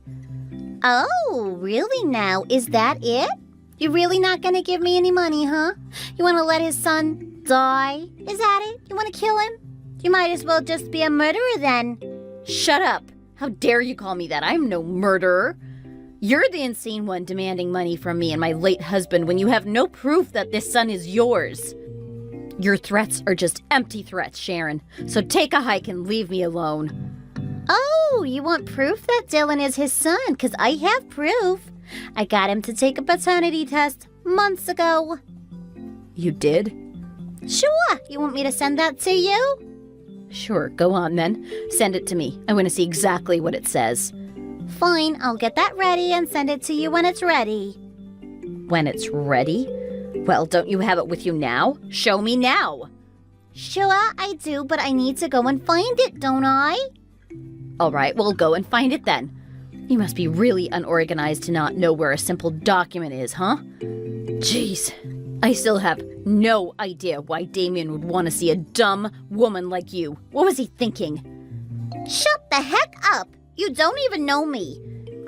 Oh, really now? Is that it? You're really not gonna give me any money, huh? You wanna let his son die? Is that it? You wanna kill him? You might as well just be a murderer then. Shut up! How dare you call me that? I'm no murderer. You're the insane one demanding money from me and my late husband when you have no proof that this son is yours. Your threats are just empty threats, Sharon. So take a hike and leave me alone. Oh, you want proof that Dylan is his son? Because I have proof. I got him to take a paternity test months ago. You did? Sure. You want me to send that to you? Sure, go on then. Send it to me. I want to see exactly what it says. Fine, I'll get that ready and send it to you when it's ready. When it's ready? Well, don't you have it with you now? Show me now. Sure, I do, but I need to go and find it, don't I? All right, well, go and find it then. You must be really unorganized to not know where a simple document is, huh? Jeez, I still have no idea why Damien would want to see a dumb woman like you. What was he thinking? Shut the heck up! You don't even know me.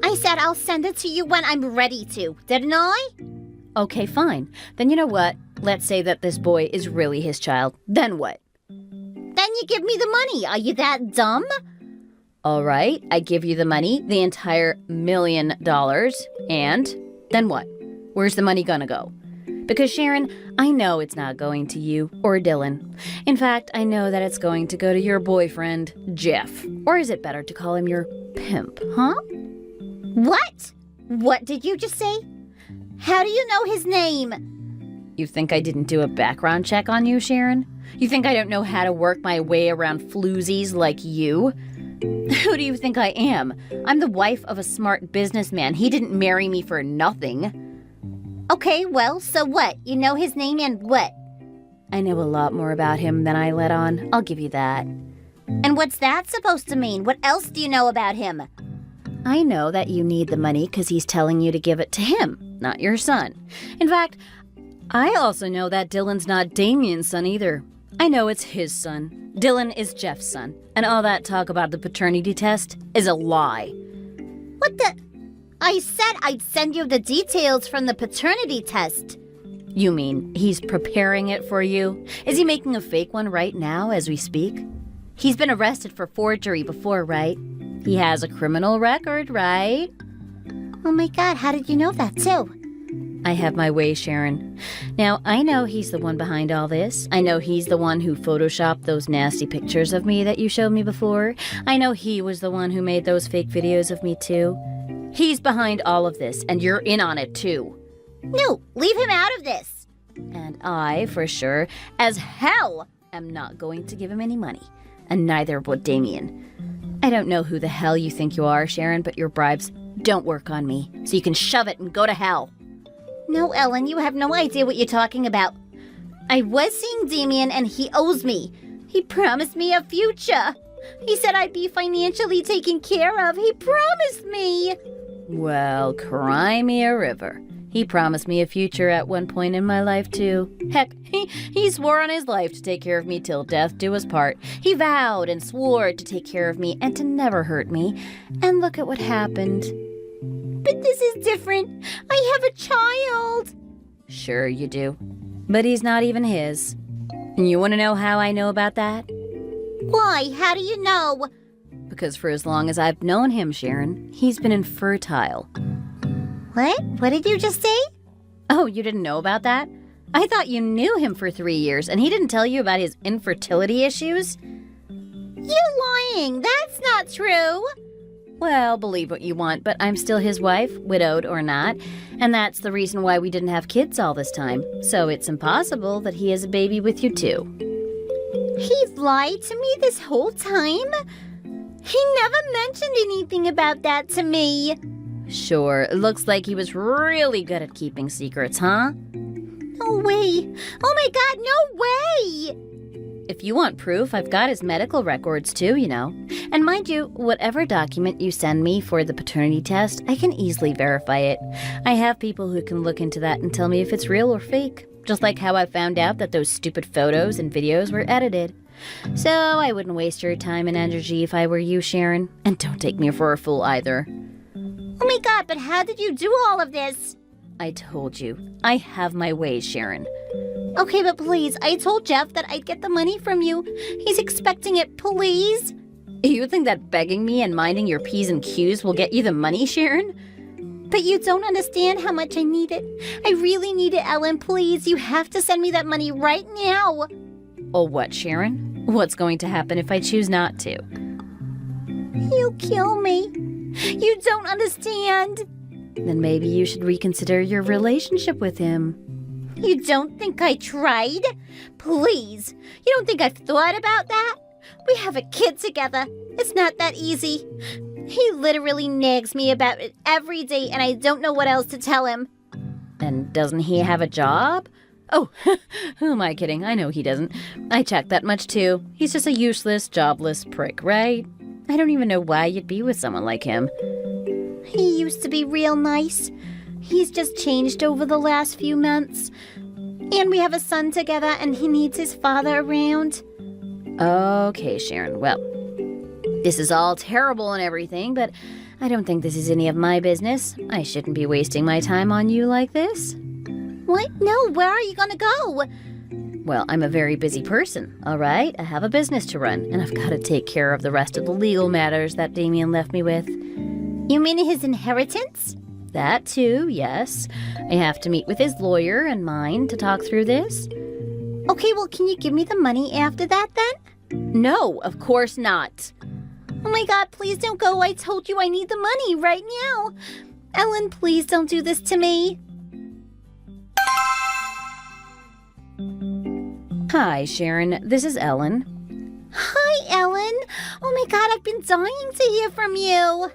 I said I'll send it to you when I'm ready to, didn't I? Okay, fine. Then you know what? Let's say that this boy is really his child. Then what? Then you give me the money. Are you that dumb? All right, I give you the money, the entire $1 million, and then what? Where's the money gonna go? Because Sharon, I know it's not going to you or Dylan. In fact, I know that it's going to go to your boyfriend, Jeff. Or is it better to call him your pimp, huh? What? What did you just say? How do you know his name? You think I didn't do a background check on you, Sharon? You think I don't know how to work my way around floozies like you? Who do you think I am? I'm the wife of a smart businessman. He didn't marry me for nothing. Okay, well, so what? You know his name and what? I know a lot more about him than I let on. I'll give you that. And what's that supposed to mean? What else do you know about him? I know that you need the money because he's telling you to give it to him, not your son. In fact, I also know that Dylan's not Damien's son either. I know it's his son. Dylan is Jeff's son. And all that talk about the paternity test is a lie. What the? I said I'd send you the details from the paternity test. You mean he's preparing it for you? Is he making a fake one right now as we speak? He's been arrested for forgery before, right? He has a criminal record, right? Oh my God, how did you know that too? I have my way, Sharon. Now, I know he's the one behind all this. I know he's the one who photoshopped those nasty pictures of me that you showed me before. I know he was the one who made those fake videos of me too. He's behind all of this, and you're in on it too. No, leave him out of this. And I, for sure, as hell, am not going to give him any money. And neither would Damien. I don't know who the hell you think you are, Sharon, but your bribes don't work on me. So you can shove it and go to hell. No, Ellen, you have no idea what you're talking about. I was seeing Damien and he owes me. He promised me a future. He said I'd be financially taken care of. He promised me. Well, cry me a river. He promised me a future at one point in my life, too. Heck, he swore on his life to take care of me till death do us part. He vowed and swore to take care of me and to never hurt me. And look at what happened. But this is different. I have a child. Sure you do. But he's not even his. And you want to know how I know about that? Why? How do you know? Because for as long as I've known him, Sharon, he's been infertile. What? What did you just say? Oh, you didn't know about that? I thought you knew him for 3 years, and he didn't tell you about his infertility issues? You're lying. That's not true. Well, believe what you want, but I'm still his wife, widowed or not, and that's the reason why we didn't have kids all this time. So it's impossible that he has a baby with you too. He's lied to me this whole time? He never mentioned anything about that to me. Sure, it looks like he was really good at keeping secrets, huh? No way. Oh my God, no way. If you want proof, I've got his medical records too, you know. And mind you, whatever document you send me for the paternity test, I can easily verify it. I have people who can look into that and tell me if it's real or fake. Just like how I found out that those stupid photos and videos were edited. So I wouldn't waste your time and energy if I were you, Sharon. And don't take me for a fool either. Oh my God, but how did you do all of this? I told you. I have my ways, Sharon. Okay, but please, I told Jeff that I'd get the money from you. He's expecting it, please. You think that begging me and minding your P's and Q's will get you the money, Sharon? But you don't understand how much I need it. I really need it, Ellen, please. You have to send me that money right now. Oh, what, Sharon? What's going to happen if I choose not to? He'll kill me. You don't understand. Then maybe you should reconsider your relationship with him. You don't think I tried? Please. You don't think I've thought about that? We have a kid together. It's not that easy. He literally nags me about it every day, and I don't know what else to tell him. And doesn't he have a job? Oh, who am I kidding? I know he doesn't. I checked that much too. He's just a useless, jobless prick, right? I don't even know why you'd be with someone like him. He used to be real nice. He's just changed over the last few months. And we have a son together, and he needs his father around. Okay, Sharon, well, this is all terrible and everything, but I don't think this is any of my business. I shouldn't be wasting my time on you like this. What? No, where are you gonna go? Well, I'm a very busy person, all right? I have a business to run, and I've got to take care of the rest of the legal matters that Damien left me with. You mean his inheritance? That too, yes. I have to meet with his lawyer and mine to talk through this. Okay, well, can you give me the money after that then? No, of course not. Oh my god, please don't go. I told you I need the money right now. Ellen, please don't do this to me. Hi, Sharon. This is Ellen. Hi, Ellen. Oh my god, I've been dying to hear from you.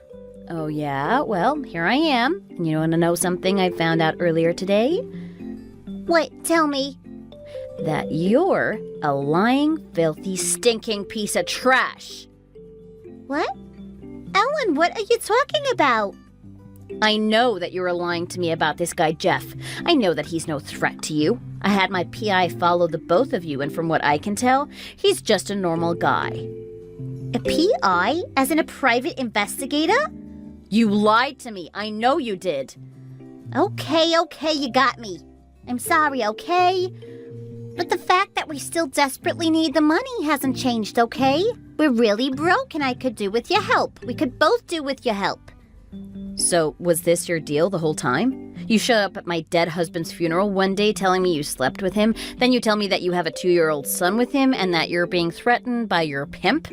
Oh, yeah? Well, here I am. You want to know something I found out earlier today? What? Tell me. That you're a lying, filthy, stinking piece of trash. What? Ellen, what are you talking about? I know that you're lying to me about this guy, Jeff. I know that he's no threat to you. I had my PI follow the both of you, and from what I can tell, he's just a normal guy. A PI? As in a private investigator? You lied to me. I know you did. Okay, you got me. I'm sorry, okay? But the fact that we still desperately need the money hasn't changed, okay? We're really broke and I could do with your help. We could both do with your help. So, was this your deal the whole time? You showed up at my dead husband's funeral one day telling me you slept with him, then you tell me that you have a 2-year-old son with him and that you're being threatened by your pimp?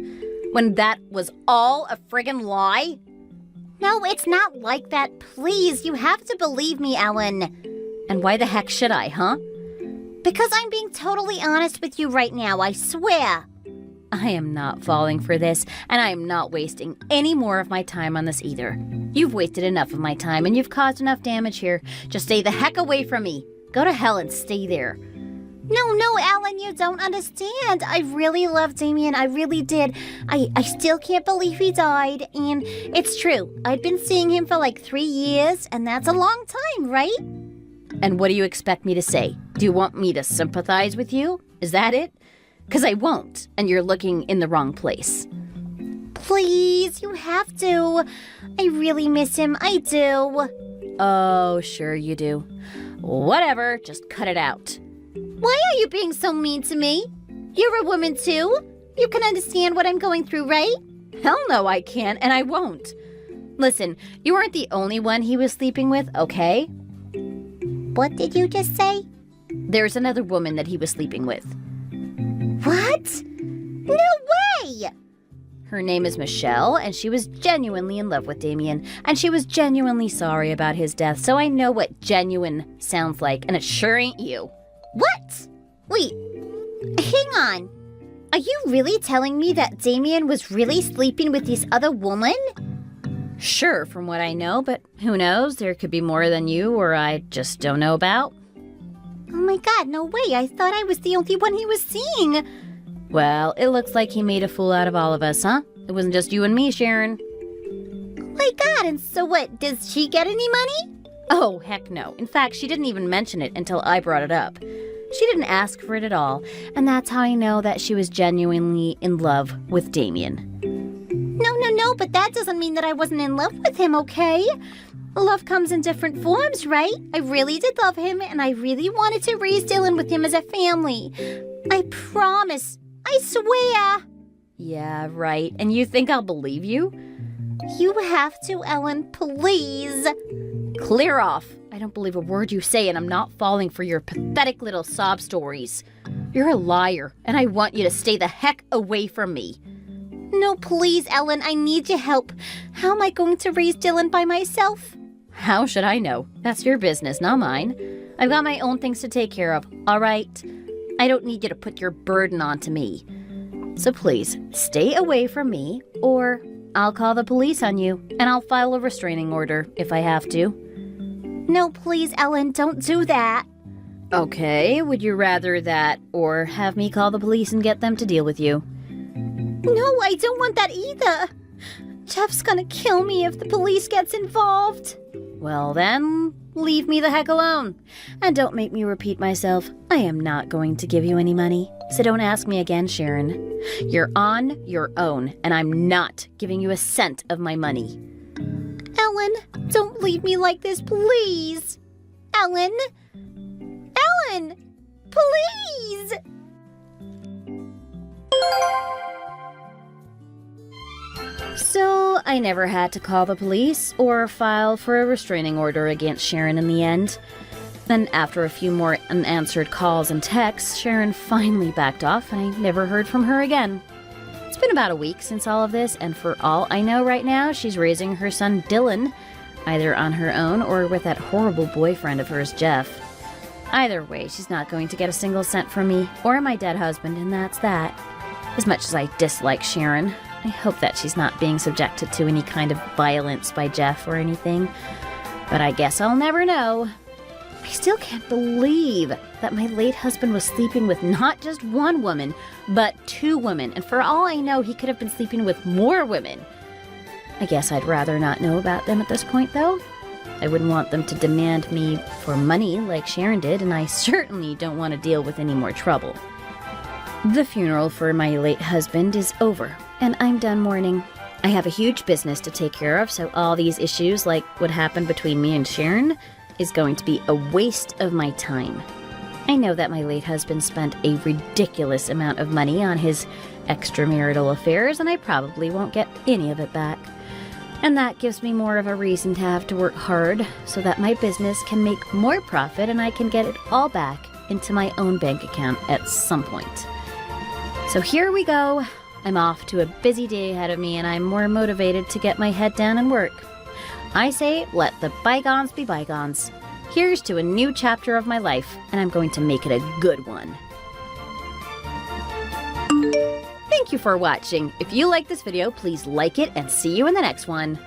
When that was all a friggin' lie? No, it's not like that. Please, you have to believe me, Ellen. And why the heck should I, huh? Because I'm being totally honest with you right now, I swear. I am not falling for this, and I am not wasting any more of my time on this either. You've wasted enough of my time, and you've caused enough damage here. Just stay the heck away from me. Go to hell and stay there. No, Ellen, you don't understand. I really love Damien. I really did. I still can't believe he died. And it's true. I'd been seeing him for like 3 years, and that's a long time, right? And what do you expect me to say? Do you want me to sympathize with you? Is that it? Because I won't, and you're looking in the wrong place. Please, you have to. I really miss him. I do. Oh, sure you do. Whatever, just cut it out. Why are you being so mean to me? You're a woman too. You can understand what I'm going through, right? Hell no, I can't, and I won't. Listen, you weren't the only one he was sleeping with, okay? What did you just say? There's another woman that he was sleeping with. What? No way! Her name is Michelle, and she was genuinely in love with Damien, and she was genuinely sorry about his death, so I know what genuine sounds like, and it sure ain't you. What? Wait, hang on. Are you really telling me that Damien was really sleeping with this other woman? Sure, from what I know, but who knows? There could be more than you or I just don't know about. Oh my god, no way. I thought I was the only one he was seeing. Well, it looks like he made a fool out of all of us, huh? It wasn't just you and me, Sharon. Oh my god, and so what? Does she get any money? Oh, heck no. In fact, she didn't even mention it until I brought it up. She didn't ask for it at all, and that's how I know that she was genuinely in love with Damien. No, but that doesn't mean that I wasn't in love with him, okay? Love comes in different forms, right? I really did love him, and I really wanted to raise Dylan with him as a family. I promise. I swear. Yeah, right. And you think I'll believe you? You have to, Ellen, please. Clear off. I don't believe a word you say, and I'm not falling for your pathetic little sob stories. You're a liar, and I want you to stay the heck away from me. No, please, Ellen, I need your help. How am I going to raise Dylan by myself? How should I know? That's your business, not mine. I've got my own things to take care of, all right? I don't need you to put your burden onto me. So please, stay away from me, or I'll call the police on you, and I'll file a restraining order if I have to. No, please, Ellen, don't do that. Okay, would you rather that or have me call the police and get them to deal with you? No, I don't want that either. Jeff's gonna kill me if the police gets involved. Well then, leave me the heck alone. And don't make me repeat myself. I am not going to give you any money. So don't ask me again, Sharon. You're on your own, and I'm not giving you a cent of my money. Ellen, don't leave me like this, please. Ellen? Ellen! Please! So I never had to call the police or file for a restraining order against Sharon in the end. Then after a few more unanswered calls and texts, Sharon finally backed off and I never heard from her again. It's been about a week since all of this, and for all I know right now, she's raising her son Dylan, either on her own or with that horrible boyfriend of hers, Jeff. Either way, she's not going to get a single cent from me or my dead husband, and that's that. As much as I dislike Sharon, I hope that she's not being subjected to any kind of violence by Jeff or anything. But I guess I'll never know. I still can't believe that my late husband was sleeping with not just one woman, but 2 women. And for all I know, he could have been sleeping with more women. I guess I'd rather not know about them at this point, though. I wouldn't want them to demand me for money like Sharon did, and I certainly don't want to deal with any more trouble. The funeral for my late husband is over, and I'm done mourning. I have a huge business to take care of, so all these issues, like what happened between me and Sharon, is going to be a waste of my time. I know that my late husband spent a ridiculous amount of money on his extramarital affairs, and I probably won't get any of it back. And that gives me more of a reason to have to work hard so that my business can make more profit and I can get it all back into my own bank account at some point. So here we go. I'm off to a busy day ahead of me and I'm more motivated to get my head down and work. I say, let the bygones be bygones. Here's to a new chapter of my life, and I'm going to make it a good one. Thank you for watching. If you like this video, please like it and see you in the next one.